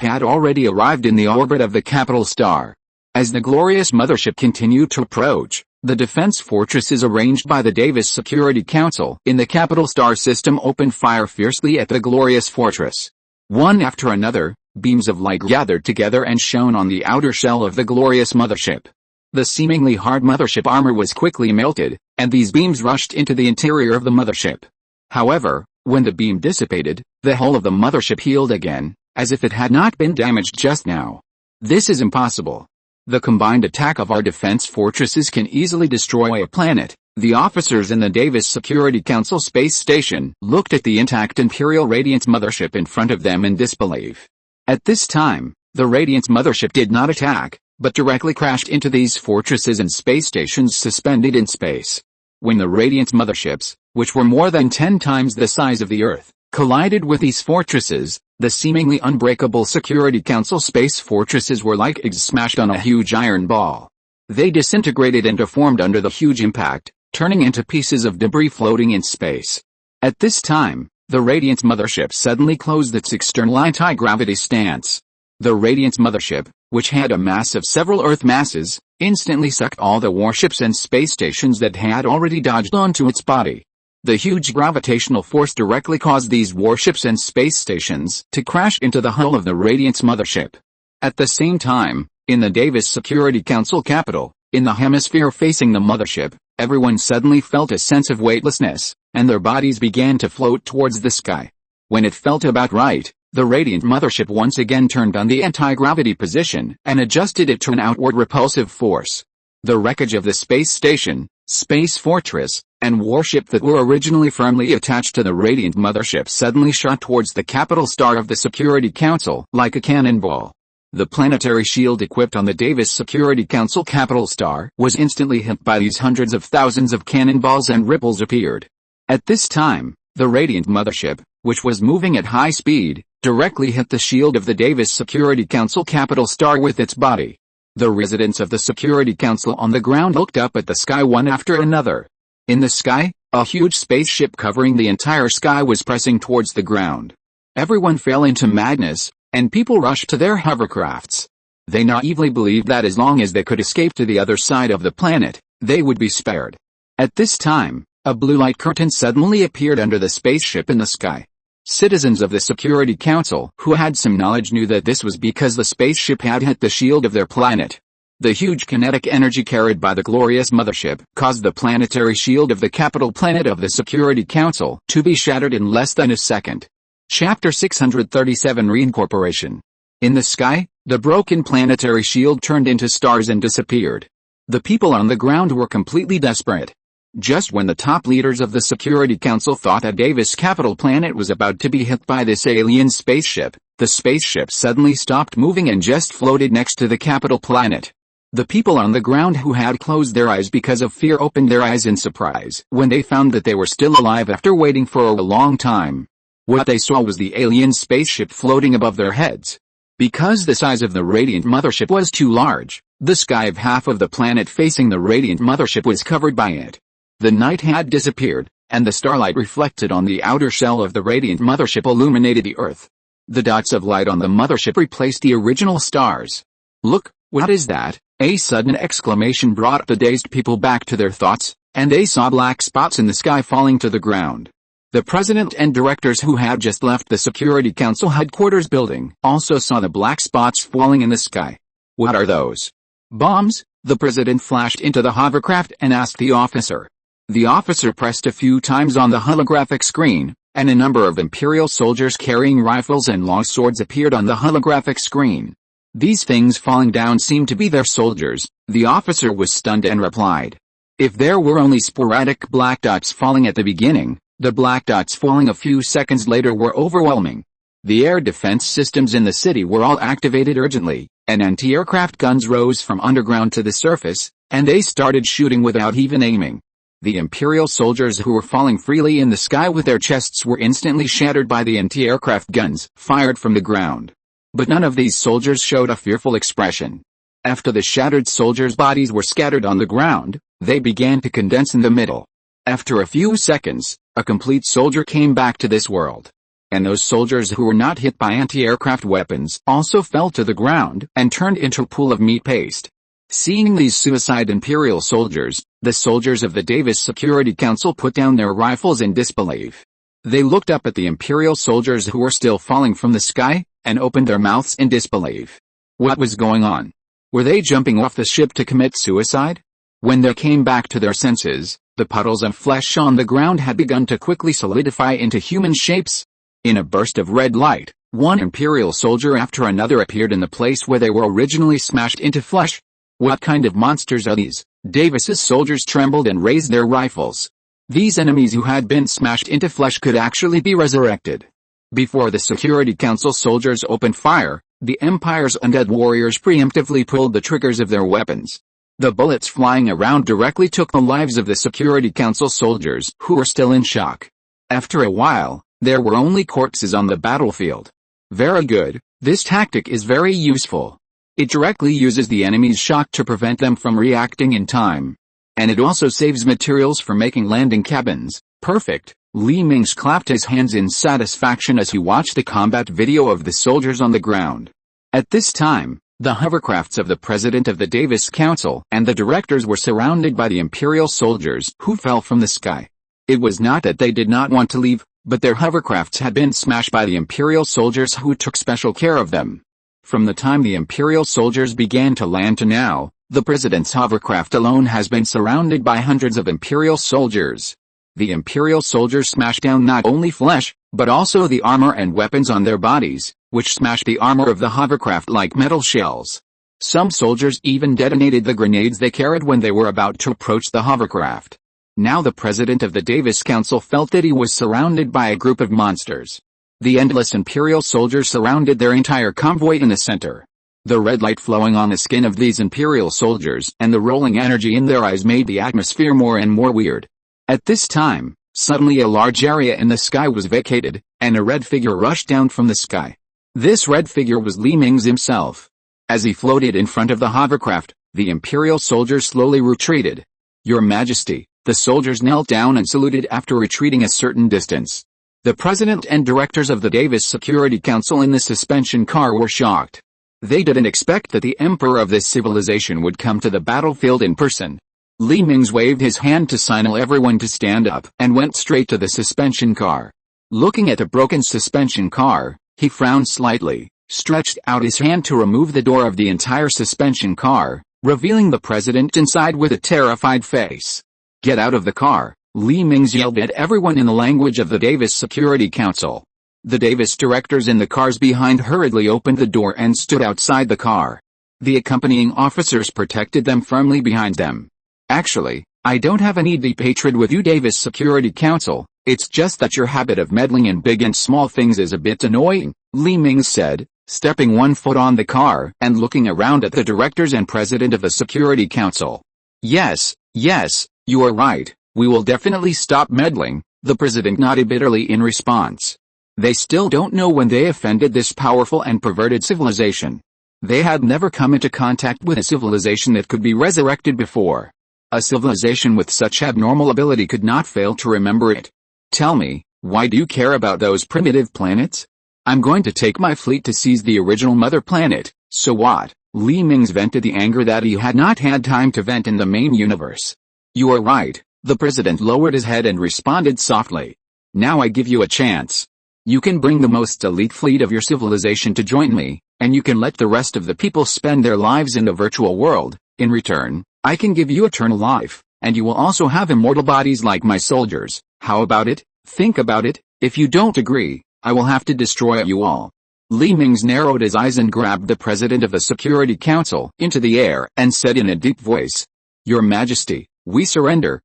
had already arrived in the orbit of the capital star. As the glorious mothership continued to approach, the defense fortresses arranged by the Davis Security Council in the capital star system opened fire fiercely at the glorious fortress. One after another, beams of light gathered together and shone on the outer shell of the glorious mothership. The seemingly hard mothership armor was quickly melted, and these beams rushed into the interior of the mothership. However, when the beam dissipated, the hull of the mothership healed again, as if it had not been damaged just now. This is impossible. The combined attack of our defense fortresses can easily destroy a planet. The officers in the Davis Security Council space station looked at the intact Imperial Radiance mothership in front of them in disbelief. At this time, the Radiance mothership did not attack, but directly crashed into these fortresses and space stations suspended in space. When the Radiance motherships, which were more than 10 times the size of the Earth, collided with these fortresses, the seemingly unbreakable Security Council space fortresses were like eggs smashed on a huge iron ball. They disintegrated and deformed under the huge impact, turning into pieces of debris floating in space. At this time, the Radiance mothership suddenly closed its external anti-gravity stance. The Radiance mothership, which had a mass of several Earth masses, instantly sucked all the warships and space stations that had already dodged onto its body. The huge gravitational force directly caused these warships and space stations to crash into the hull of the Radiance mothership. At the same time, in the Davis Security Council capital, in the hemisphere facing the mothership, everyone suddenly felt a sense of weightlessness, and their bodies began to float towards the sky. When it felt about right, the Radiant mothership once again turned on the anti-gravity position and adjusted it to an outward repulsive force. The wreckage of the space station, space fortress, and warship that were originally firmly attached to the Radiant mothership suddenly shot towards the capital star of the Security Council like a cannonball. The planetary shield equipped on the Davis Security Council capital star was instantly hit by these hundreds of thousands of cannonballs, and ripples appeared. At this time, the Radiant mothership, which was moving at high speed, directly hit the shield of the Davis Security Council capital star with its body. The residents of the Security Council on the ground looked up at the sky one after another. In the sky, a huge spaceship covering the entire sky was pressing towards the ground. Everyone fell into madness, and people rushed to their hovercrafts. They naively believed that as long as they could escape to the other side of the planet, they would be spared. At this time, a blue light curtain suddenly appeared under the spaceship in the sky. Citizens of the Security Council who had some knowledge knew that this was because the spaceship had hit the shield of their planet. The huge kinetic energy carried by the glorious mothership caused the planetary shield of the capital planet of the Security Council to be shattered in less than a second. Chapter 637 Reincorporation. In the sky, the broken planetary shield turned into stars and disappeared. The people on the ground were completely desperate. Just when the top leaders of the Security Council thought a Davis capital planet was about to be hit by this alien spaceship, the spaceship suddenly stopped moving and just floated next to the capital planet. The people on the ground who had closed their eyes because of fear opened their eyes in surprise when they found that they were still alive after waiting for a long time. What they saw was the alien spaceship floating above their heads. Because the size of the Radiant mothership was too large, the sky of half of the planet facing the Radiant mothership was covered by it. The night had disappeared, and the starlight reflected on the outer shell of the Radiant mothership illuminated the Earth. The dots of light on the mothership replaced the original stars. "Look, what is that?" A sudden exclamation brought the dazed people back to their thoughts, and they saw black spots in the sky falling to the ground. The president and directors who had just left the Security Council headquarters building also saw the black spots falling in the sky. "What are those?" "Bombs," the president flashed into the hovercraft and asked the officer. The officer pressed a few times on the holographic screen, and a number of Imperial soldiers carrying rifles and long swords appeared on the holographic screen. These things falling down seemed to be their soldiers. The officer was stunned and replied. If there were only sporadic black dots falling at the beginning, the black dots falling a few seconds later were overwhelming. The air defense systems in the city were all activated urgently, and anti-aircraft guns rose from underground to the surface, and they started shooting without even aiming. The Imperial soldiers who were falling freely in the sky with their chests were instantly shattered by the anti-aircraft guns fired from the ground. But none of these soldiers showed a fearful expression. After the shattered soldiers' bodies were scattered on the ground, they began to condense in the middle. After a few seconds, a complete soldier came back to this world. And those soldiers who were not hit by anti-aircraft weapons also fell to the ground and turned into a pool of meat paste. Seeing these suicide Imperial soldiers, the soldiers of the Davis Security Council put down their rifles in disbelief. They looked up at the Imperial soldiers who were still falling from the sky, and opened their mouths in disbelief. What was going on? Were they jumping off the ship to commit suicide? When they came back to their senses, the puddles of flesh on the ground had begun to quickly solidify into human shapes. In a burst of red light, one Imperial soldier after another appeared in the place where they were originally smashed into flesh. What kind of monsters are these? Davis's soldiers trembled and raised their rifles. These enemies who had been smashed into flesh could actually be resurrected. Before the Security Council soldiers opened fire, the Empire's undead warriors preemptively pulled the triggers of their weapons. The bullets flying around directly took the lives of the Security Council soldiers who were still in shock. After a while, there were only corpses on the battlefield. Very good, this tactic is very useful. It directly uses the enemy's shock to prevent them from reacting in time. And it also saves materials for making landing cabins. Perfect. Li Mingze clapped his hands in satisfaction as he watched the combat video of the soldiers on the ground. At this time, the hovercrafts of the president of the Davis Council and the directors were surrounded by the Imperial soldiers who fell from the sky. It was not that they did not want to leave, but their hovercrafts had been smashed by the Imperial soldiers who took special care of them. From the time the Imperial soldiers began to land to now, the president's hovercraft alone has been surrounded by hundreds of Imperial soldiers. The Imperial soldiers smashed down not only flesh, but also the armor and weapons on their bodies, which smashed the armor of the hovercraft like metal shells. Some soldiers even detonated the grenades they carried when they were about to approach the hovercraft. Now the president of the Davis Council felt that he was surrounded by a group of monsters. The endless Imperial soldiers surrounded their entire convoy in the center. The red light flowing on the skin of these Imperial soldiers and the rolling energy in their eyes made the atmosphere more and more weird. At this time, suddenly a large area in the sky was vacated, and a red figure rushed down from the sky. This red figure was Li Mingze himself. As he floated in front of the hovercraft, the Imperial soldiers slowly retreated. Your Majesty, the soldiers knelt down and saluted after retreating a certain distance. The president and directors of the Davis Security Council in the suspension car were shocked. They didn't expect that the emperor of this civilization would come to the battlefield in person. Li Mingze waved his hand to signal everyone to stand up and went straight to the suspension car. Looking at the broken suspension car, he frowned slightly, stretched out his hand to remove the door of the entire suspension car, revealing the president inside with a terrified face. Get out of the car, Li Mingze yelled at everyone in the language of the Davis Security Council. The Davis directors in the cars behind hurriedly opened the door and stood outside the car. The accompanying officers protected them firmly behind them. Actually, I don't have any deep hatred with you Davis Security Council, it's just that your habit of meddling in big and small things is a bit annoying, Li Mingze said, stepping one foot on the car and looking around at the directors and president of the Security Council. Yes, you are right, we will definitely stop meddling, the president nodded bitterly in response. They still don't know when they offended this powerful and perverted civilization. They had never come into contact with a civilization that could be resurrected before. A civilization with such abnormal ability could not fail to remember it. Tell me, why do you care about those primitive planets? I'm going to take my fleet to seize the original mother planet, so what? Li Mingze vented the anger that he had not had time to vent in the main universe. You are right, the president lowered his head and responded softly. Now I give you a chance. You can bring the most elite fleet of your civilization to join me, and you can let the rest of the people spend their lives in the virtual world. In return, I can give you eternal life, and you will also have immortal bodies like my soldiers. How about it? Think about it. If you don't agree, I will have to destroy you all. Li Mingze narrowed his eyes and grabbed the president of the Security Council into the air and said in a deep voice, Your Majesty, we surrender.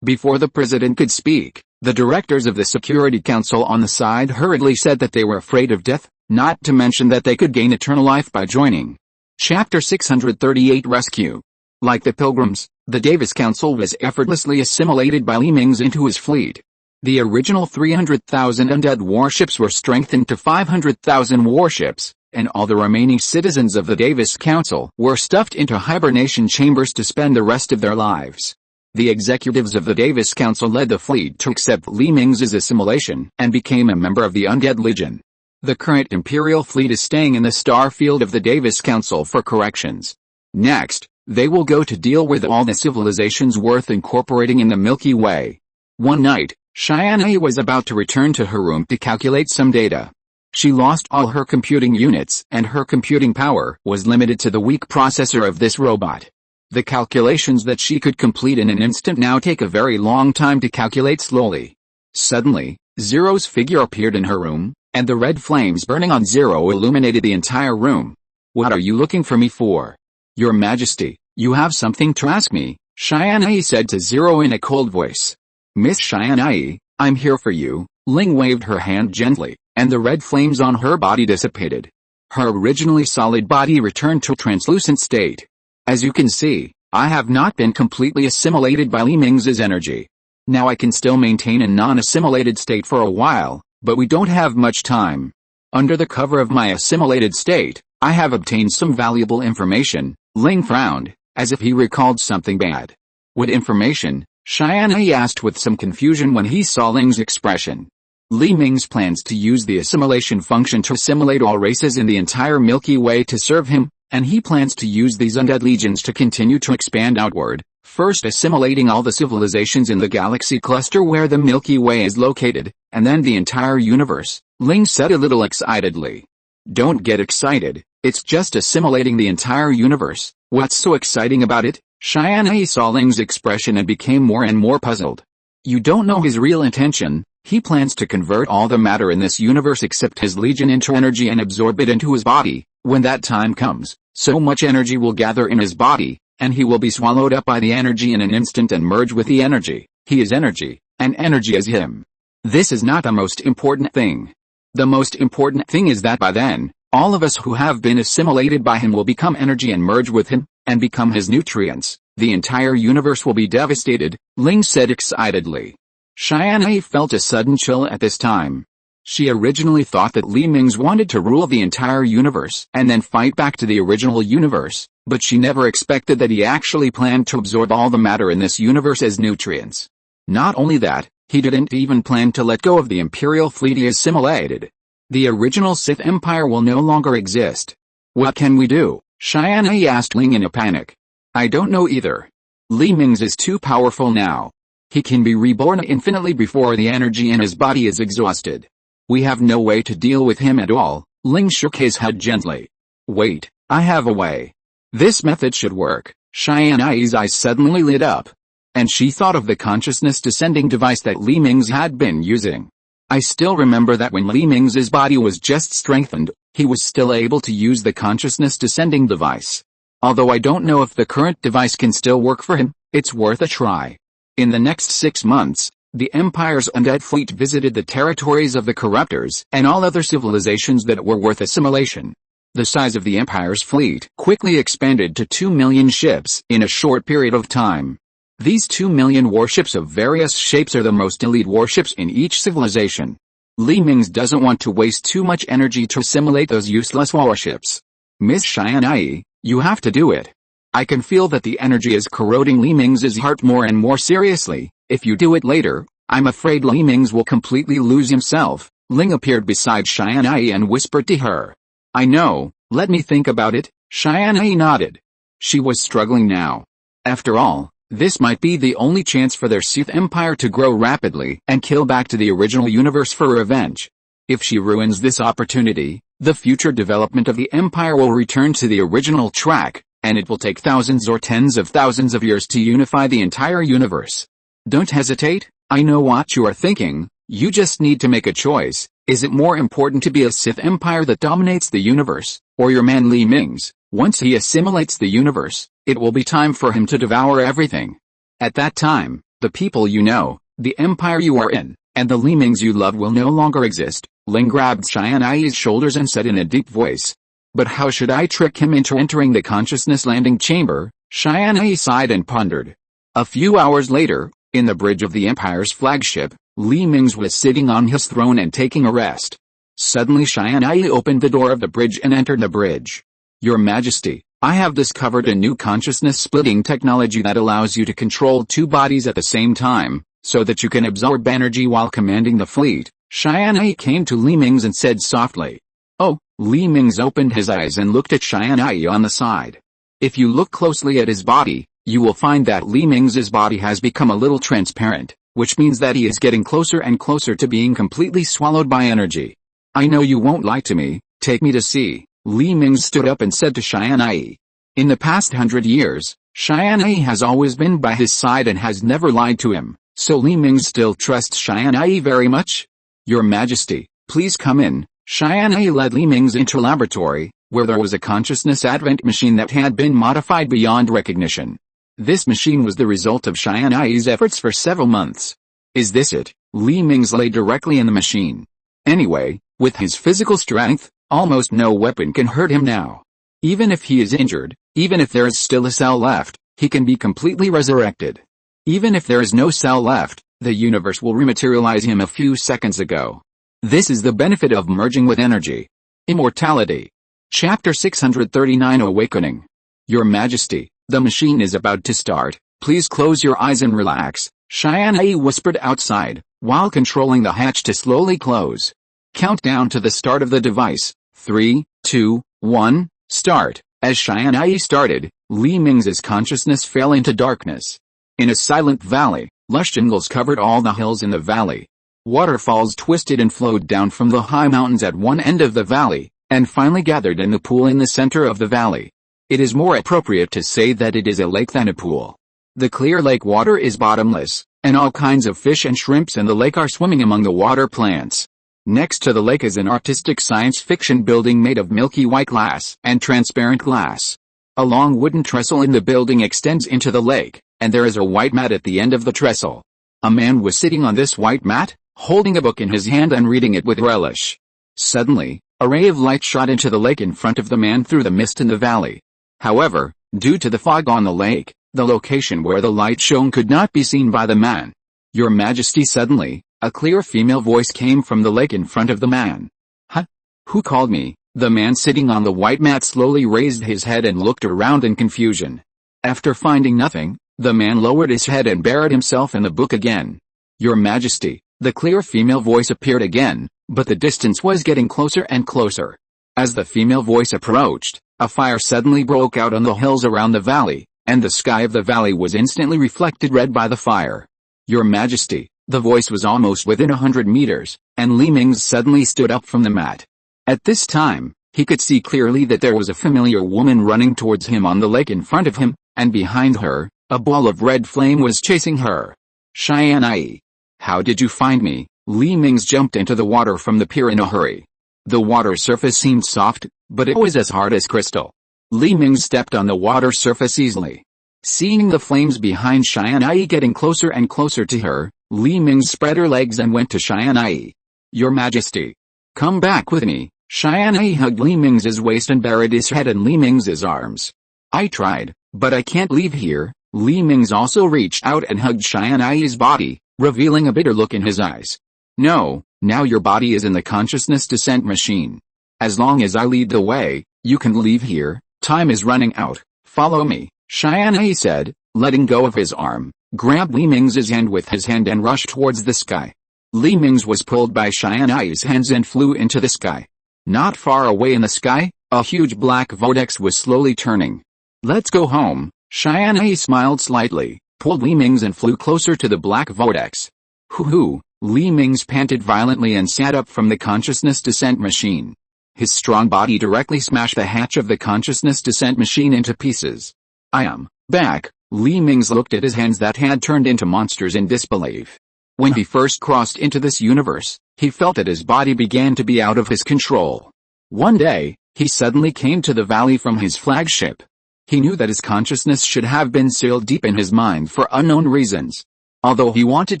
Before the president could speak, the directors of the Security Council on the side hurriedly said that they were afraid of death, not to mention that they could gain eternal life by joining. Chapter 638 Rescue. Like the Pilgrims, the Davis Council was effortlessly assimilated by Li Mingze into his fleet. The original 300,000 undead warships were strengthened to 500,000 warships, and all the remaining citizens of the Davis Council were stuffed into hibernation chambers to spend the rest of their lives. The executives of the Davis Council led the fleet to accept Li Mingze's assimilation and became a member of the Undead Legion. The current Imperial fleet is staying in the star field of the Davis Council for corrections. Next, they will go to deal with all the civilizations worth incorporating in the Milky Way. One night, Tianyi was about to return to her room to calculate some data. She lost all her computing units, and her computing power was limited to the weak processor of this robot. The calculations that she could complete in an instant now take a very long time to calculate slowly. Suddenly, Zero's figure appeared in her room, and the red flames burning on Zero illuminated the entire room. "What are you looking for me for?" "Your Majesty, you have something to ask me," Tianyi said to Zero in a cold voice. "Miss Tianyi, I'm here for you." Ling waved her hand gently, and the red flames on her body dissipated. Her originally solid body returned to a translucent state. "As you can see, I have not been completely assimilated by Li Mingze's energy. Now I can still maintain a non-assimilated state for a while, but we don't have much time. Under the cover of my assimilated state, I have obtained some valuable information." Ling frowned, as if he recalled something bad. "What information?" Tianyi asked with some confusion when he saw Ling's expression. "Li Mingze plans to use the assimilation function to assimilate all races in the entire Milky Way to serve him, and he plans to use these undead legions to continue to expand outward, first assimilating all the civilizations in the galaxy cluster where the Milky Way is located, and then the entire universe," Ling said a little excitedly. "Don't get excited, it's just assimilating the entire universe. What's so exciting about it?" Tianyi saw Ling's expression and became more and more puzzled. "You don't know his real intention. He plans to convert all the matter in this universe except his legion into energy and absorb it into his body. When that time comes, so much energy will gather in his body, and he will be swallowed up by the energy in an instant and merge with the energy. He is energy, and energy is him. This is not the most important thing. The most important thing is that by then, all of us who have been assimilated by him will become energy and merge with him, and become his nutrients. The entire universe will be devastated," Ling said excitedly. Tianyi felt a sudden chill at this time. She originally thought that Li Mingze wanted to rule the entire universe and then fight back to the original universe, but she never expected that he actually planned to absorb all the matter in this universe as nutrients. Not only that, he didn't even plan to let go of the Imperial fleet he assimilated. The original Sith Empire will no longer exist. "What can we do?" Tianyi asked Ling in a panic. "I don't know either. Li Mingze is too powerful now. He can be reborn infinitely before the energy in his body is exhausted. We have no way to deal with him at all." Ling shook his head gently. "Wait, I have a way. This method should work." Tianyi's eyes suddenly lit up, and she thought of the consciousness descending device that Li Mingze had been using. "I still remember that when Li Mingze's body was just strengthened, he was still able to use the consciousness descending device. Although I don't know if the current device can still work for him, it's worth a try." In the next 6 months, the Empire's undead fleet visited the territories of the Corruptors and all other civilizations that were worth assimilation. The size of the Empire's fleet quickly expanded to 2 million ships in a short period of time. These 2 million warships of various shapes are the most elite warships in each civilization. Li Mingze doesn't want to waste too much energy to assimilate those useless warships. "Miss Tianyi, you have to do it. I can feel that the energy is corroding Li Mingze's heart more and more seriously. If you do it later, I'm afraid Li Mingze will completely lose himself." Ling appeared beside Tianyi and whispered to her. "I know, let me think about it." Tianyi nodded. She was struggling now. After all, this might be the only chance for their Sith Empire to grow rapidly and kill back to the original universe for revenge. If she ruins this opportunity, the future development of the Empire will return to the original track, and it will take thousands or tens of thousands of years to unify the entire universe. Don't hesitate, I know what you are thinking. You just need to make a choice. Is it more important to be a Sith Empire that dominates the universe, or your man Li Mingze? Once he assimilates the universe, it will be time for him to devour everything. At that time, the people you know, the empire you are in, and the Li Mingze you love will no longer exist." Ling grabbed Tianyi's shoulders and said in a deep voice. "But how should I trick him into entering the consciousness landing chamber?" Tianyi sighed and pondered. A few hours later, in the bridge of the Empire's flagship, Li Mingze was sitting on his throne and taking a rest. Suddenly Tianyi opened the door of the bridge and entered the bridge. Your Majesty, I have discovered a new consciousness-splitting technology that allows you to control two bodies at the same time, so that you can absorb energy while commanding the fleet. Tianyi came to Li Mingze and said softly. Oh, Li Mingze opened his eyes and looked at Tianyi on the side. If you look closely at his body, you will find that Li Mingze's body has become a little transparent, which means that he is getting closer and closer to being completely swallowed by energy. I know you won't lie to me, take me to see. Li Mingze stood up and said to Tianyi. In the past 100 years, Tianyi has always been by his side and has never lied to him, so Li Mingze still trusts Tianyi very much. Your Majesty, please come in. Tianyi led Li Mingze into a laboratory, where there was a consciousness advent machine that had been modified beyond recognition. This machine was the result of Tianyi's efforts for several months. Is this it? Li Mingze lay directly in the machine. Anyway, with his physical strength, almost no weapon can hurt him now. Even if he is injured, even if there is still a cell left, he can be completely resurrected. Even if there is no cell left, the universe will rematerialize him a few seconds ago. This is the benefit of merging with energy. Immortality. Chapter 639 Awakening. Your Majesty, the machine is about to start, please close your eyes and relax, Tianyi whispered outside, while controlling the hatch to slowly close. Countdown to the start of the device, 3, 2, 1, start. As Tianyi started, Li Mingze's consciousness fell into darkness. In a silent valley, lush jungles covered all the hills in the valley. Waterfalls twisted and flowed down from the high mountains at one end of the valley, and finally gathered in the pool in the center of the valley. It is more appropriate to say that it is a lake than a pool. The clear lake water is bottomless, and all kinds of fish and shrimps in the lake are swimming among the water plants. Next to the lake is an artistic science fiction building made of Milky Way glass and transparent glass. A long wooden trestle in the building extends into the lake, and there is a white mat at the end of the trestle. A man was sitting on this white mat, holding a book in his hand and reading it with relish. Suddenly, a ray of light shot into the lake in front of the man through the mist in the valley. However, due to the fog on the lake, the location where the light shone could not be seen by the man. Your Majesty, suddenly, a clear female voice came from the lake in front of the man. Huh? Who called me? The man sitting on the white mat slowly raised his head and looked around in confusion. After finding nothing, the man lowered his head and buried himself in the book again. Your Majesty, the clear female voice appeared again, but the distance was getting closer and closer. As the female voice approached, a fire suddenly broke out on the hills around the valley, and the sky of the valley was instantly reflected red by the fire. Your Majesty, the voice was almost within 100 meters, and Li Mingze suddenly stood up from the mat. At this time, he could see clearly that there was a familiar woman running towards him on the lake in front of him, and behind her, a ball of red flame was chasing her. Tianyi. How did you find me? Li Mingze jumped into the water from the pier in a hurry. The water surface seemed soft, but it was as hard as crystal. Li Mingze stepped on the water surface easily. Seeing the flames behind Tianyi getting closer and closer to her, Li Mingze spread her legs and went to Tianyi. Your Majesty. Come back with me. Tianyi hugged Li Mingze's waist and buried his head in Li Mingze's arms. I tried, but I can't leave here. Li Mingze also reached out and hugged Tianyi's body, revealing a bitter look in his eyes. No, now your body is in the consciousness descent machine. As long as I lead the way, you can leave here. Time is running out. Follow me, Tianyi said, letting go of his arm, grabbed Li Mingze's hand with his hand and rushed towards the sky. Li Mingze was pulled by Tianyi's hands and flew into the sky. Not far away in the sky, a huge black vortex was slowly turning. Let's go home. Tianyi smiled slightly, pulled Li Mingze and flew closer to the black vortex. Hoo-hoo, Li Mingze panted violently and sat up from the consciousness descent machine. His strong body directly smashed the hatch of the consciousness descent machine into pieces. I am back. Li Mingze looked at his hands that had turned into monsters in disbelief. When he first crossed into this universe, he felt that his body began to be out of his control. One day, he suddenly came to the valley from his flagship. He knew that his consciousness should have been sealed deep in his mind for unknown reasons. Although he wanted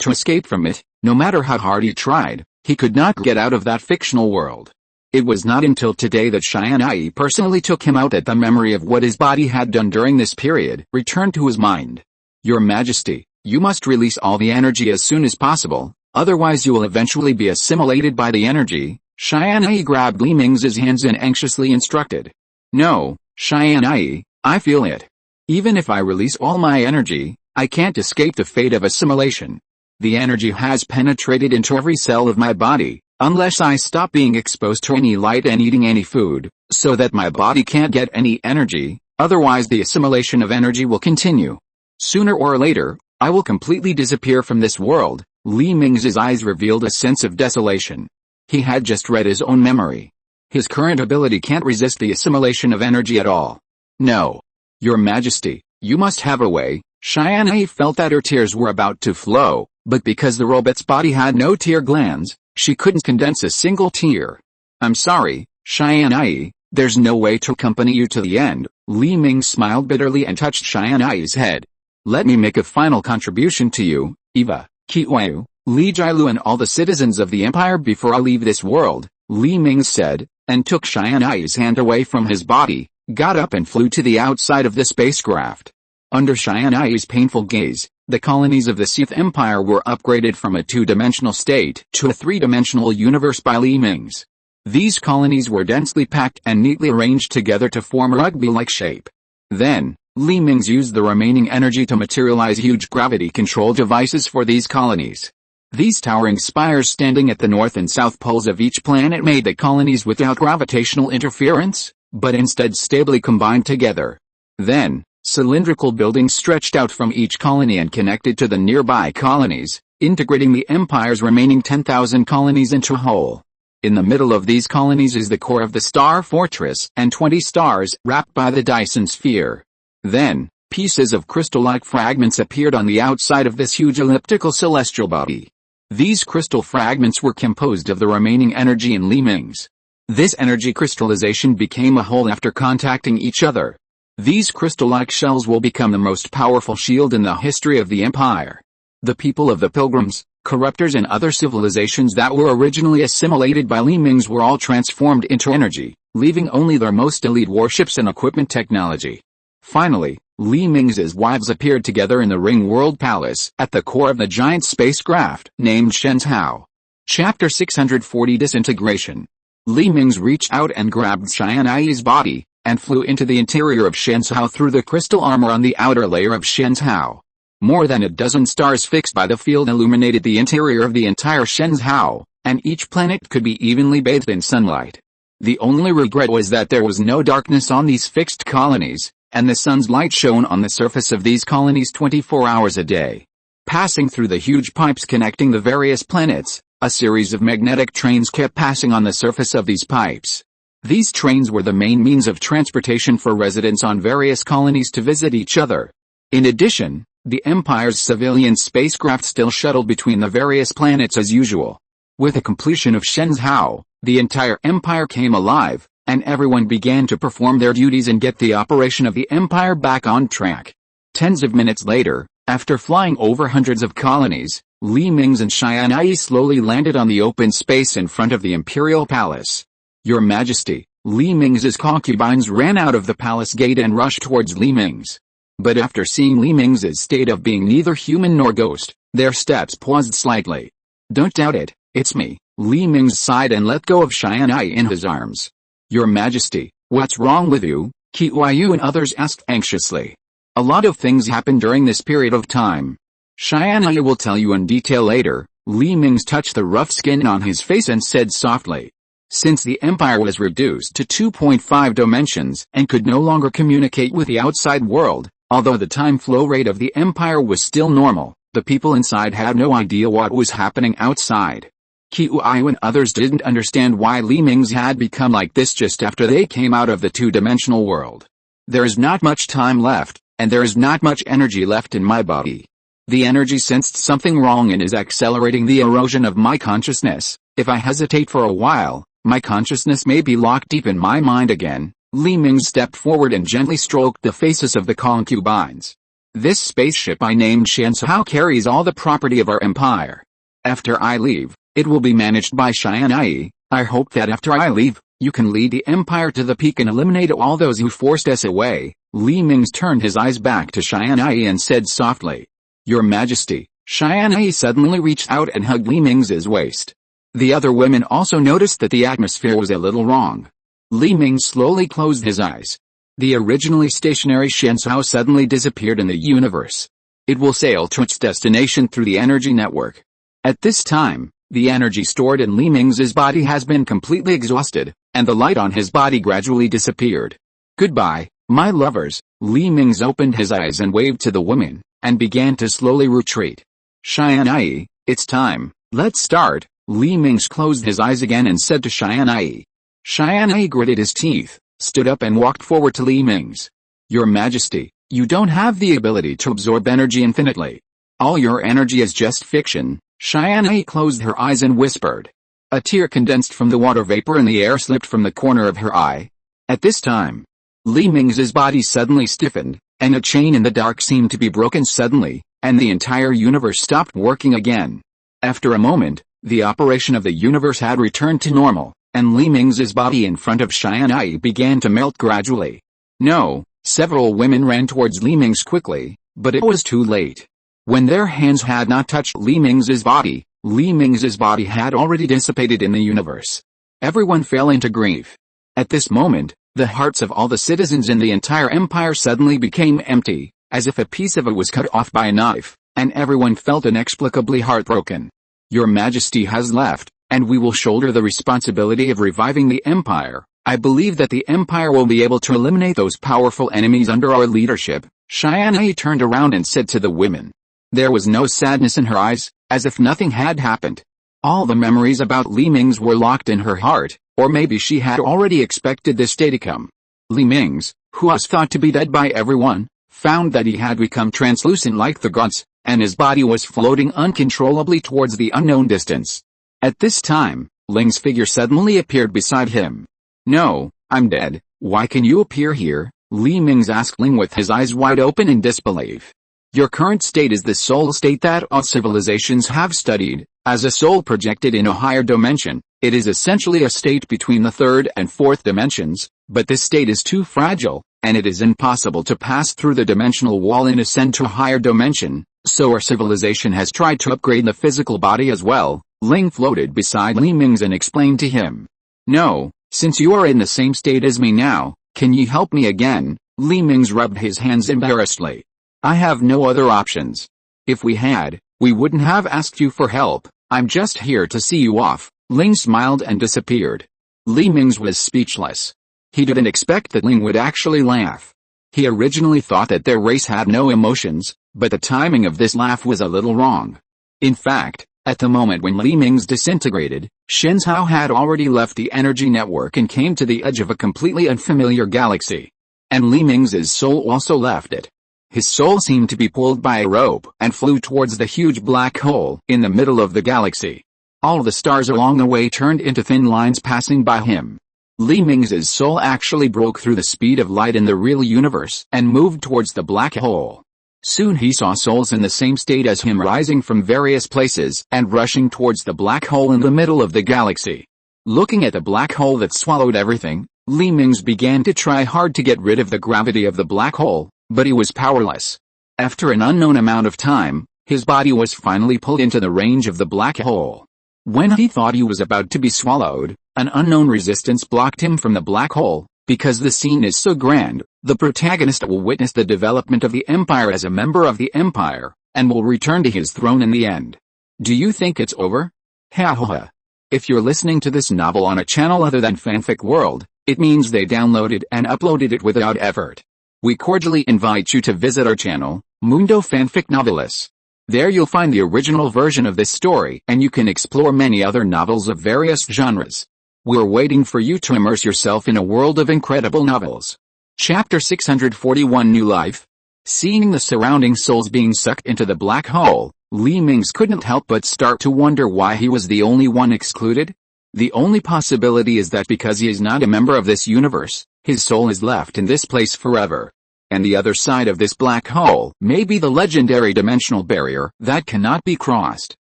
to escape from it, no matter how hard he tried, he could not get out of that fictional world. It was not until today that Tianyi personally took him out that the memory of what his body had done during this period returned to his mind. Your Majesty, you must release all the energy as soon as possible. Otherwise you will eventually be assimilated by the energy. Tianyi grabbed Li Mingze's hands and anxiously instructed. No, Tianyi, I feel it. Even if I release all my energy, I can't escape the fate of assimilation. The energy has penetrated into every cell of my body, unless I stop being exposed to any light and eating any food, so that my body can't get any energy, otherwise the assimilation of energy will continue. Sooner or later, I will completely disappear from this world. Li Mingze's eyes revealed a sense of desolation. He had just read his own memory. His current ability can't resist the assimilation of energy at all. No. Your Majesty, you must have a way. Tianyi felt that her tears were about to flow, but because the robot's body had no tear glands, she couldn't condense a single tear. I'm sorry, Tianyi, there's no way to accompany you to the end. Li Ming smiled bitterly and touched Tianyi's head. Let me make a final contribution to you, Eva, Qiyu, Li Jilu and all the citizens of the Empire before I leave this world, Li Ming said, and took Tianyi's hand away from his body, got up and flew to the outside of the spacecraft. Under Tianyi's painful gaze, the colonies of the Sith Empire were upgraded from a two-dimensional state to a three-dimensional universe by Li Mingze. These colonies were densely packed and neatly arranged together to form a rugby-like shape. Then, Li Mingze used the remaining energy to materialize huge gravity-control devices for these colonies. These towering spires standing at the north and south poles of each planet made the colonies without gravitational interference, but instead stably combined together. Then, cylindrical buildings stretched out from each colony and connected to the nearby colonies, integrating the Empire's remaining 10,000 colonies into a whole. In the middle of these colonies is the core of the Star Fortress and 20 stars wrapped by the Dyson Sphere. Then, pieces of crystal-like fragments appeared on the outside of this huge elliptical celestial body. These crystal fragments were composed of the remaining energy in Li Mingze. This energy crystallization became a whole after contacting each other. These crystal-like shells will become the most powerful shield in the history of the Empire. The people of the Pilgrims, Corruptors and other civilizations that were originally assimilated by Li Mingze were all transformed into energy, leaving only their most elite warships and equipment technology. Finally, Li Mingze's wives appeared together in the Ring World Palace, at the core of the giant spacecraft, named Shenzhou. Chapter 640 Disintegration. Li Mingze reached out and grabbed Tianyi's body, and flew into the interior of Shenzhou through the crystal armor on the outer layer of Shenzhou. More than a dozen stars fixed by the field illuminated the interior of the entire Shenzhou, and each planet could be evenly bathed in sunlight. The only regret was that there was no darkness on these fixed colonies, and the sun's light shone on the surface of these colonies 24 hours a day. Passing through the huge pipes connecting the various planets, a series of magnetic trains kept passing on the surface of these pipes. These trains were the main means of transportation for residents on various colonies to visit each other. In addition, the Empire's civilian spacecraft still shuttled between the various planets as usual. With the completion of Shenzhou, the entire Empire came alive, and everyone began to perform their duties and get the operation of the Empire back on track. Tens of minutes later, after flying over hundreds of colonies, Li Mingze and Tianyi slowly landed on the open space in front of the Imperial Palace. Your Majesty, Li Mingze's concubines ran out of the palace gate and rushed towards Li Mingze. But after seeing Li Mingze's state of being neither human nor ghost, their steps paused slightly. Don't doubt it, it's me. Li Mingze sighed and let go of Tianyi in his arms. Your Majesty, what's wrong with you? Qiyu and others asked anxiously. A lot of things happened during this period of time. Tianyi will tell you in detail later. Li Mingze touched the rough skin on his face and said softly. Since the Empire was reduced to 2.5 dimensions and could no longer communicate with the outside world, although the time flow rate of the Empire was still normal, the people inside had no idea what was happening outside. Qiyu and others didn't understand why Li Mingze had become like this just after they came out of the two-dimensional world. There is not much time left, and there is not much energy left in my body. The energy sensed something wrong and is accelerating the erosion of my consciousness. If I hesitate for a while, my consciousness may be locked deep in my mind again. Li Mingze stepped forward and gently stroked the faces of the concubines. This spaceship I named Shenzhou carries all the property of our empire. After I leave, it will be managed by Tianyi. I hope that after I leave, you can lead the empire to the peak and eliminate all those who forced us away. Li Mingze turned his eyes back to Tianyi and said softly. Your Majesty, Tianyi suddenly reached out and hugged Li Mingze's waist. The other women also noticed that the atmosphere was a little wrong. Li Mingze slowly closed his eyes. The originally stationary Shenzhou suddenly disappeared in the universe. It will sail to its destination through the energy network. At this time, the energy stored in Li Mingze's body has been completely exhausted, and the light on his body gradually disappeared. Goodbye, my lovers. Li Mingze opened his eyes and waved to the women, and began to slowly retreat. Tianyi, it's time, let's start. Li Mingze closed his eyes again and said to Tianyi. Tianyi gritted his teeth, stood up and walked forward to Li Mingze. Your Majesty, you don't have the ability to absorb energy infinitely. All your energy is just fiction. Tianyi closed her eyes and whispered. A tear condensed from the water vapor in the air slipped from the corner of her eye. At this time, Li Mingze's body suddenly stiffened, and a chain in the dark seemed to be broken suddenly, and the entire universe stopped working again. After a moment, the operation of the universe had returned to normal, and Li Mingze's body in front of Tianyi began to melt gradually. No, several women ran towards Li Mingze quickly, but it was too late. When their hands had not touched Li Mingze's body had already dissipated in the universe. Everyone fell into grief. At this moment, the hearts of all the citizens in the entire empire suddenly became empty, as if a piece of it was cut off by a knife, and everyone felt inexplicably heartbroken. Your Majesty has left, and we will shoulder the responsibility of reviving the empire. I believe that the empire will be able to eliminate those powerful enemies under our leadership. Tianyi turned around and said to the women. There was no sadness in her eyes, as if nothing had happened. All the memories about Li Mingze were locked in her heart, or maybe she had already expected this day to come. Li Mingze, who was thought to be dead by everyone, found that he had become translucent like the gods, and his body was floating uncontrollably towards the unknown distance. At this time, Ling's figure suddenly appeared beside him. No, I'm dead, why can you appear here? Li Mingze asked Ling with his eyes wide open in disbelief. Your current state is the soul state that all civilizations have studied. As a soul projected in a higher dimension, it is essentially a state between the third and fourth dimensions, but this state is too fragile, and it is impossible to pass through the dimensional wall and ascend to a higher dimension, so our civilization has tried to upgrade the physical body as well. Ling floated beside Li Mingze and explained to him. No, since you are in the same state as me now, can you help me again? Li Mingze rubbed his hands embarrassedly. I have no other options. If we had, we wouldn't have asked you for help. I'm just here to see you off. Ling smiled and disappeared. Li Mingze was speechless. He didn't expect that Ling would actually laugh. He originally thought that their race had no emotions, but the timing of this laugh was a little wrong. In fact, at the moment when Li Mingze disintegrated, Shenzhou had already left the energy network and came to the edge of a completely unfamiliar galaxy. And Li Mingze's soul also left it. His soul seemed to be pulled by a rope and flew towards the huge black hole in the middle of the galaxy. All the stars along the way turned into thin lines passing by him. Li Mingze's soul actually broke through the speed of light in the real universe and moved towards the black hole. Soon he saw souls in the same state as him rising from various places and rushing towards the black hole in the middle of the galaxy. Looking at the black hole that swallowed everything, Li Mingze began to try hard to get rid of the gravity of the black hole, but he was powerless. After an unknown amount of time, his body was finally pulled into the range of the black hole. When he thought he was about to be swallowed, an unknown resistance blocked him from the black hole. Because the scene is so grand, the protagonist will witness the development of the Empire as a member of the Empire, and will return to his throne in the end. Do you think it's over? Ha ha ha. If you're listening to this novel on a channel other than Fanfic World, it means they downloaded and uploaded it without effort. We cordially invite you to visit our channel, Mundo Fanfic Novelis. There you'll find the original version of this story and you can explore many other novels of various genres. We're waiting for you to immerse yourself in a world of incredible novels. Chapter 641 New Life. Seeing the surrounding souls being sucked into the black hole, Li Mingze couldn't help but start to wonder why he was the only one excluded. The only possibility is that because he is not a member of this universe, his soul is left in this place forever. And the other side of this black hole may be the legendary dimensional barrier that cannot be crossed.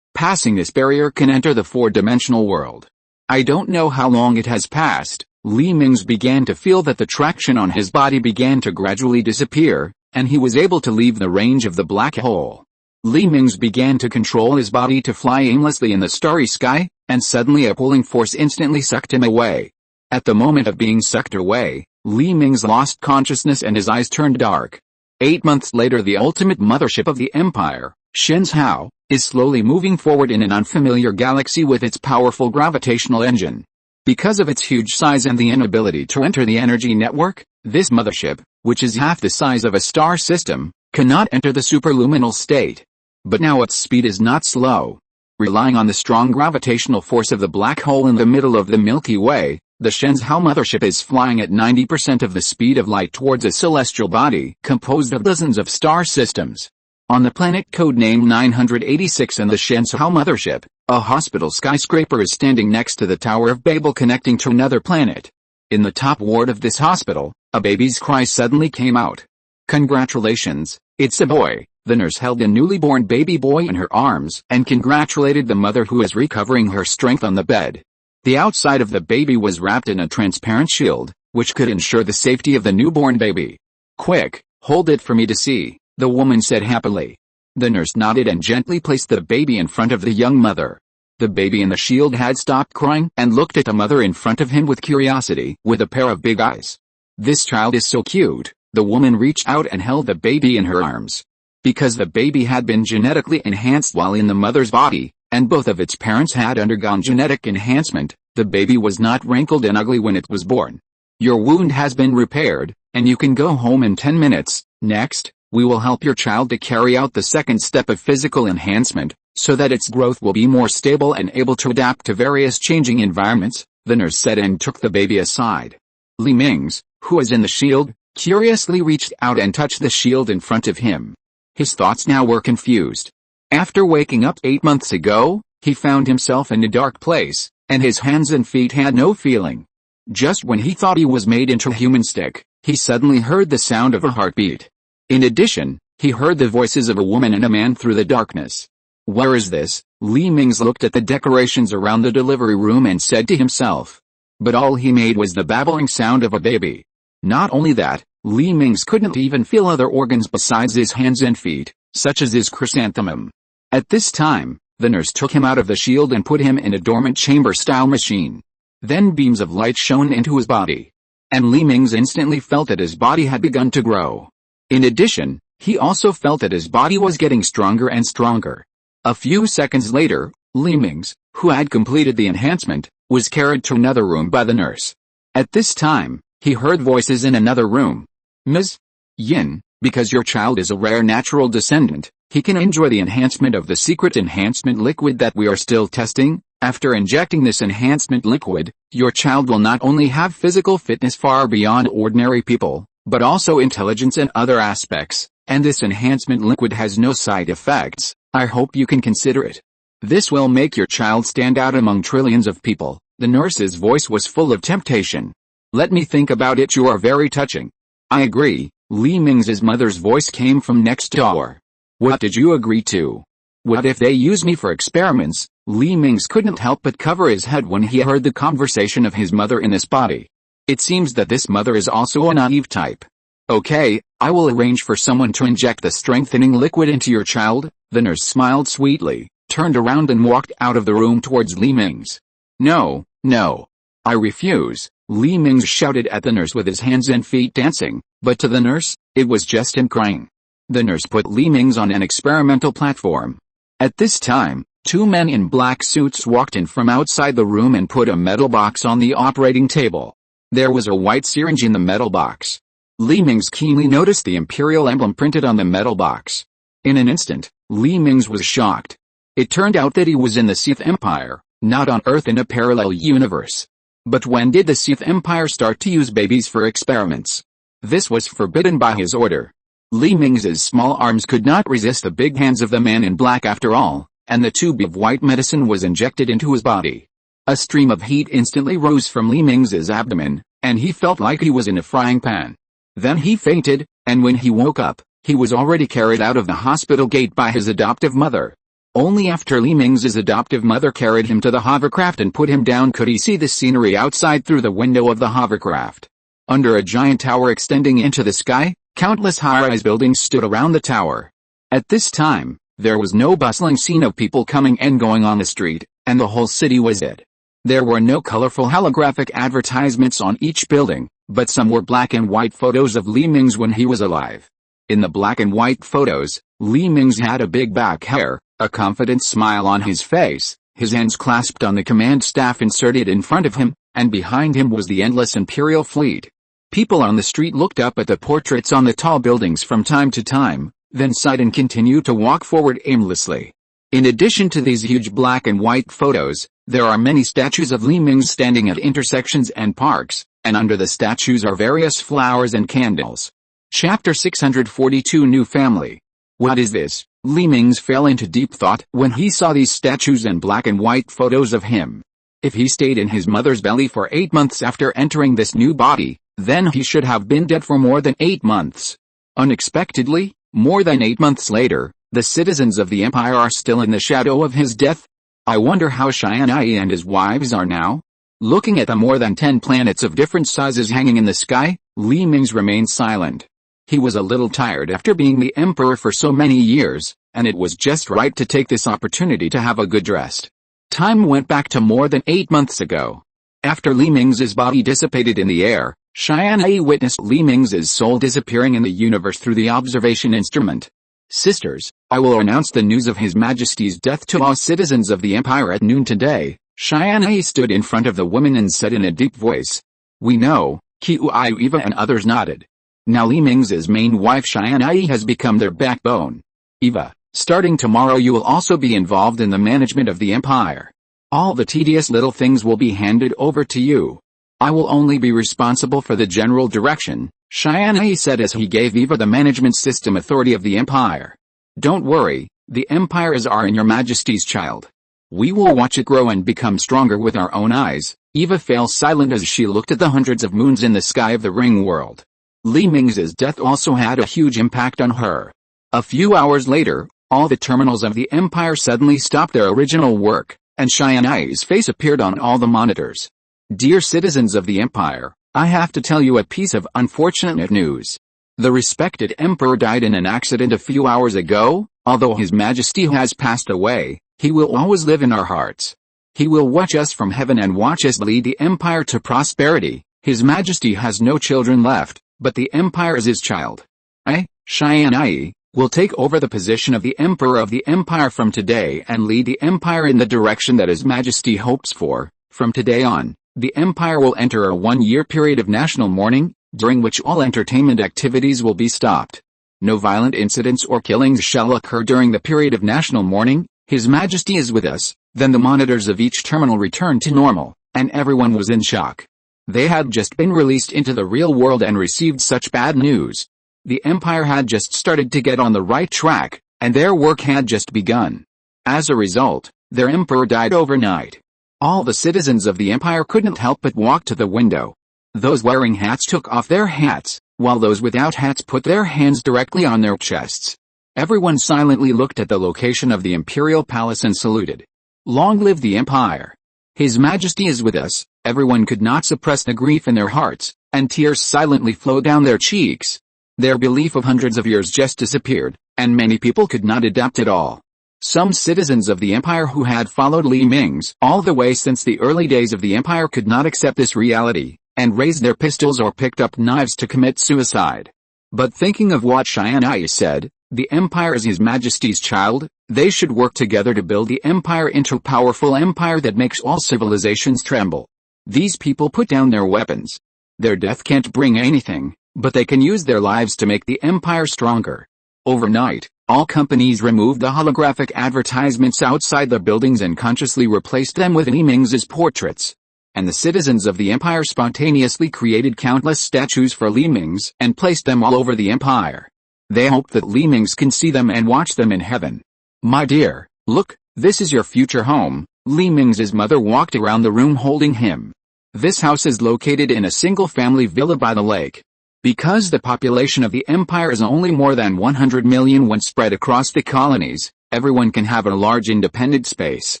Passing this barrier can enter the four-dimensional world. I don't know how long it has passed. Li Mingze began to feel that the traction on his body began to gradually disappear, and he was able to leave the range of the black hole. Li Mingze began to control his body to fly aimlessly in the starry sky, and suddenly a pulling force instantly sucked him away. At the moment of being sucked away, Li Mingze lost consciousness and his eyes turned dark. 8 months later, the ultimate mothership of the Empire, Shenzhou, is slowly moving forward in an unfamiliar galaxy with its powerful gravitational engine. Because of its huge size and the inability to enter the energy network, this mothership, which is half the size of a star system, cannot enter the superluminal state. But now its speed is not slow. Relying on the strong gravitational force of the black hole in the middle of the Milky Way, the Shenzhou mothership is flying at 90% of the speed of light towards a celestial body composed of dozens of star systems. On the planet codenamed 986 and the Shenzhou mothership, a hospital skyscraper is standing next to the Tower of Babel connecting to another planet. In the top ward of this hospital, a baby's cry suddenly came out. "Congratulations, it's a boy." The nurse held a newly born baby boy in her arms and congratulated the mother, who is recovering her strength on the bed. The outside of the baby was wrapped in a transparent shield, which could ensure the safety of the newborn baby. "Quick, hold it for me to see," the woman said happily. The nurse nodded and gently placed the baby in front of the young mother. The baby in the shield had stopped crying and looked at the mother in front of him with curiosity, with a pair of big eyes. "This child is so cute." The woman reached out and held the baby in her arms. Because the baby had been genetically enhanced while in the mother's body, and both of its parents had undergone genetic enhancement, the baby was not wrinkled and ugly when it was born. "Your wound has been repaired, and you can go home in 10 minutes. Next, we will help your child to carry out the second step of physical enhancement, so that its growth will be more stable and able to adapt to various changing environments," the nurse said and took the baby aside. Li Mingze, who was in the shield, curiously reached out and touched the shield in front of him. His thoughts now were confused. After waking up 8 months ago, he found himself in a dark place, and his hands and feet had no feeling. Just when he thought he was made into a human stick, he suddenly heard the sound of a heartbeat. In addition, he heard the voices of a woman and a man through the darkness. "Where is this?" Li Mingze looked at the decorations around the delivery room and said to himself. But all he made was the babbling sound of a baby. Not only that, Li Mingze couldn't even feel other organs besides his hands and feet, such as his chrysanthemum. At this time, the nurse took him out of the shield and put him in a dormant chamber-style machine. Then beams of light shone into his body. And Li Mingze instantly felt that his body had begun to grow. In addition, he also felt that his body was getting stronger and stronger. A few seconds later, Li Mingze, who had completed the enhancement, was carried to another room by the nurse. At this time, he heard voices in another room. "Ms. Yin, because your child is a rare natural descendant, he can enjoy the enhancement of the secret enhancement liquid that we are still testing. After injecting this enhancement liquid, your child will not only have physical fitness far beyond ordinary people, but also intelligence and other aspects, and this enhancement liquid has no side effects. I hope you can consider it. This will make your child stand out among trillions of people." The nurse's voice was full of temptation. "Let me think about it. You are very touching." "I agree." Li Mingze's mother's voice came from next door. "What did you agree to?" "What if they use me for experiments?" Li Mingze couldn't help but cover his head when he heard the conversation of his mother in this body. It seems that this mother is also a naive type. "Okay, I will arrange for someone to inject the strengthening liquid into your child." The nurse smiled sweetly, turned around and walked out of the room towards Li Mingze. "No, no. I refuse," Li Mingze shouted at the nurse with his hands and feet dancing, but to the nurse, it was just him crying. The nurse put Li Mingze on an experimental platform. At this time, 2 men in black suits walked in from outside the room and put a metal box on the operating table. There was a white syringe in the metal box. Li Mingze keenly noticed the imperial emblem printed on the metal box. In an instant, Li Mingze was shocked. It turned out that he was in the Sith Empire, not on Earth in a parallel universe. But when did the Sith Empire start to use babies for experiments? This was forbidden by his order. Li Mingze's small arms could not resist the big hands of the man in black after all, and the tube of white medicine was injected into his body. A stream of heat instantly rose from Li Mingze's abdomen, and he felt like he was in a frying pan. Then he fainted, and when he woke up, he was already carried out of the hospital gate by his adoptive mother. Only after Li Mingze's adoptive mother carried him to the hovercraft and put him down could he see the scenery outside through the window of the hovercraft. Under a giant tower extending into the sky, countless high-rise buildings stood around the tower. At this time, There was no bustling scene of people coming and going on the street, and the whole city was dead. There were no colorful holographic advertisements on each building, but some were black and white photos of Li Mingze when he was alive. In the black and white photos, Li Mingze had a big back hair, a confident smile on his face, his hands clasped on the command staff inserted in front of him, and behind him was the endless imperial fleet. People on the street looked up at the portraits on the tall buildings from time to time, then sighed and continued to walk forward aimlessly. In addition to these huge black and white photos, there are many statues of Li Mingze standing at intersections and parks, and under the statues are various flowers and candles. Chapter 642 New Family. What is this? Li Mingze fell into deep thought when he saw these statues and black and white photos of him. If he stayed in his mother's belly for 8 months after entering this new body, then he should have been dead for more than 8 months. Unexpectedly, more than 8 months later, the citizens of the Empire are still in the shadow of his death. I wonder how Tianyi and his wives are now? Looking at the more than 10 planets of different sizes hanging in the sky, Li Mingze remained silent. He was a little tired after being the emperor for so many years, and it was just right to take this opportunity to have a good rest. Time went back to more than 8 months ago. After Li Mingze's body dissipated in the air, Tianyi witnessed Li Mingze's soul disappearing in the universe through the observation instrument. Sisters, I will announce the news of His Majesty's death to all citizens of the Empire at noon today. Tianyi stood in front of the women and said in a deep voice. We know, Qiu Eva and others nodded. Now Li Mingze's main wife Tianyi has become their backbone. Eva, starting tomorrow you will also be involved in the management of the Empire. All the tedious little things will be handed over to you. I will only be responsible for the general direction, Tianyi said as he gave Eva the management system authority of the Empire. Don't worry, the Empire is our and your Majesty's child. We will watch it grow and become stronger with our own eyes. Eva fell silent as she looked at the hundreds of moons in the sky of the ring world. Li Mingze's death also had a huge impact on her. A few hours later, all the terminals of the Empire suddenly stopped their original work, and Tianyi's face appeared on all the monitors. Dear citizens of the Empire, I have to tell you a piece of unfortunate news. The respected Emperor died in an accident a few hours ago. Although His Majesty has passed away, he will always live in our hearts. He will watch us from heaven and watch us lead the Empire to prosperity. His Majesty has no children left, but the Empire is his child. Tianyi, will take over the position of the Emperor of the Empire from today and lead the Empire in the direction that His Majesty hopes for. From today on, the Empire will enter a 1-year period of national mourning, during which all entertainment activities will be stopped. No violent incidents or killings shall occur during the period of national mourning. His Majesty is with us. Then the monitors of each terminal returned to normal, and everyone was in shock. They had just been released into the real world and received such bad news. The Empire had just started to get on the right track, and their work had just begun. As a result, their emperor died overnight. All the citizens of the Empire couldn't help but walk to the window. Those wearing hats took off their hats, while those without hats put their hands directly on their chests. Everyone silently looked at the location of the Imperial Palace and saluted. Long live the Empire! His Majesty is with us. Everyone could not suppress the grief in their hearts, and tears silently flowed down their cheeks. Their belief of hundreds of years just disappeared, and many people could not adapt at all. Some citizens of the Empire who had followed Li Mingze all the way since the early days of the Empire could not accept this reality, and raised their pistols or picked up knives to commit suicide. But thinking of what Tianyi said, the Empire is His Majesty's child, they should work together to build the Empire into a powerful empire that makes all civilizations tremble. These people put down their weapons. Their death can't bring anything, but they can use their lives to make the Empire stronger. Overnight, all companies removed the holographic advertisements outside their buildings and consciously replaced them with Li Mingze's portraits. And the citizens of the Empire spontaneously created countless statues for Li Mingze and placed them all over the Empire. They hoped that Li Mingze can see them and watch them in heaven. My dear, look, this is your future home. Li Mingze's mother walked around the room holding him. This house is located in a single-family villa by the lake. Because the population of the Empire is only more than 100 million when spread across the colonies, everyone can have a large independent space.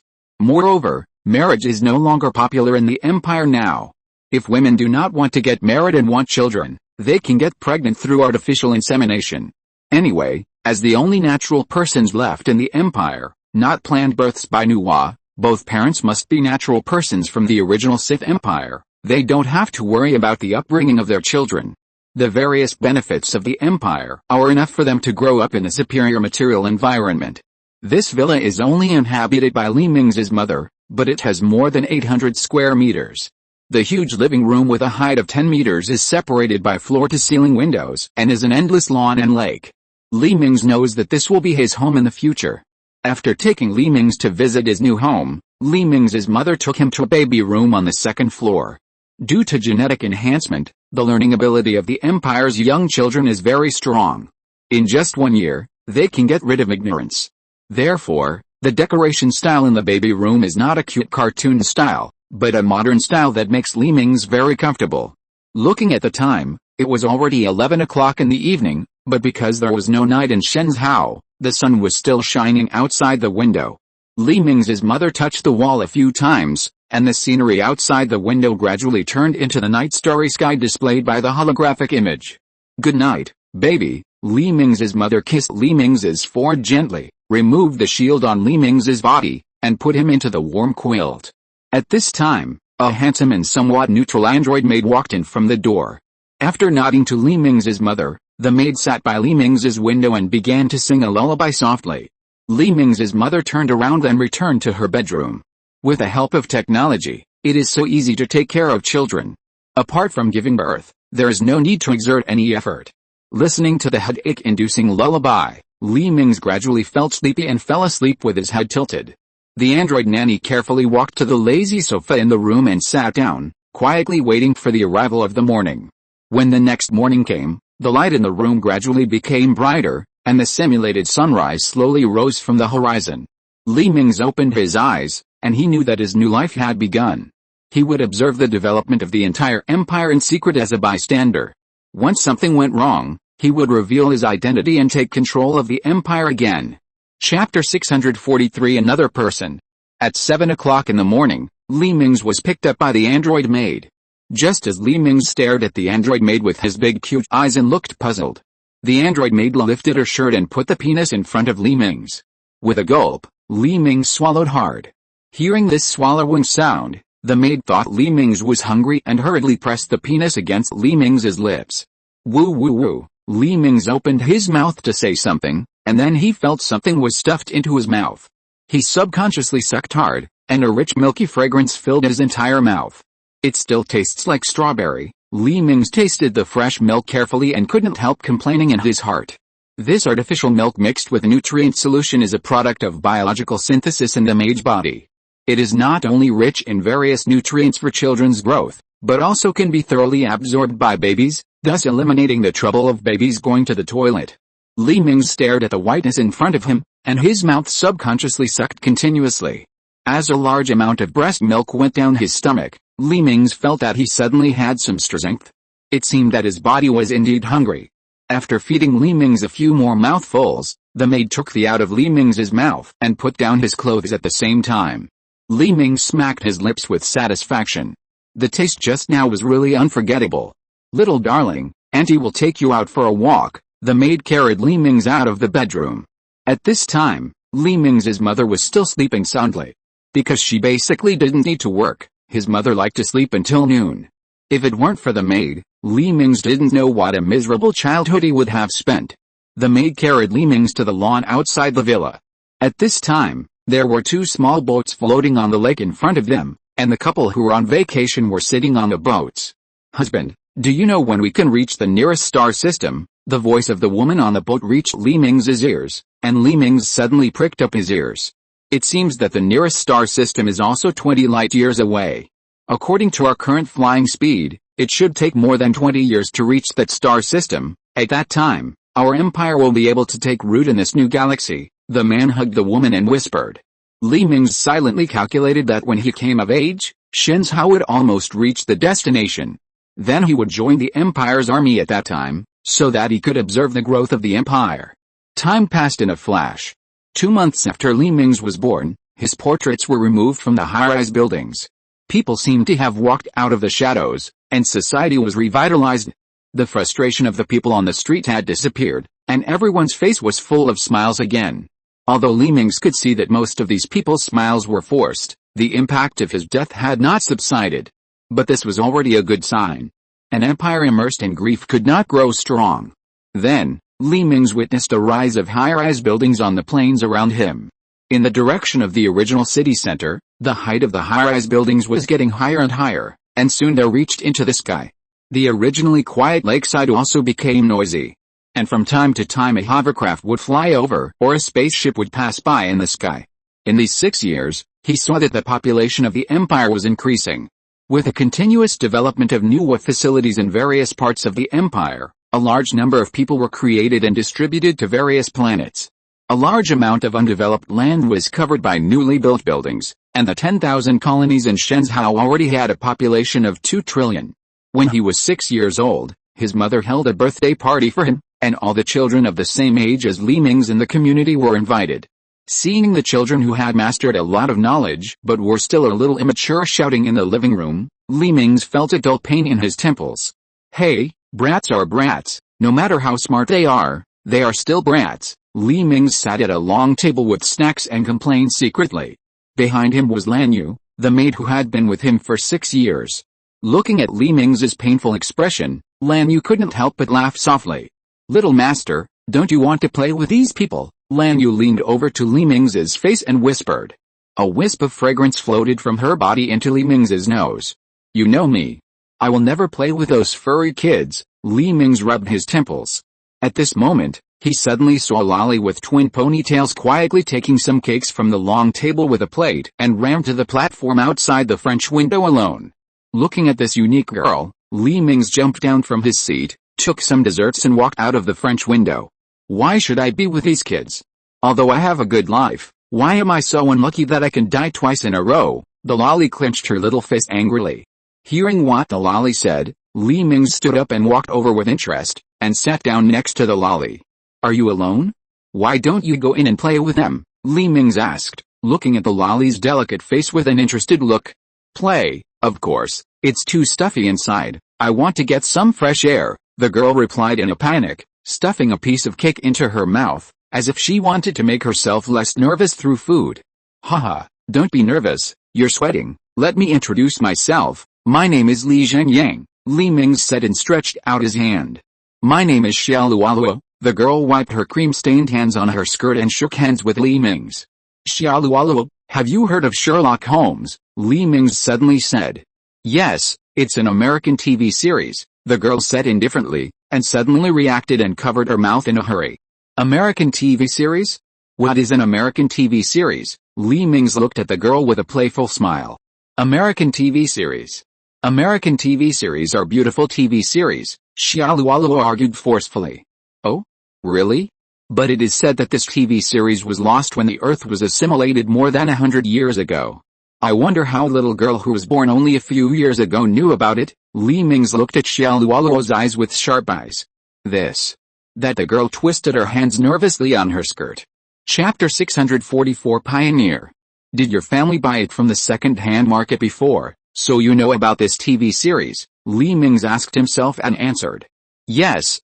Moreover, marriage is no longer popular in the Empire now. If women do not want to get married and want children, they can get pregnant through artificial insemination. Anyway, As the only natural persons left in the empire, not planned births by Nuwa, both parents must be natural persons from the original Sith Empire. They don't have to worry about the upbringing of their children. The various benefits of the empire are enough for them to grow up in a superior material environment. This villa is only inhabited by Li Mingze's mother, but it has more than 800 square meters. The huge living room with a height of 10 meters is separated by floor-to-ceiling windows and is an endless lawn and lake. Li Mingze knows that this will be his home in the future. After taking Li Mingze to visit his new home, Li Mingze's mother took him to a baby room on the second floor. Due to genetic enhancement, the learning ability of the Empire's young children is very strong. In just 1 year, they can get rid of ignorance. Therefore, the decoration style in the baby room is not a cute cartoon style, but a modern style that makes Li Mingze very comfortable. Looking at the time, it was already 11 o'clock in the evening, but because there was no night in Shenzhou, the sun was still shining outside the window. Li Mingze's mother touched the wall a few times, and the scenery outside the window gradually turned into the night starry sky displayed by the holographic image. "Good night, baby." Li Mingze's mother kissed Li Mingze's forehead gently, removed the shield on Li Mingze's body, and put him into the warm quilt. At this time, a handsome and somewhat neutral android maid walked in from the door. After nodding to Li Mingze's mother, the maid sat by Li Mingze's window and began to sing a lullaby softly. Li Mingze's mother turned around and returned to her bedroom. With the help of technology, it is so easy to take care of children. Apart from giving birth, there is no need to exert any effort. Listening to the headache-inducing lullaby, Li Mingze gradually felt sleepy and fell asleep with his head tilted. The android nanny carefully walked to the lazy sofa in the room and sat down, quietly waiting for the arrival of the morning. When the next morning came, the light in the room gradually became brighter, and the simulated sunrise slowly rose from the horizon. Li Mingze opened his eyes, and he knew that his new life had begun. He would observe the development of the entire empire in secret as a bystander. Once something went wrong, he would reveal his identity and take control of the empire again. Chapter 643 Another Person. At 7 o'clock in the morning, Li Mingze was picked up by the android maid. Just as Li Mingze stared at the android maid with his big cute eyes and looked puzzled, the android maid lifted her shirt and put the penis in front of Li Mingze. With a gulp, Li Mingze swallowed hard. Hearing this swallowing sound, the maid thought Li Mingze was hungry and hurriedly pressed the penis against Li Mingze's lips. Woo woo woo. Li Mingze opened his mouth to say something, and then he felt something was stuffed into his mouth. He subconsciously sucked hard, and a rich milky fragrance filled his entire mouth. It still tastes like strawberry. Li Mingze tasted the fresh milk carefully and couldn't help complaining in his heart. This artificial milk mixed with nutrient solution is a product of biological synthesis in the maid's body. It is not only rich in various nutrients for children's growth, but also can be thoroughly absorbed by babies, thus eliminating the trouble of babies going to the toilet. Li Mingze stared at the whiteness in front of him, and his mouth subconsciously sucked continuously. As a large amount of breast milk went down his stomach, Li Mingze felt that he suddenly had some strength. It seemed that his body was indeed hungry. After feeding Li Mingze a few more mouthfuls, the maid took the out of Li Mingze's mouth and put down his clothes at the same time. Li Mingze smacked his lips with satisfaction. The taste just now was really unforgettable. "Little darling, Auntie will take you out for a walk." The maid carried Li Mingze out of the bedroom. At this time, Li Mingze's mother was still sleeping soundly. Because she basically didn't need to work, his mother liked to sleep until noon. If it weren't for the maid, Li Mingze didn't know what a miserable childhood he would have spent. The maid carried Li Mingze to the lawn outside the villa. At this time, there were two small boats floating on the lake in front of them, and the couple who were on vacation were sitting on the boats. "Husband, do you know when we can reach the nearest star system?" The voice of the woman on the boat reached Li Mingze's ears, and Li Mingze suddenly pricked up his ears. It seems that the nearest star system is also 20 light-years away. According to our current flying speed, it should take more than 20 years to reach that star system. At that time, our empire will be able to take root in this new galaxy. The man hugged the woman and whispered. Li Mingze silently calculated that when he came of age, Shenzhou would almost reach the destination. Then he would join the empire's army at that time, so that he could observe the growth of the empire. Time passed in a flash. 2 months after Li Mingze was born, his portraits were removed from the high-rise buildings. People seemed to have walked out of the shadows, and society was revitalized. The frustration of the people on the street had disappeared, and everyone's face was full of smiles again. Although Li Mingze could see that most of these people's smiles were forced, the impact of his death had not subsided. But this was already a good sign. An empire immersed in grief could not grow strong. Then, Li Mingze witnessed a rise of high-rise buildings on the plains around him. In the direction of the original city center, the height of the high-rise buildings was getting higher and higher, and soon they reached into the sky. The originally quiet lakeside also became noisy. And from time to time a hovercraft would fly over or a spaceship would pass by in the sky. In these 6 years, he saw that the population of the empire was increasing. With a continuous development of new facilities in various parts of the empire, a large number of people were created and distributed to various planets. A large amount of undeveloped land was covered by newly built buildings, and the 10,000 colonies in Shenzhou already had a population of 2 trillion. When he was 6 years old, his mother held a birthday party for him, and all the children of the same age as Li Mingze in the community were invited. Seeing the children who had mastered a lot of knowledge but were still a little immature shouting in the living room, Li Mingze felt a dull pain in his temples. Hey, brats are brats, no matter how smart they are still brats. Li Mingze sat at a long table with snacks and complained secretly. Behind him was Lan Yu, the maid who had been with him for 6 years. Looking at Li Mingze's painful expression, Lan Yu couldn't help but laugh softly. Little master, don't you want to play with these people? Lan Yu leaned over to Li Mingze's face and whispered. A wisp of fragrance floated from her body into Li Mingze's nose. You know me. I will never play with those furry kids. Li Mingze rubbed his temples. At this moment, he suddenly saw Lolly with twin ponytails quietly taking some cakes from the long table with a plate and ran to the platform outside the French window alone. Looking at this unique girl, Li Mingze jumped down from his seat, took some desserts and walked out of the French window. Why should I be with these kids? Although I have a good life, why am I so unlucky that I can die twice in a row? The Lolly clenched her little face angrily. Hearing what the Lolly said, Li Mingze stood up and walked over with interest, and sat down next to the Lolly. Are you alone? Why don't you go in and play with them? Li Mingze asked, looking at the Lolly's delicate face with an interested look. Play, of course, it's too stuffy inside, I want to get some fresh air, the girl replied in a panic, stuffing a piece of cake into her mouth, as if she wanted to make herself less nervous through food. Haha, don't be nervous, you're sweating, let me introduce myself, my name is Li Zhengyang, Li Mingze said and stretched out his hand. My name is Xiaoluoluo. The girl wiped her cream-stained hands on her skirt and shook hands with Li Mingze. Xiaoluoluo, have you heard of Sherlock Holmes? Li Mingze suddenly said. Yes, it's an American TV series, the girl said indifferently, and suddenly reacted and covered her mouth in a hurry. American TV series? What is an American TV series? Li Mingze looked at the girl with a playful smile. American TV series. American TV series are beautiful TV series, Xiaoluoluo argued forcefully. Oh? Really? But it is said that this TV series was lost when the Earth was assimilated more than 100 years ago. I wonder how a little girl who was born only a few years ago knew about it. Li Mingze looked at Xiaoluoluo's eyes with sharp eyes. That the girl twisted her hands nervously on her skirt. Chapter 644 Pioneer. Did your family buy it from the second-hand market before, so you know about this TV series? Li Mingze asked himself and answered. Yes,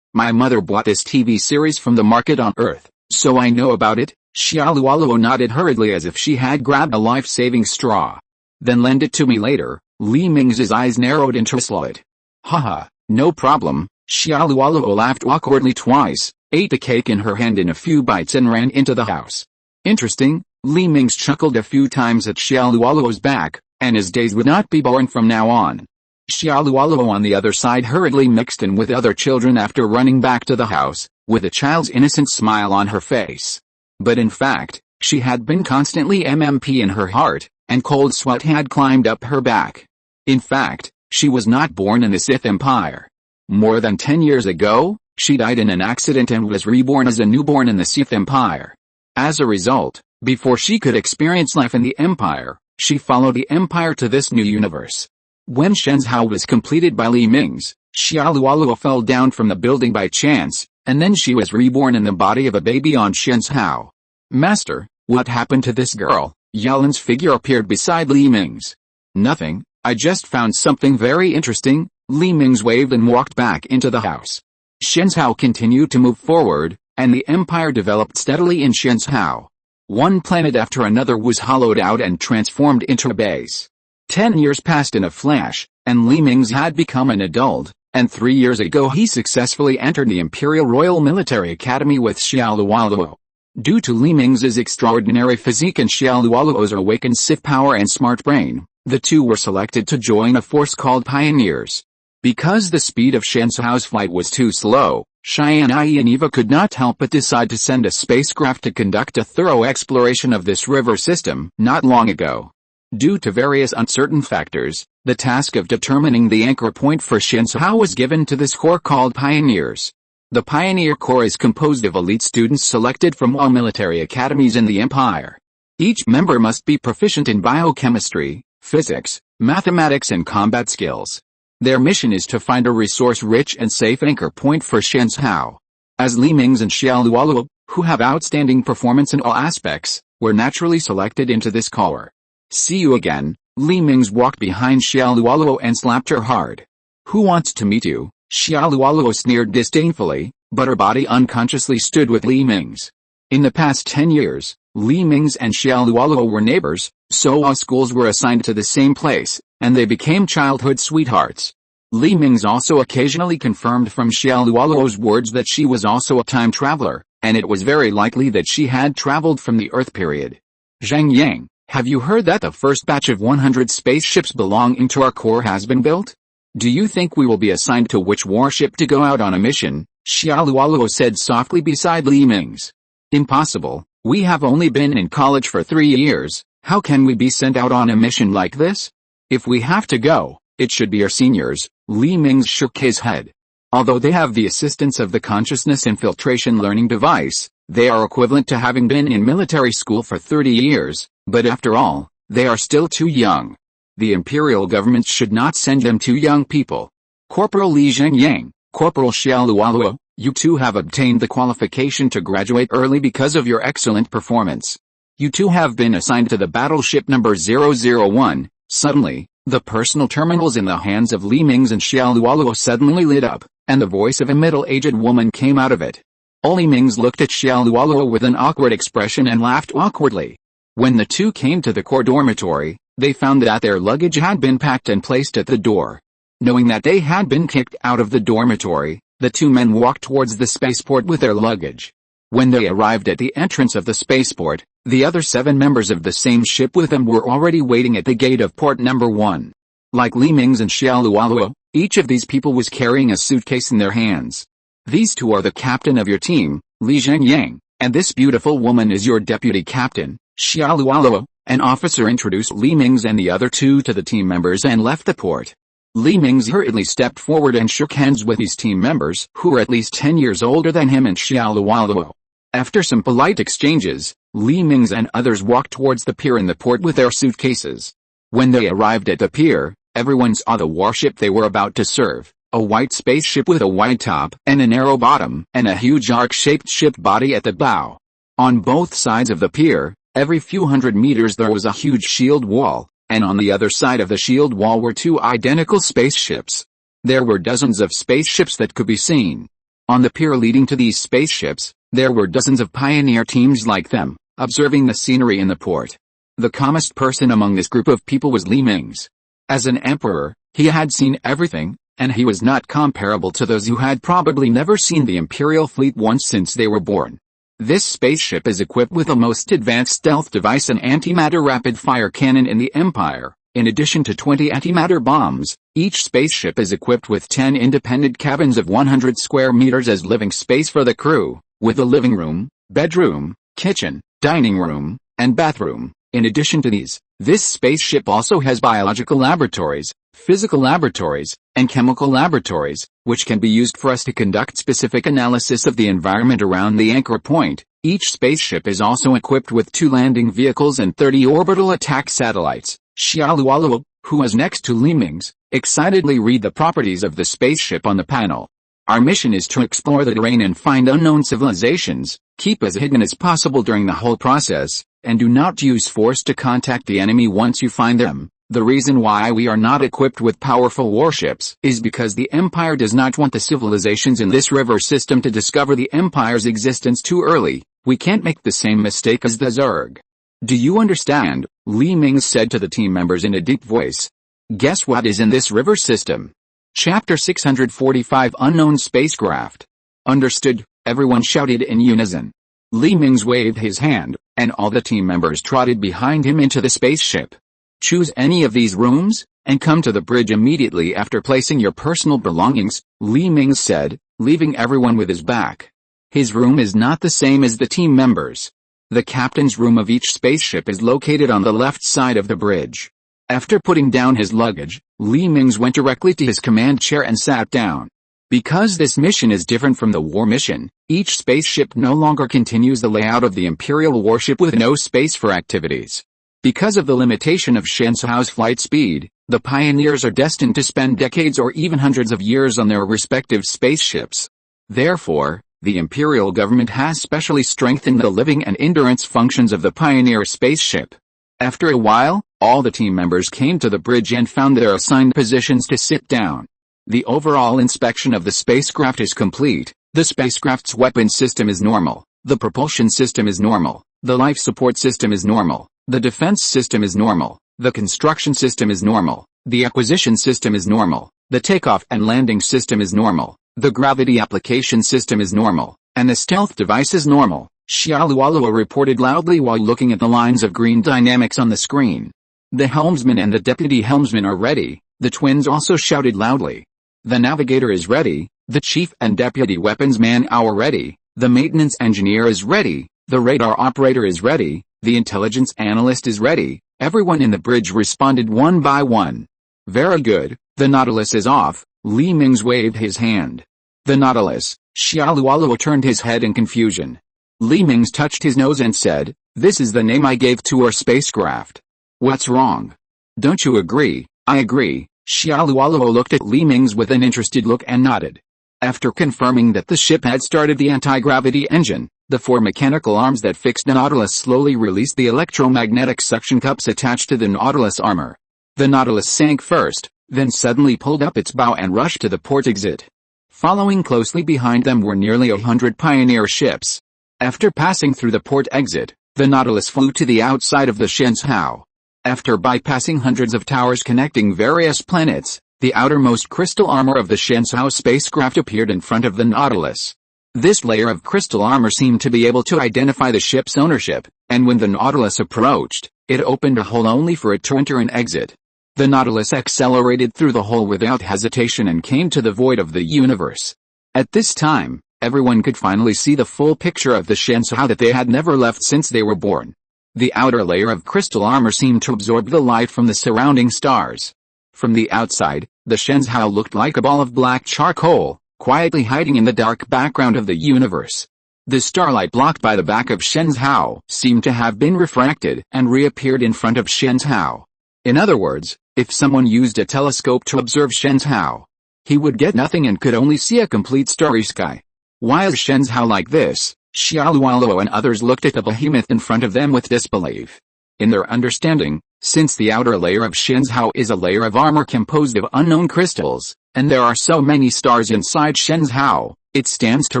my mother bought this TV series from the market on Earth, so I know about it. Xiaoluoluo nodded hurriedly as if she had grabbed a life-saving straw. Then lend it to me later. Li Mingze's eyes narrowed into a slit. Haha, no problem. Xiaoluoluo laughed awkwardly twice, ate the cake in her hand in a few bites and ran into the house. Interesting, Li Mingze chuckled a few times at Xiaoluoluo's back, and his days would not be boring from now on. Xiaoluoluo on the other side hurriedly mixed in with other children after running back to the house, with a child's innocent smile on her face. But in fact, she had been constantly MMP in her heart, and cold sweat had climbed up her back. In fact, she was not born in the Sith Empire. More than 10 years ago, she died in an accident and was reborn as a newborn in the Sith Empire. As a result, before she could experience life in the Empire, she followed the Empire to this new universe. When Shenzhou was completed by Li Mingze, Xiaoluoluo fell down from the building by chance, and then she was reborn in the body of a baby on Shenzhou. Master, what happened to this girl? Yalin's figure appeared beside Li Mingze. Nothing, I just found something very interesting. Li Mingze waved and walked back into the house. Shenzhou continued to move forward, and the empire developed steadily in Shenzhou. One planet after another was hollowed out and transformed into a base. 10 years passed in a flash, and Li Mingze had become an adult, and 3 years ago he successfully entered the Imperial Royal Military Academy with Xiao Luoluo. Due to Li Mingze's extraordinary physique and Xiao Luoluo's awakened Sith power and smart brain, the two were selected to join a force called Pioneers. Because the speed of Shenzhou's flight was too slow, Tianyi and Eva could not help but decide to send a spacecraft to conduct a thorough exploration of this river system not long ago. Due to various uncertain factors, the task of determining the anchor point for Shenzhou was given to this corps called Pioneers. The Pioneer Corps is composed of elite students selected from all military academies in the Empire. Each member must be proficient in biochemistry, physics, mathematics and combat skills. Their mission is to find a resource-rich and safe anchor point for Shenzhou. As Li Mingze and Xiao Luoluo, who have outstanding performance in all aspects, were naturally selected into this corps. See you again. Li Mingze walked behind Xiao Luoluo and slapped her hard. Who wants to meet you? Xiao Luoluo sneered disdainfully, but her body unconsciously stood with Li Mingze. In the past 10 years, Li Mingze and Xiao Luoluo were neighbors, so all schools were assigned to the same place, and they became childhood sweethearts. Li Mingze also occasionally confirmed from Xiao Luoluo's words that she was also a time traveler, and it was very likely that she had traveled from the Earth period. Zhang Yang, have you heard that the first batch of 100 spaceships belonging to our corps has been built? Do you think we will be assigned to which warship to go out on a mission? Xiao Luoluo said softly beside Li Mingze. Impossible, we have only been in college for 3 years, how can we be sent out on a mission like this? If we have to go, it should be our seniors. Li Mingze shook his head. Although they have the assistance of the consciousness infiltration learning device, they are equivalent to having been in military school for 30 years, but after all, they are still too young. The imperial government should not send them too young people. Corporal Li Zhengyang, Corporal Xiao Luoluo, you two have obtained the qualification to graduate early because of your excellent performance. You two have been assigned to the battleship number 001. Suddenly, the personal terminals in the hands of Li Mingze and Xiao Luoluo suddenly lit up, and the voice of a middle-aged woman came out of it. Li Mingze looked at Xiao Luoluo with an awkward expression and laughed awkwardly. When the two came to the corps dormitory, they found that their luggage had been packed and placed at the door. Knowing that they had been kicked out of the dormitory, the two men walked towards the spaceport with their luggage. When they arrived at the entrance of the spaceport, the other 7 members of the same ship with them were already waiting at the gate of port number 1. Like Li Mingze and Xiao Luoluo, each of these people was carrying a suitcase in their hands. These two are the captain of your team, Li Zhengyang, and this beautiful woman is your deputy captain, Xiao Luoluo. An officer introduced Li Mingze and the other two to the team members and left the port. Li Mingze hurriedly stepped forward and shook hands with his team members who were at least 10 years older than him and Xiao Luoluo. After some polite exchanges, Li Mingze and others walked towards the pier in the port with their suitcases. When they arrived at the pier, everyone saw the warship they were about to serve, a white spaceship with a wide top and a narrow bottom and a huge arc-shaped ship body at the bow. On both sides of the pier, every few hundred meters there was a huge shield wall, and on the other side of the shield wall were 2 identical spaceships. There were dozens of spaceships that could be seen. On the pier leading to these spaceships, there were dozens of pioneer teams like them, observing the scenery in the port. The calmest person among this group of people was Li Mingze. As an emperor, he had seen everything, and he was not comparable to those who had probably never seen the Imperial fleet once since they were born. This spaceship is equipped with the most advanced stealth device and antimatter rapid-fire cannon in the Empire. In addition to 20 antimatter bombs, each spaceship is equipped with 10 independent cabins of 100 square meters as living space for the crew, with a living room, bedroom, kitchen, dining room, and bathroom. In addition to these, this spaceship also has biological laboratories, physical laboratories, and chemical laboratories, which can be used for us to conduct specific analysis of the environment around the anchor point. Each spaceship is also equipped with 2 landing vehicles and 30 orbital attack satellites. Xiao Luoluo, who was next to Li Mingze, excitedly read the properties of the spaceship on the panel. Our mission is to explore the terrain and find unknown civilizations, keep as hidden as possible during the whole process, and do not use force to contact the enemy once you find them. The reason why we are not equipped with powerful warships is because the Empire does not want the civilizations in this river system to discover the Empire's existence too early. We can't make the same mistake as the Zerg. Do you understand? Mingze said to the team members in a deep voice. Guess what is in this river system? Chapter 645 Unknown Spacecraft. Understood, everyone shouted in unison. Mingze waved his hand, and all the team members trotted behind him into the spaceship. Choose any of these rooms, and come to the bridge immediately after placing your personal belongings, Mingze said, leaving everyone with his back. His room is not the same as the team members. The captain's room of each spaceship is located on the left side of the bridge. After putting down his luggage, Mingze went directly to his command chair and sat down. Because this mission is different from the war mission, each spaceship no longer continues the layout of the Imperial warship with no space for activities. Because of the limitation of Shenzhou's flight speed, the pioneers are destined to spend decades or even hundreds of years on their respective spaceships. Therefore, the Imperial government has specially strengthened the living and endurance functions of the pioneer spaceship. After a while, all the team members came to the bridge and found their assigned positions to sit down. The overall inspection of the spacecraft is complete. The spacecraft's weapon system is normal. The propulsion system is normal. The life support system is normal. The defense system is normal. The construction system is normal. The acquisition system is normal. The takeoff and landing system is normal. The gravity application system is normal. And the stealth device is normal. Xiaoluoluo reported loudly while looking at the lines of green dynamics on the screen. The helmsman and the deputy helmsman are ready, the twins also shouted loudly. The navigator is ready, the chief and deputy weapons man are ready, the maintenance engineer is ready, the radar operator is ready, the intelligence analyst is ready. Everyone in the bridge responded one by one. Very good, the Nautilus is off, Mingze waved his hand. The Nautilus, Xiaoluoluo turned his head in confusion. Mingze touched his nose and said, this is the name I gave to our spacecraft. What's wrong? Don't you agree? I agree. Xiaoluoluo looked at Mingze with an interested look and nodded. After confirming that the ship had started the anti-gravity engine, the four mechanical arms that fixed the Nautilus slowly released the electromagnetic suction cups attached to the Nautilus armor. The Nautilus sank first, then suddenly pulled up its bow and rushed to the port exit. Following closely behind them were nearly 100 pioneer ships. After passing through the port exit, the Nautilus flew to the outside of the Shenzhou. After bypassing hundreds of towers connecting various planets, the outermost crystal armor of the Shenzhou spacecraft appeared in front of the Nautilus. This layer of crystal armor seemed to be able to identify the ship's ownership, and when the Nautilus approached, it opened a hole only for it to enter and exit. The Nautilus accelerated through the hole without hesitation and came to the void of the universe. At this time, everyone could finally see the full picture of the Shenzhou that they had never left since they were born. The outer layer of crystal armor seemed to absorb the light from the surrounding stars. From the outside, the Shenzhou looked like a ball of black charcoal, quietly hiding in the dark background of the universe. The starlight blocked by the back of Shenzhou seemed to have been refracted and reappeared in front of Shenzhou. In other words, if someone used a telescope to observe Shenzhou, he would get nothing and could only see a complete starry sky. Why is Shenzhou like this? Xiaoluoluo and others looked at the behemoth in front of them with disbelief. In their understanding, since the outer layer of Shenzhou is a layer of armor composed of unknown crystals, and there are so many stars inside Shenzhou, it stands to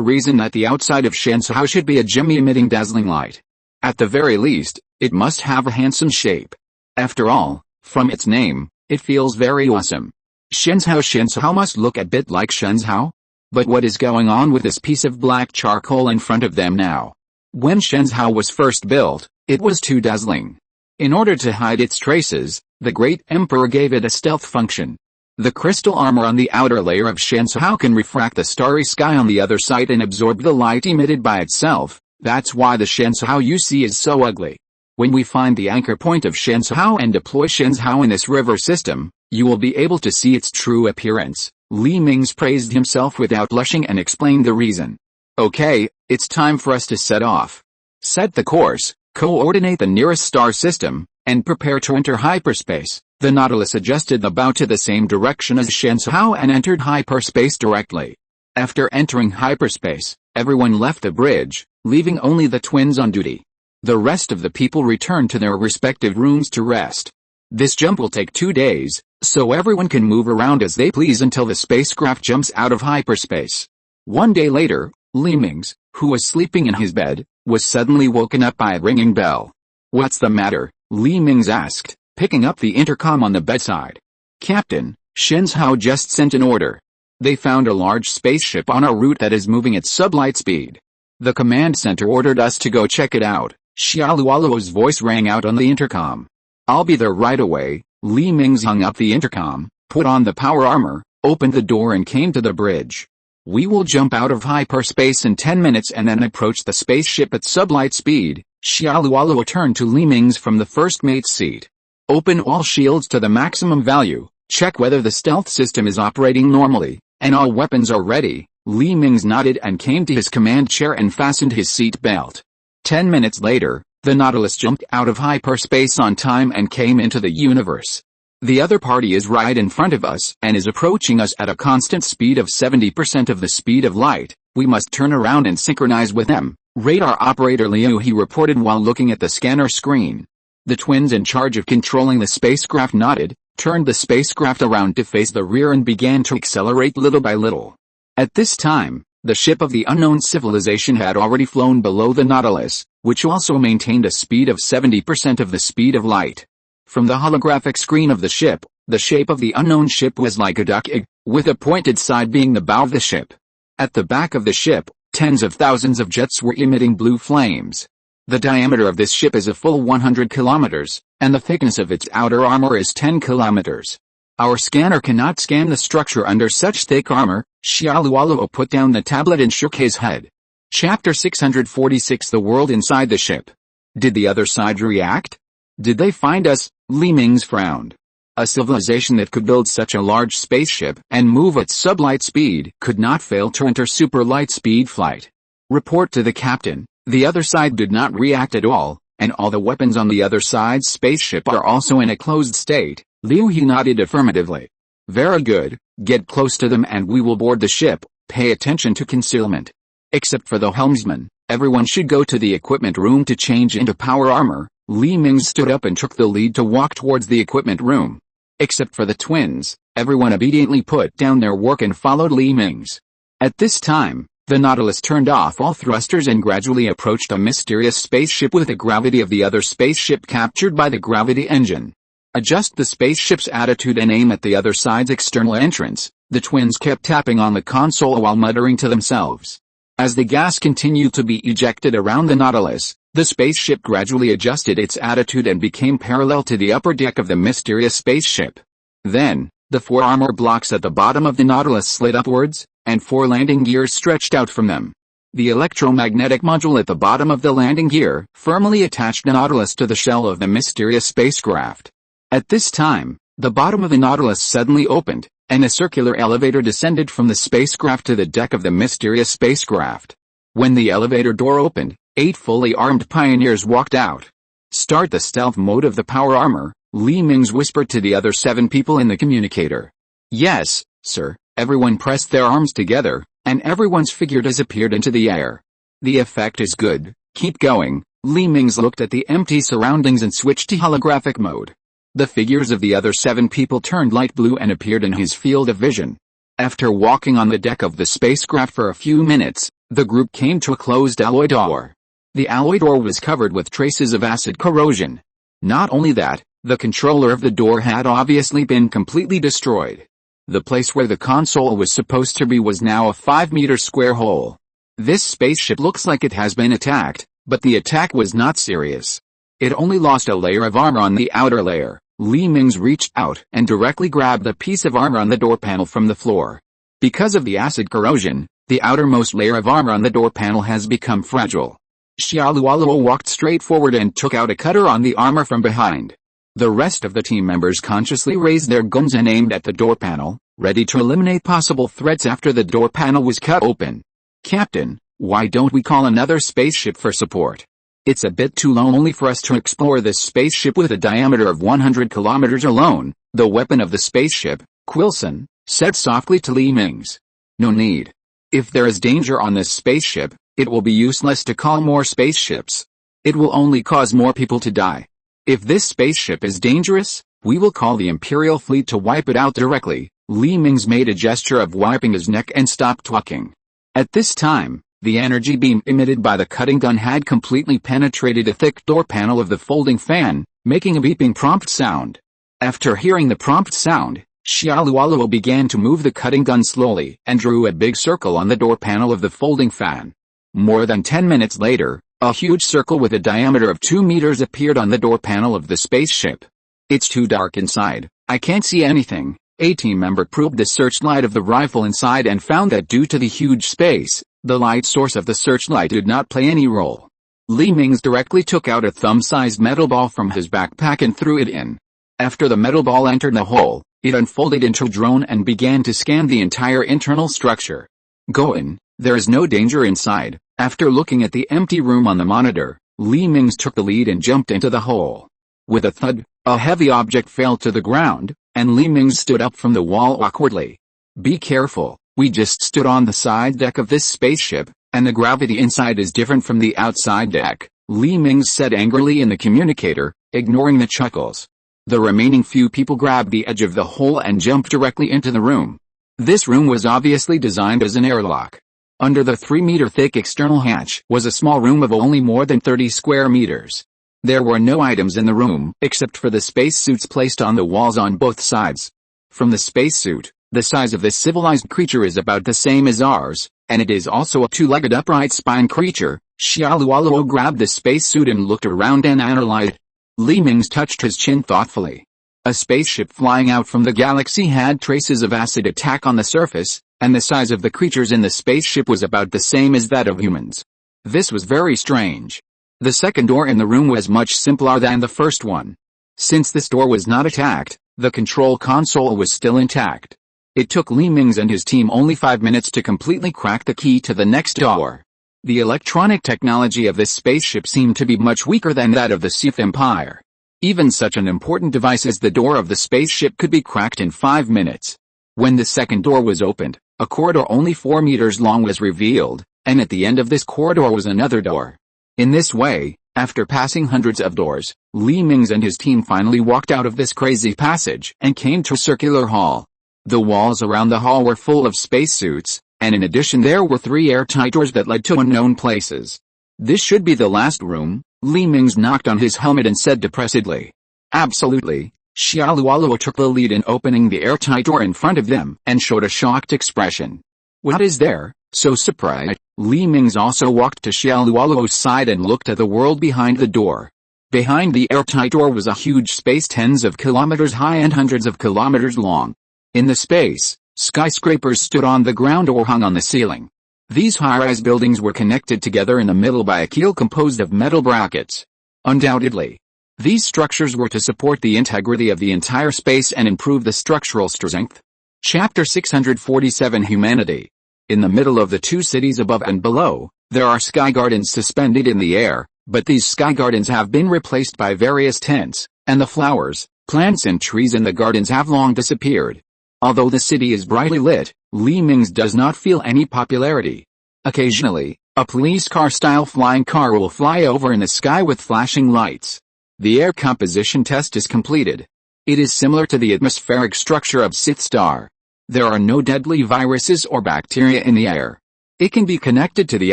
reason that the outside of Shenzhou should be a gem emitting dazzling light. At the very least, it must have a handsome shape. After all, from its name, it feels very awesome. Shenzhou must look a bit like Shenzhou? But what is going on with this piece of black charcoal in front of them now? When Shenzhou was first built, it was too dazzling. In order to hide its traces, the great emperor gave it a stealth function. The crystal armor on the outer layer of Shenzhou can refract the starry sky on the other side and absorb the light emitted by itself. That's why the Shenzhou you see is so ugly. When we find the anchor point of Shenzhou and deploy Shenzhou in this river system, you will be able to see its true appearance. Mingze praised himself without blushing and explained the reason. Okay, it's time for us to set off. Set the course, coordinate the nearest star system, and prepare to enter hyperspace. The Nautilus adjusted the bow to the same direction as Shenzhou and entered hyperspace directly. After entering hyperspace, everyone left the bridge, leaving only the twins on duty. The rest of the people returned to their respective rooms to rest. This jump will take 2 days, so everyone can move around as they please until the spacecraft jumps out of hyperspace. 1 day later, Mingze, who was sleeping in his bed, was suddenly woken up by a ringing bell. "What's the matter?" Mingze asked, picking up the intercom on the bedside. "Captain, Shinzhou just sent an order. They found a large spaceship on our route that is moving at sublight speed. The command center ordered us to go check it out." Xiaoluoluo's voice rang out on the intercom. "I'll be there right away." Mingze hung up the intercom, put on the power armor, opened the door and came to the bridge. "We will jump out of hyperspace in 10 minutes and then approach the spaceship at sublight speed." Xiaoluoluo turned to Mingze from the first mate's seat. "Open all shields to the maximum value, check whether the stealth system is operating normally, and all weapons are ready." Mingze nodded and came to his command chair and fastened his seat belt. 10 minutes later, the Nautilus jumped out of hyperspace on time and came into the universe. The other party is right in front of us and is approaching us at a constant speed of 70% of the speed of light. "We must turn around and synchronize with them," radar operator Liu He reported while looking at the scanner screen. The twins in charge of controlling the spacecraft nodded, turned the spacecraft around to face the rear and began to accelerate little by little. At this time, the ship of the unknown civilization had already flown below the Nautilus, which also maintained a speed of 70% of the speed of light. From the holographic screen of the ship, the shape of the unknown ship was like a duck egg, with a pointed side being the bow of the ship. At the back of the ship, tens of thousands of jets were emitting blue flames. The diameter of this ship is a full 100 kilometers, and the thickness of its outer armor is 10 kilometers. "Our scanner cannot scan the structure under such thick armor." Xiaoluoluo put down the tablet and shook his head. Chapter 646 The World Inside the Ship. Did the other side react? Did they find us? Mingze frowned. A civilization that could build such a large spaceship and move at sublight speed could not fail to enter super light speed flight. Report to the captain. The other side did not react at all, and all the weapons on the other side's spaceship are also in a closed state. Liu He nodded affirmatively. "Very good, get close to them and we will board the ship. Pay attention to concealment. Except for the helmsman, everyone should go to the equipment room to change into power armor." Mingze stood up and took the lead to walk towards the equipment room. Except for the twins, everyone obediently put down their work and followed Mingze. At this time, the Nautilus turned off all thrusters and gradually approached a mysterious spaceship with the gravity of the other spaceship captured by the gravity engine. Adjust the spaceship's attitude and aim at the other side's external entrance. The twins kept tapping on the console while muttering to themselves. As the gas continued to be ejected around the Nautilus, the spaceship gradually adjusted its attitude and became parallel to the upper deck of the mysterious spaceship. Then, the 4 armor blocks at the bottom of the Nautilus slid upwards, and 4 landing gears stretched out from them. The electromagnetic module at the bottom of the landing gear firmly attached the Nautilus to the shell of the mysterious spacecraft. At this time, the bottom of the Nautilus suddenly opened, and a circular elevator descended from the spacecraft to the deck of the mysterious spacecraft. When the elevator door opened, 8 fully armed pioneers walked out. "Start the stealth mode of the power armor," Mingze whispered to the other 7 people in the communicator. "Yes, sir." Everyone pressed their arms together, and everyone's figure disappeared into the air. "The effect is good, keep going." Mingze looked at the empty surroundings and switched to holographic mode. The figures of the other 7 people turned light blue and appeared in his field of vision. After walking on the deck of the spacecraft for a few minutes, the group came to a closed alloy door. The alloy door was covered with traces of acid corrosion. Not only that, the controller of the door had obviously been completely destroyed. The place where the console was supposed to be was now a 5-meter square hole. "This spaceship looks like it has been attacked, but the attack was not serious. It only lost a layer of armor on the outer layer." Mingze reached out and directly grabbed a piece of armor on the door panel from the floor. Because of the acid corrosion, the outermost layer of armor on the door panel has become fragile. Xiaoluoluo walked straight forward and took out a cutter on the armor from behind. The rest of the team members consciously raised their guns and aimed at the door panel, ready to eliminate possible threats after the door panel was cut open. "Captain, why don't we call another spaceship for support? It's a bit too lonely for us to explore this spaceship with a diameter of 100 kilometers alone," the weapon of the spaceship, Quilson, said softly to Mingze. "No need. If there is danger on this spaceship, it will be useless to call more spaceships. It will only cause more people to die. If this spaceship is dangerous, We will call the Imperial fleet to wipe it out directly." Li Mingze made a gesture of wiping his neck and stopped talking. At this time, the energy beam emitted by the cutting gun had completely penetrated the thick door panel of the folding fan, making a beeping prompt sound. After hearing the prompt sound, Xiaoluoluo began to move the cutting gun slowly and drew a big circle on the door panel of the folding fan. More than 10 minutes later, a huge circle with a diameter of 2 meters appeared on the door panel of the spaceship. "It's too dark inside, I can't see anything." A team member probed the searchlight of the rifle inside and found that due to the huge space, the light source of the searchlight did not play any role. Li Mingze directly took out a thumb-sized metal ball from his backpack and threw it in. After the metal ball entered the hole, it unfolded into a drone and began to scan the entire internal structure. "Go in, there is no danger inside." After looking at the empty room on the monitor, Li Mingze took the lead and jumped into the hole. With a thud, a heavy object fell to the ground, and Li Mingze stood up from the wall awkwardly. "Be careful, we just stood on the side deck of this spaceship, and the gravity inside is different from the outside deck," Li Mingze said angrily in the communicator, ignoring the chuckles. The remaining few people grabbed the edge of the hole and jumped directly into the room. This room was obviously designed as an airlock. Under the 3-meter-thick external hatch was a small room of only more than 30 square meters. There were no items in the room except for the spacesuits placed on the walls on both sides. From the spacesuit, the size of this civilized creature is about the same as ours, and it is also a 2-legged upright spine creature. Xiaoluoluo grabbed the spacesuit and looked around and analyzed. Li Mingze touched his chin thoughtfully. A spaceship flying out from the galaxy had traces of acid attack on the surface, and the size of the creatures in the spaceship was about the same as that of humans. This was very strange. The second door in the room was much simpler than the first one. Since this door was not attacked, the control console was still intact. It took Li Mingze and his team only 5 minutes to completely crack the key to the next door. The electronic technology of this spaceship seemed to be much weaker than that of the Sith Empire. Even such an important device as the door of the spaceship could be cracked in 5 minutes. When the second door was opened, a corridor only 4 meters long was revealed, and at the end of this corridor was another door. In this way, after passing hundreds of doors, Li Mingze and his team finally walked out of this crazy passage and came to a circular hall. The walls around the hall were full of spacesuits, and in addition there were 3 airtight doors that led to unknown places. "This should be the last room," Li Mingze knocked on his helmet and said depressedly. "Absolutely." Xiaoluoluo took the lead in opening the airtight door in front of them and showed a shocked expression. "What is there?" So surprised, Li Mingze also walked to Xiaoluoluo's side and looked at the world behind the door. Behind the airtight door was a huge space tens of kilometers high and hundreds of kilometers long. In the space, skyscrapers stood on the ground or hung on the ceiling. These high-rise buildings were connected together in the middle by a keel composed of metal brackets. Undoubtedly, these structures were to support the integrity of the entire space and improve the structural strength. Chapter 647 Humanity. In the middle of the 2 cities above and below, there are sky gardens suspended in the air, but these sky gardens have been replaced by various tents, and the flowers, plants and trees in the gardens have long disappeared. Although the city is brightly lit, Li Mingze does not feel any popularity. Occasionally, a police car-style flying car will fly over in the sky with flashing lights. The air composition test is completed. It is similar to the atmospheric structure of Sith Star. There are no deadly viruses or bacteria in the air. It can be connected to the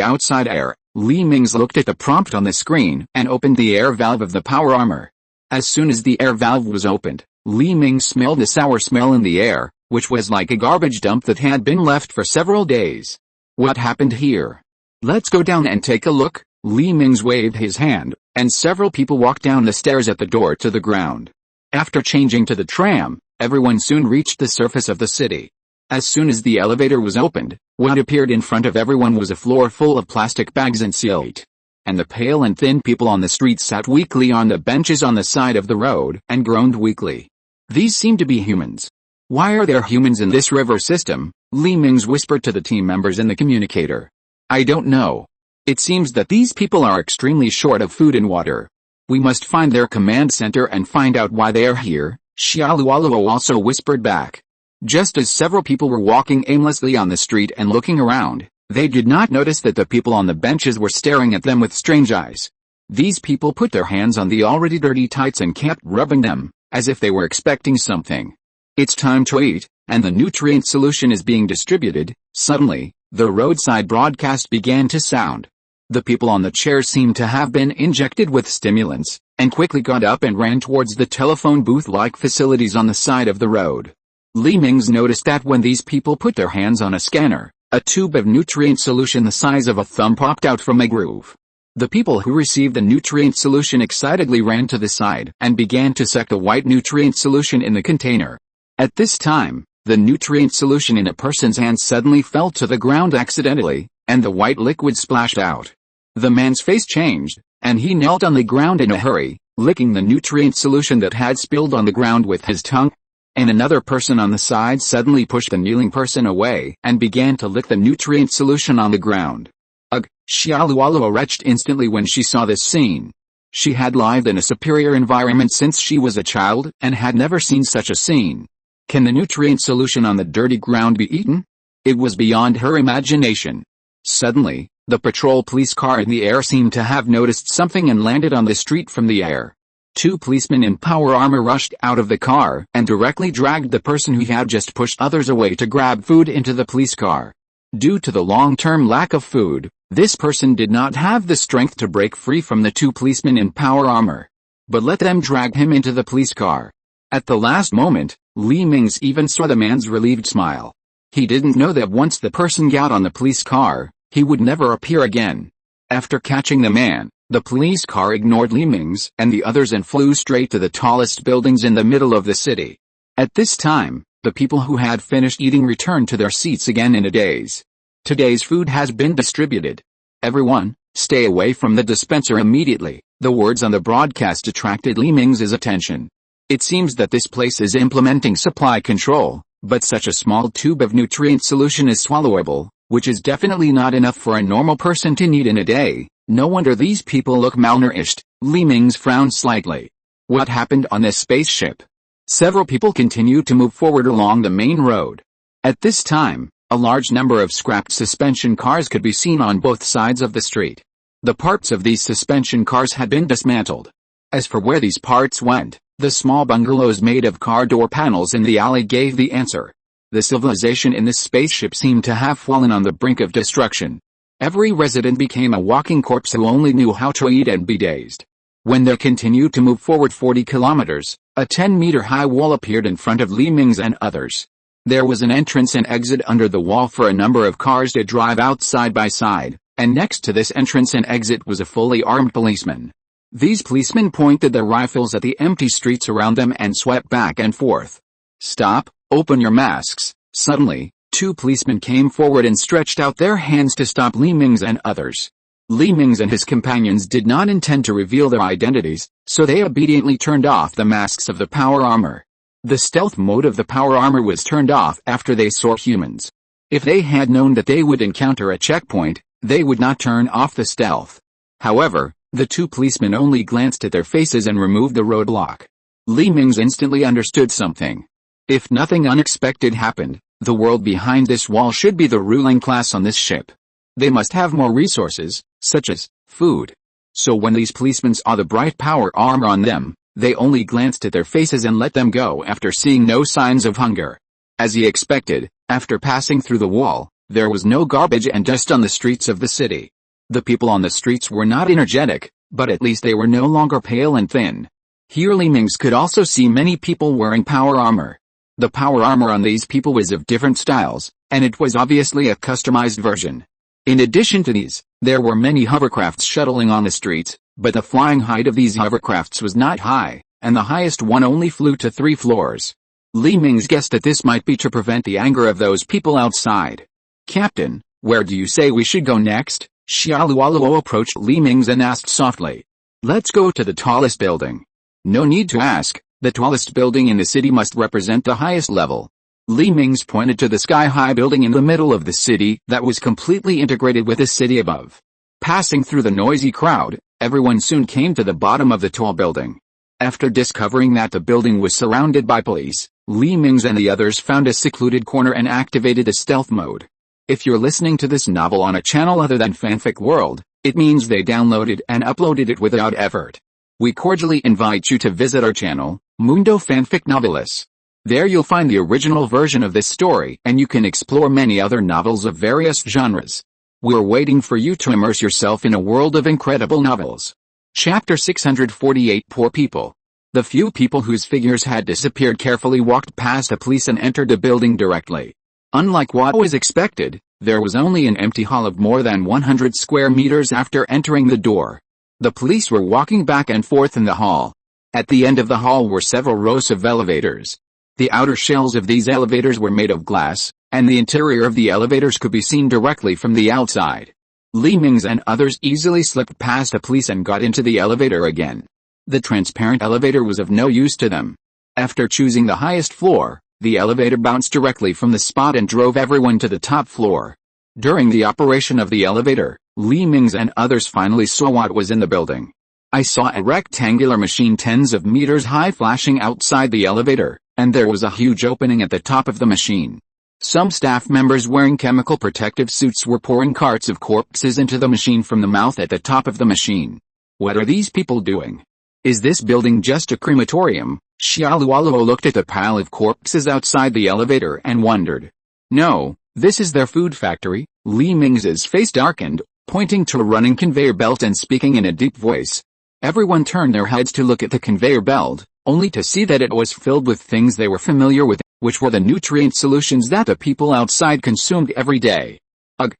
outside air. Li Mingze looked at the prompt on the screen and opened the air valve of the power armor. As soon as the air valve was opened, Li Mingze smelled a sour smell in the air, which was like a garbage dump that had been left for several days. What happened here? Let's go down and take a look. Li Mingze waved his hand, and several people walked down the stairs at the door to the ground. After changing to the tram, everyone soon reached the surface of the city. As soon as the elevator was opened, what appeared in front of everyone was a floor full of plastic bags and silt. And the pale and thin people on the street sat weakly on the benches on the side of the road and groaned weakly. These seem to be humans. "Why are there humans in this river system?" Li Mingze whispered to the team members in the communicator. "I don't know. It seems that these people are extremely short of food and water. We must find their command center and find out why they are here," Xiaoluoluo also whispered back. Just as several people were walking aimlessly on the street and looking around, they did not notice that the people on the benches were staring at them with strange eyes. These people put their hands on the already dirty tights and kept rubbing them, as if they were expecting something. It's time to eat, and the nutrient solution is being distributed. Suddenly, the roadside broadcast began to sound. The people on the chairs seemed to have been injected with stimulants, and quickly got up and ran towards the telephone booth-like facilities on the side of the road. Mingze noticed that when these people put their hands on a scanner, a tube of nutrient solution the size of a thumb popped out from a groove. The people who received the nutrient solution excitedly ran to the side and began to suck the white nutrient solution in the container. At this time, the nutrient solution in a person's hand suddenly fell to the ground accidentally, and the white liquid splashed out. The man's face changed, and he knelt on the ground in a hurry, licking the nutrient solution that had spilled on the ground with his tongue. And another person on the side suddenly pushed the kneeling person away and began to lick the nutrient solution on the ground. Ugh, Xiaoluo retched instantly when she saw this scene. She had lived in a superior environment since she was a child and had never seen such a scene. Can the nutrient solution on the dirty ground be eaten? It was beyond her imagination. Suddenly, the patrol police car in the air seemed to have noticed something and landed on the street from the air. 2 policemen in power armor rushed out of the car and directly dragged the person who had just pushed others away to grab food into the police car. Due to the long-term lack of food, this person did not have the strength to break free from the 2 policemen in power armor. But let them drag him into the police car. At the last moment, Mingze even saw the man's relieved smile. He didn't know that once the person got on the police car, he would never appear again. After catching the man, the police car ignored Mingze and the others and flew straight to the tallest buildings in the middle of the city. At this time, the people who had finished eating returned to their seats again in a daze. Today's food has been distributed. Everyone, stay away from the dispenser immediately. The words on the broadcast attracted Mingze's attention. It seems that this place is implementing supply control, but such a small tube of nutrient solution is swallowable, which is definitely not enough for a normal person to need in a day. No wonder these people look malnourished. Mingze frowned slightly. What happened on this spaceship? Several people continued to move forward along the main road. At this time, a large number of scrapped suspension cars could be seen on both sides of the street. The parts of these suspension cars had been dismantled. As for where these parts went, the small bungalows made of car door panels in the alley gave the answer. The civilization in this spaceship seemed to have fallen on the brink of destruction. Every resident became a walking corpse who only knew how to eat and be dazed. When they continued to move forward 40 kilometers, a 10-meter-high wall appeared in front of Mingze and others. There was an entrance and exit under the wall for a number of cars to drive out side by side, and next to this entrance and exit was a fully armed policeman. These policemen pointed their rifles at the empty streets around them and swept back and forth. Stop, open your masks. Suddenly, 2 policemen came forward and stretched out their hands to stop Mingze and others. Mingze and his companions did not intend to reveal their identities, so they obediently turned off the masks of the power armor. The stealth mode of the power armor was turned off after they saw humans. If they had known that they would encounter a checkpoint, they would not turn off the stealth. However, the 2 policemen only glanced at their faces and removed the roadblock. Mingze instantly understood something. If nothing unexpected happened, the world behind this wall should be the ruling class on this ship. They must have more resources, such as food. So when these policemen saw the bright power armor on them, they only glanced at their faces and let them go after seeing no signs of hunger. As he expected, after passing through the wall, there was no garbage and dust on the streets of the city. The people on the streets were not energetic, but at least they were no longer pale and thin. Here Mingze could also see many people wearing power armor. The power armor on these people was of different styles, and it was obviously a customized version. In addition to these, there were many hovercrafts shuttling on the streets, but the flying height of these hovercrafts was not high, and the highest one only flew to 3 floors. Mingze guessed that this might be to prevent the anger of those people outside. Captain, where do you say we should go next? Xiaoluo approached Mingze and asked softly. Let's go to the tallest building. No need to ask, the tallest building in the city must represent the highest level. Mingze pointed to the sky-high building in the middle of the city that was completely integrated with the city above. Passing through the noisy crowd, everyone soon came to the bottom of the tall building. After discovering that the building was surrounded by police, Mingze and the others found a secluded corner and activated the stealth mode. If you're listening to this novel on a channel other than Fanfic World, it means they downloaded and uploaded it without effort. We cordially invite you to visit our channel, Mundo Fanfic Novelis. There you'll find the original version of this story and you can explore many other novels of various genres. We're waiting for you to immerse yourself in a world of incredible novels. Chapter 648 Poor People. The few people whose figures had disappeared carefully walked past the police and entered the building directly. Unlike what was expected, there was only an empty hall of more than 100 square meters after entering the door. The police were walking back and forth in the hall. At the end of the hall were several rows of elevators. The outer shells of these elevators were made of glass, and the interior of the elevators could be seen directly from the outside. Mingze and others easily slipped past the police and got into the elevator again. The transparent elevator was of no use to them. After choosing the highest floor, the elevator bounced directly from the spot and drove everyone to the top floor. During the operation of the elevator, Mingze and others finally saw what was in the building. I saw a rectangular machine tens of meters high flashing outside the elevator, and there was a huge opening at the top of the machine. Some staff members wearing chemical protective suits were pouring carts of corpses into the machine from the mouth at the top of the machine. What are these people doing? Is this building just a crematorium? Xiaoluoluo looked at the pile of corpses outside the elevator and wondered. No, this is their food factory. Mingze's face darkened, pointing to a running conveyor belt and speaking in a deep voice. Everyone turned their heads to look at the conveyor belt, only to see that it was filled with things they were familiar with, which were the nutrient solutions that the people outside consumed every day. Ugh!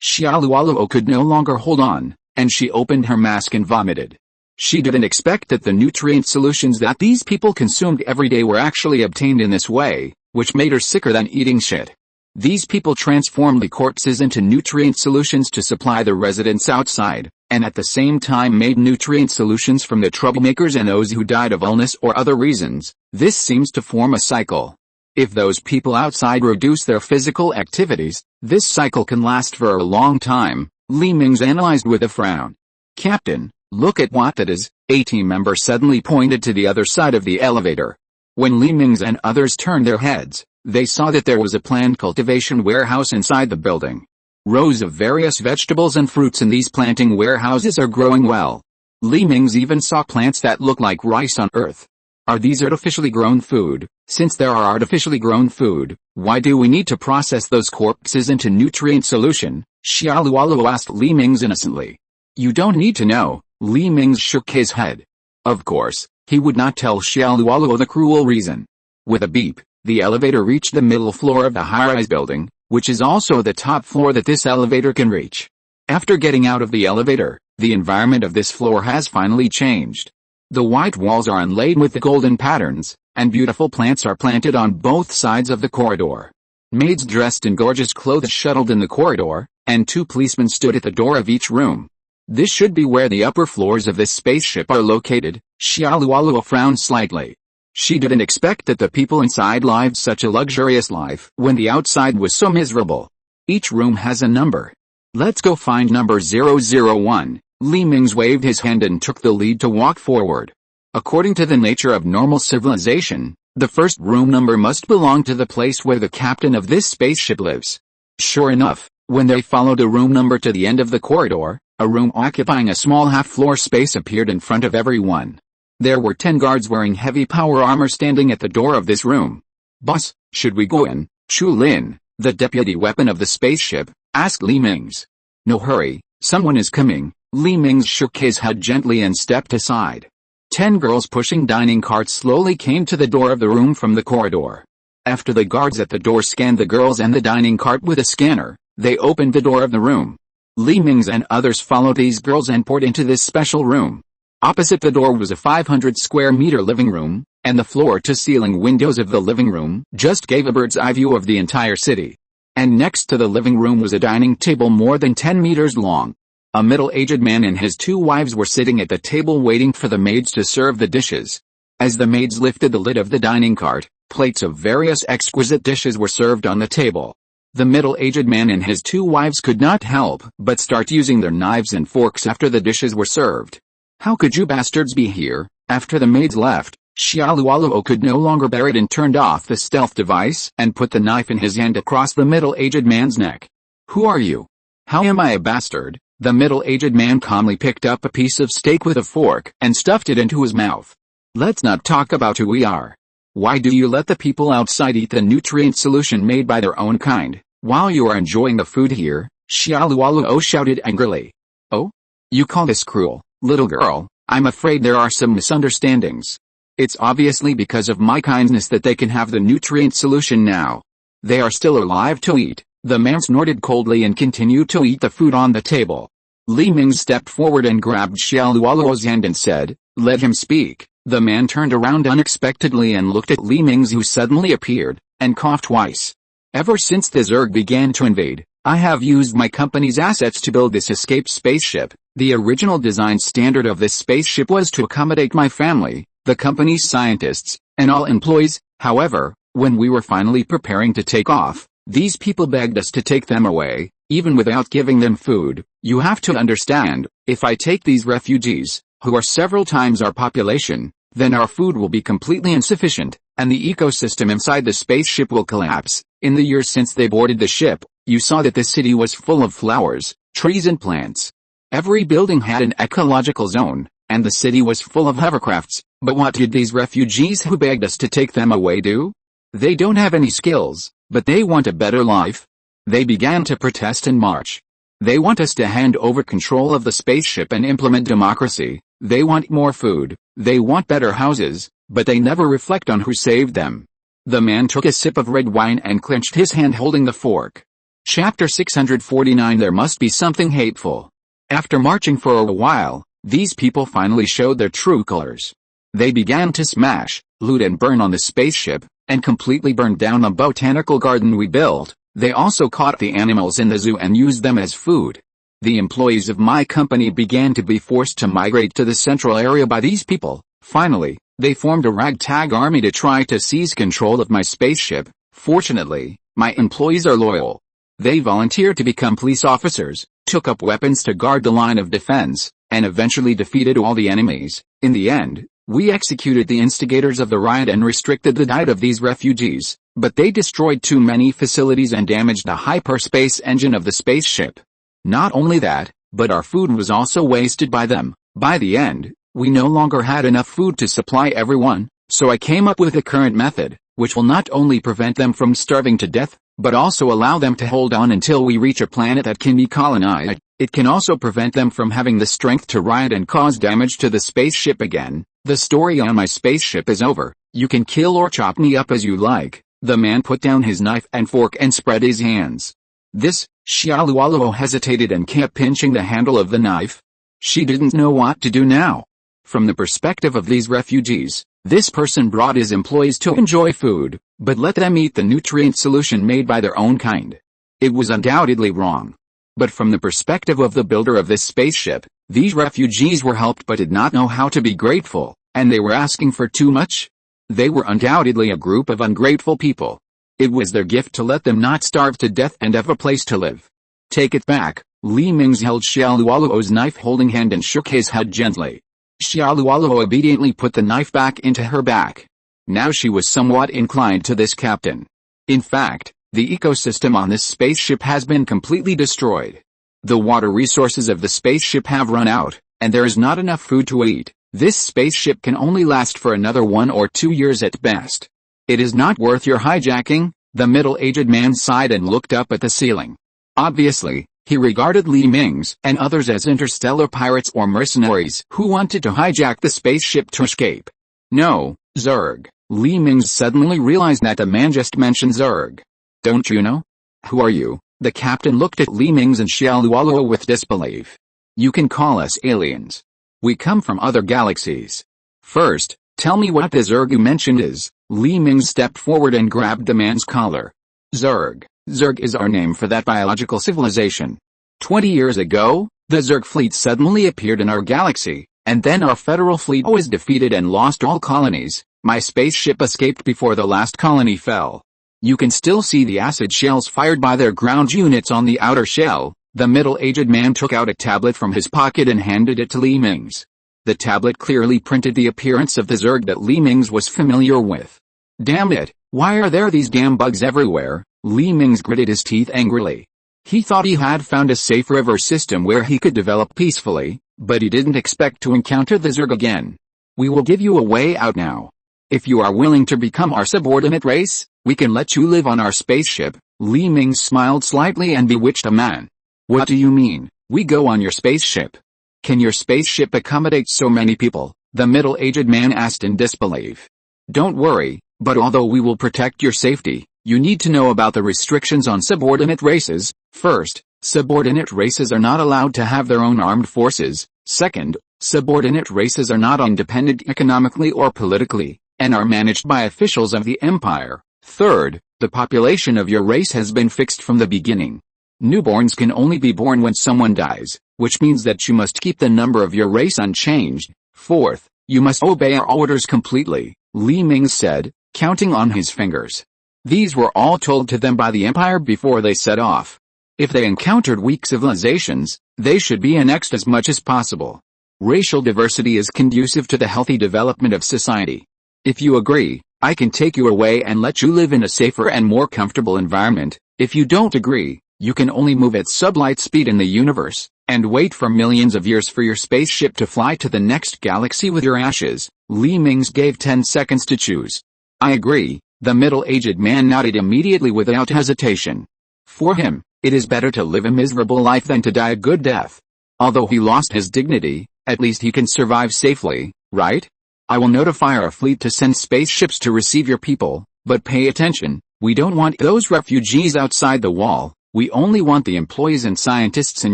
Xiaoluoluo could no longer hold on, and she opened her mask and vomited. She didn't expect that the nutrient solutions that these people consumed every day were actually obtained in this way, which made her sicker than eating shit. These people transformed the corpses into nutrient solutions to supply the residents outside, and at the same time made nutrient solutions from the troublemakers and those who died of illness or other reasons. This seems to form a cycle. If those people outside reduce their physical activities, this cycle can last for a long time, Mingze analyzed with a frown. Captain, look at what that is, a team member suddenly pointed to the other side of the elevator. When Mingze and others turned their heads, they saw that there was a planned cultivation warehouse inside the building. Rows of various vegetables and fruits in these planting warehouses are growing well. Mingze even saw plants that look like rice on Earth. Are these artificially grown food? Since there are artificially grown food, why do we need to process those corpses into nutrient solution? Xiaoluoluo asked Mingze innocently. You don't need to know. Mingze shook his head. Of course, he would not tell Xiaoluoluo the cruel reason. With a beep, the elevator reached the middle floor of the high-rise building, which is also the top floor that this elevator can reach. After getting out of the elevator, the environment of this floor has finally changed. The white walls are inlaid with the golden patterns, and beautiful plants are planted on both sides of the corridor. Maids dressed in gorgeous clothes shuttled in the corridor, and 2 policemen stood at the door of each room. This should be where the upper floors of this spaceship are located. Xiaoluoluo frowned slightly. She didn't expect that the people inside lived such a luxurious life when the outside was so miserable. Each room has a number. Let's go find number 001. Mingze waved his hand and took the lead to walk forward. According to the nature of normal civilization, the first room number must belong to the place where the captain of this spaceship lives. Sure enough, when they followed a room number to the end of the corridor, a room occupying a small half-floor space appeared in front of everyone. There were 10 guards wearing heavy power armor standing at the door of this room. Boss, should we go in? Chu Lin, the deputy weapon of the spaceship, asked Mingze. No hurry, someone is coming. Mingze shook his head gently and stepped aside. 10 girls pushing dining carts slowly came to the door of the room from the corridor. After the guards at the door scanned the girls and the dining cart with a scanner, they opened the door of the room. Mingze and others followed these girls and poured into this special room. Opposite the door was a 500 square meter living room, and the floor-to-ceiling windows of the living room just gave a bird's-eye view of the entire city. And next to the living room was a dining table more than 10 meters long. A middle-aged man and his 2 wives were sitting at the table waiting for the maids to serve the dishes. As the maids lifted the lid of the dining cart, plates of various exquisite dishes were served on the table. The middle-aged man and his 2 wives could not help but start using their knives and forks after the dishes were served. How could you bastards be here? After the maids left, Xiaoluoluo could no longer bear it and turned off the stealth device and put the knife in his hand across the middle-aged man's neck. Who are you? How am I a bastard? The middle-aged man calmly picked up a piece of steak with a fork and stuffed it into his mouth. Let's not talk about who we are. Why do you let the people outside eat the nutrient solution made by their own kind, while you are enjoying the food here? Xiaoluoluo shouted angrily. Oh? You call this cruel, little girl? I'm afraid there are some misunderstandings. It's obviously because of my kindness that they can have the nutrient solution now. They are still alive to eat. The man snorted coldly and continued to eat the food on the table. Li Mingze stepped forward and grabbed Xiaoluoluo's hand and said, "Let him speak." The man turned around unexpectedly and looked at Li Mingze, who suddenly appeared, and coughed twice. Ever since the Zerg began to invade, I have used my company's assets to build this escaped spaceship. The original design standard of this spaceship was to accommodate my family, the company's scientists, and all employees. However, when we were finally preparing to take off, these people begged us to take them away, even without giving them food. You have to understand, if I take these refugees, who are several times our population, then our food will be completely insufficient, and the ecosystem inside the spaceship will collapse. In the years since they boarded the ship, you saw that the city was full of flowers, trees and plants. Every building had an ecological zone, and the city was full of hovercrafts. But what did these refugees who begged us to take them away do? They don't have any skills, but they want a better life. They began to protest and march. They want us to hand over control of the spaceship and implement democracy. They want more food. They want better houses, but they never reflect on who saved them. The man took a sip of red wine and clenched his hand holding the fork. Chapter 649. There must be something hateful. After marching for a while, these people finally showed their true colors. They began to smash, loot and burn on the spaceship, and completely burned down the botanical garden we built. They also caught the animals in the zoo and used them as food. The employees of my company began to be forced to migrate to the central area by these people. Finally, they formed a ragtag army to try to seize control of my spaceship. Fortunately, my employees are loyal. They volunteered to become police officers, took up weapons to guard the line of defense, and eventually defeated all the enemies. In the end, we executed the instigators of the riot and restricted the diet of these refugees, but they destroyed too many facilities and damaged the hyperspace engine of the spaceship. Not only that, but our food was also wasted by them. By the end, we no longer had enough food to supply everyone, so I came up with the current method, which will not only prevent them from starving to death, but also allow them to hold on until we reach a planet that can be colonized. It can also prevent them from having the strength to riot and cause damage to the spaceship again. The story on my spaceship is over. You can kill or chop me up as you like. The man put down his knife and fork and spread his hands. This, Xiaoluoluo hesitated and kept pinching the handle of the knife. She didn't know what to do now. From the perspective of these refugees, this person brought his employees to enjoy food, but let them eat the nutrient solution made by their own kind. It was undoubtedly wrong. But from the perspective of the builder of this spaceship, these refugees were helped but did not know how to be grateful, and they were asking for too much. They were undoubtedly a group of ungrateful people. It was their gift to let them not starve to death and have a place to live. Take it back. Li Mingze held Xiaoluoluo's knife-holding hand and shook his head gently. Xiaoluoluo obediently put the knife back into her back. Now she was somewhat inclined to this captain. In fact, the ecosystem on this spaceship has been completely destroyed. The water resources of the spaceship have run out, and there is not enough food to eat. This spaceship can only last for another 1 or 2 years at best. It is not worth your hijacking. The middle-aged man sighed and looked up at the ceiling. Obviously, he regarded Li Mingze and others as interstellar pirates or mercenaries who wanted to hijack the spaceship to escape. No, Zerg. Li Mingze suddenly realized that the man just mentioned Zerg. Don't you know? Who are you? The captain looked at Li Mingze and Xiaoluoluo with disbelief. You can call us aliens. We come from other galaxies. First, tell me what the Zerg you mentioned is. Li Mingze stepped forward and grabbed the man's collar. Zerg. Zerg is our name for that biological civilization. 20 years ago, the Zerg fleet suddenly appeared in our galaxy, and then our federal fleet was defeated and lost all colonies. My spaceship escaped before the last colony fell. You can still see the acid shells fired by their ground units on the outer shell. The middle-aged man took out a tablet from his pocket and handed it to Li Mingze. The tablet clearly printed the appearance of the Zerg that Li Mingze was familiar with. Damn it, why are there these damn bugs everywhere? Li Mingze gritted his teeth angrily. He thought he had found a safe river system where he could develop peacefully, but he didn't expect to encounter the Zerg again. We will give you a way out now. If you are willing to become our subordinate race, we can let you live on our spaceship. Li Mingze smiled slightly and bewitched a man. What do you mean, we go on your spaceship? Can your spaceship accommodate so many people? The middle-aged man asked in disbelief. Don't worry, but although we will protect your safety, you need to know about the restrictions on subordinate races. First, subordinate races are not allowed to have their own armed forces. Second, subordinate races are not independent economically or politically, and are managed by officials of the Empire. Third, the population of your race has been fixed from the beginning. Newborns can only be born when someone dies, which means that you must keep the number of your race unchanged. Fourth, you must obey our orders completely, Li Mingze said, counting on his fingers. These were all told to them by the Empire before they set off. If they encountered weak civilizations, they should be annexed as much as possible. Racial diversity is conducive to the healthy development of society. If you agree, I can take you away and let you live in a safer and more comfortable environment. If you don't agree, you can only move at sublight speed in the universe, and wait for millions of years for your spaceship to fly to the next galaxy with your ashes. Li Mingze gave 10 seconds to choose. I agree, the middle-aged man nodded immediately without hesitation. For him, it is better to live a miserable life than to die a good death. Although he lost his dignity, at least he can survive safely, right? I will notify our fleet to send spaceships to receive your people, but pay attention, we don't want those refugees outside the wall, we only want the employees and scientists in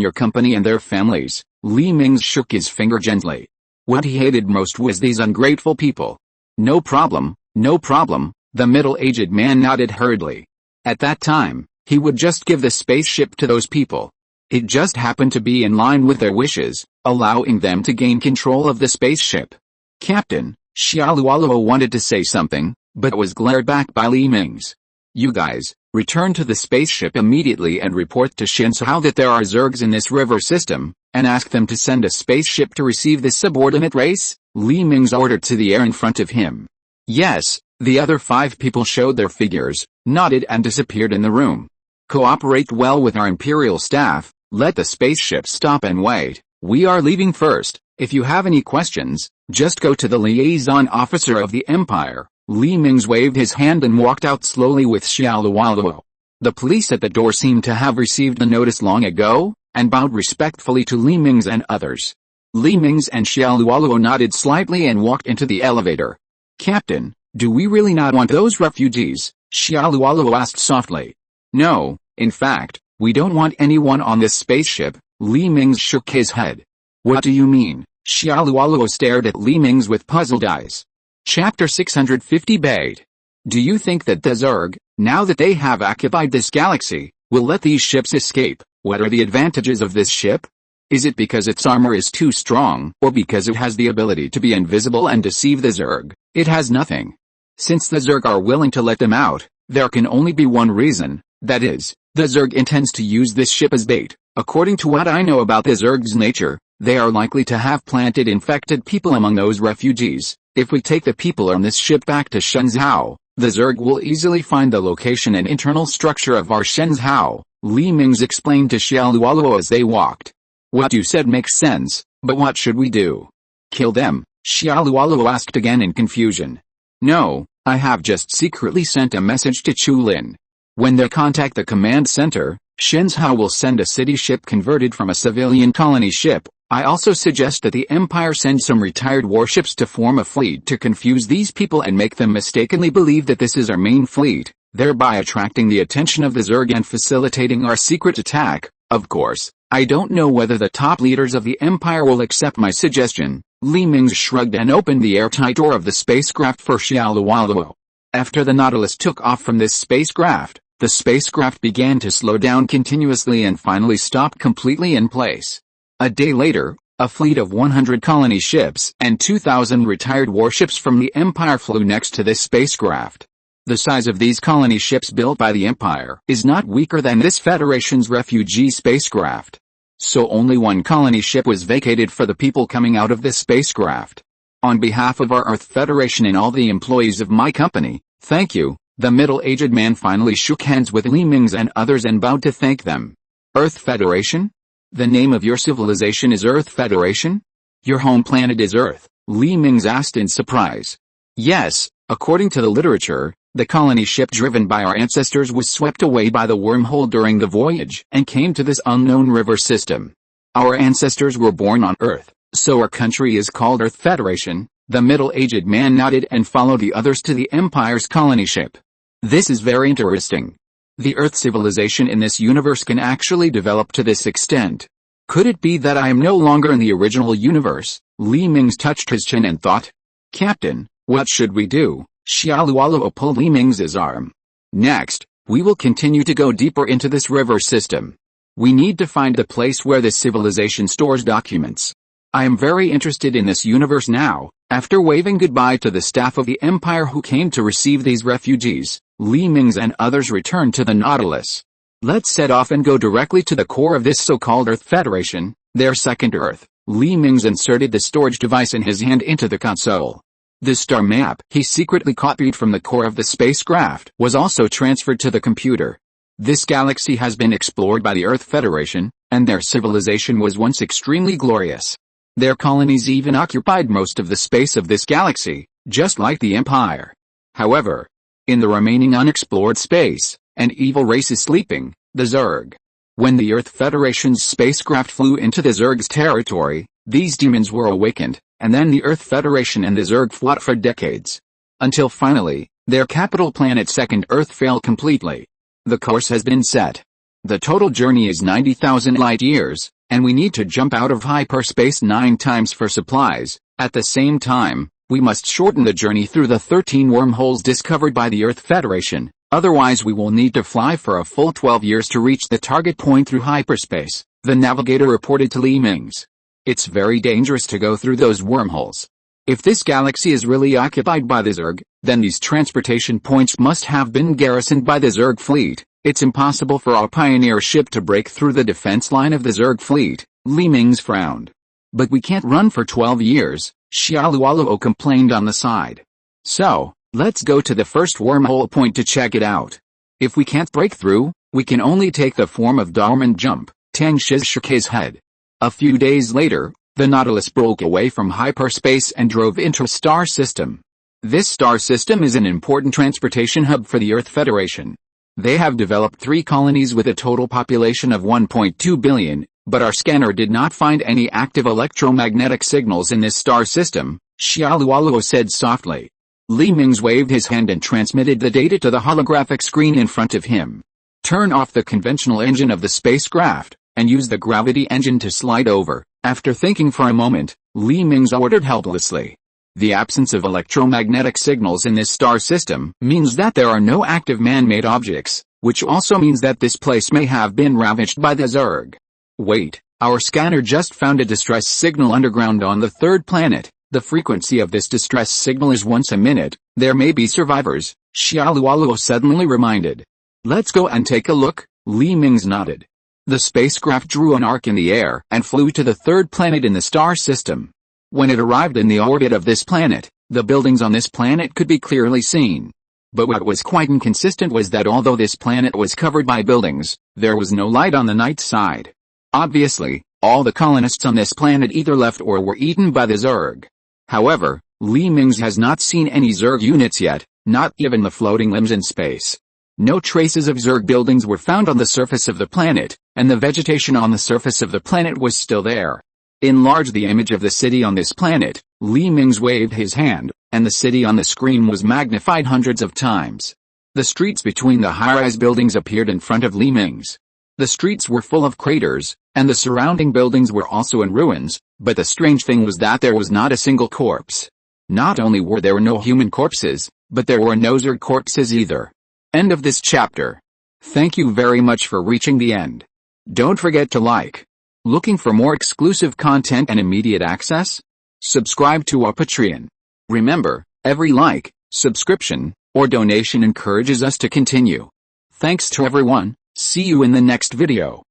your company and their families. Li Mingze shook his finger gently. What he hated most was these ungrateful people. No problem, the middle-aged man nodded hurriedly. At that time, he would just give the spaceship to those people. It just happened to be in line with their wishes, allowing them to gain control of the spaceship. Captain, Xiaoluoluo wanted to say something, but was glared back by Li Mingze. You guys, return to the spaceship immediately and report to Shenzhou that there are Zergs in this river system, and ask them to send a spaceship to receive this subordinate race, Li Mingze ordered to the air in front of him. Yes, the other 5 people showed their figures, nodded and disappeared in the room. Cooperate well with our Imperial staff, let the spaceship stop and wait, we are leaving first. If you have any questions, just go to the liaison officer of the Empire. Li Mingze waved his hand and walked out slowly with Xiaoluoluo. The police at the door seemed to have received the notice long ago, and bowed respectfully to Li Mingze and others. Li Mingze and Xiaoluoluo nodded slightly and walked into the elevator. Captain, do we really not want those refugees? Xiaoluoluo asked softly. No, in fact, we don't want anyone on this spaceship. Li Mingze shook his head. What do you mean? Xiaoluoluo stared at Li Mingze with puzzled eyes. Chapter 650 Bait. Do you think that the Zerg, now that they have occupied this galaxy, will let these ships escape? What are the advantages of this ship? Is it because its armor is too strong, or because it has the ability to be invisible and deceive the Zerg? It has nothing. Since the Zerg are willing to let them out, there can only be one reason, that is, the Zerg intends to use this ship as bait. According to what I know about the Zerg's nature, they are likely to have planted infected people among those refugees. If we take the people on this ship back to Shenzhou, the Zerg will easily find the location and internal structure of our Shenzhou, Li Mingze explained to Xiaoluoluo as they walked. What you said makes sense, but what should we do? Kill them? Xiaoluoluo asked again in confusion. No, I have just secretly sent a message to Chulin. When they contact the command center, Shenzhou will send a city ship converted from a civilian colony ship. I also suggest that the Empire send some retired warships to form a fleet to confuse these people and make them mistakenly believe that this is our main fleet, thereby attracting the attention of the Zerg and facilitating our secret attack. Of course, I don't know whether the top leaders of the Empire will accept my suggestion. Li Mingze shrugged and opened the airtight door of the spacecraft for Xiaoluoluo. After the Nautilus took off from this spacecraft, the spacecraft began to slow down continuously and finally stopped completely in place. A day later, a fleet of 100 colony ships and 2,000 retired warships from the Empire flew next to this spacecraft. The size of these colony ships built by the Empire is not weaker than this Federation's refugee spacecraft. So only one colony ship was vacated for the people coming out of this spacecraft. On behalf of our Earth Federation and all the employees of my company, thank you. The middle-aged man finally shook hands with Li Mingze and others and bowed to thank them. Earth Federation? The name of your civilization is Earth Federation? Your home planet is Earth, Li Mingze asked in surprise. Yes, according to the literature, the colony ship driven by our ancestors was swept away by the wormhole during the voyage and came to this unknown river system. Our ancestors were born on Earth, so our country is called Earth Federation. The middle-aged man nodded and followed the others to the Empire's colony ship. This is very interesting. The Earth civilization in this universe can actually develop to this extent. Could it be that I am no longer in the original universe? Li Mingze touched his chin and thought. Captain, what should we do? Xiaoluoluo pulled Li Mingze's arm. Next, we will continue to go deeper into this river system. We need to find the place where this civilization stores documents. I am very interested in this universe now. After waving goodbye to the staff of the Empire who came to receive these refugees, Li Mingze and others returned to the Nautilus. Let's set off and go directly to the core of this so-called Earth Federation, their second Earth. Li Mingze inserted the storage device in his hand into the console. The star map he secretly copied from the core of the spacecraft was also transferred to the computer. This galaxy has been explored by the Earth Federation, and their civilization was once extremely glorious. Their colonies even occupied most of the space of this galaxy, just like the Empire. However, in the remaining unexplored space, an evil race is sleeping, the Zerg. When the Earth Federation's spacecraft flew into the Zerg's territory, these demons were awakened, and then the Earth Federation and the Zerg fought for decades. Until finally, their capital planet Second Earth failed completely. The course has been set. The total journey is 90,000 light years, and we need to jump out of hyperspace 9 times for supplies. At the same time, we must shorten the journey through the 13 wormholes discovered by the Earth Federation, otherwise we will need to fly for a full 12 years to reach the target point through hyperspace, the navigator reported to Li Mingze. It's very dangerous to go through those wormholes. If this galaxy is really occupied by the Zerg, then these transportation points must have been garrisoned by the Zerg fleet. It's impossible for our pioneer ship to break through the defense line of the Zerg fleet, Li Mingze frowned. But we can't run for 12 years, Xiaoluoluo complained on the side. So, let's go to the first wormhole point to check it out. If we can't break through, we can only take the form of Darman jump, Tang Shiz shook his head. A few days later, the Nautilus broke away from hyperspace and drove into a star system. This star system is an important transportation hub for the Earth Federation. They have developed 3 colonies with a total population of 1.2 billion, but our scanner did not find any active electromagnetic signals in this star system, Xiaoluoluo said softly. Li Mingze waved his hand and transmitted the data to the holographic screen in front of him. Turn off the conventional engine of the spacecraft, and use the gravity engine to slide over. After thinking for a moment, Li Mingze ordered helplessly. The absence of electromagnetic signals in this star system means that there are no active man-made objects, which also means that this place may have been ravaged by the Zerg. Wait, our scanner just found a distress signal underground on the 3rd planet. The frequency of this distress signal is once a minute. There may be survivors, Xiaoluoluo suddenly reminded. Let's go and take a look, Li Mingze nodded. The spacecraft drew an arc in the air and flew to the 3rd planet in the star system. When it arrived in the orbit of this planet, the buildings on this planet could be clearly seen. But what was quite inconsistent was that although this planet was covered by buildings, there was no light on the night side. Obviously, all the colonists on this planet either left or were eaten by the Zerg. However, Li Mingze has not seen any Zerg units yet, not even the floating limbs in space. No traces of Zerg buildings were found on the surface of the planet, and the vegetation on the surface of the planet was still there. Enlarge the image of the city on this planet, Li Mingze waved his hand, and the city on the screen was magnified hundreds of times. The streets between the high-rise buildings appeared in front of Li Mingze. The streets were full of craters, and the surrounding buildings were also in ruins, but the strange thing was that there was not a single corpse. Not only were there no human corpses, but there were no Zerg corpses either. End of this chapter. Thank you very much for reaching the end. Don't forget to like. Looking for more exclusive content and immediate access? Subscribe to our Patreon. Remember, every like, subscription, or donation encourages us to continue. Thanks to everyone. See you in the next video.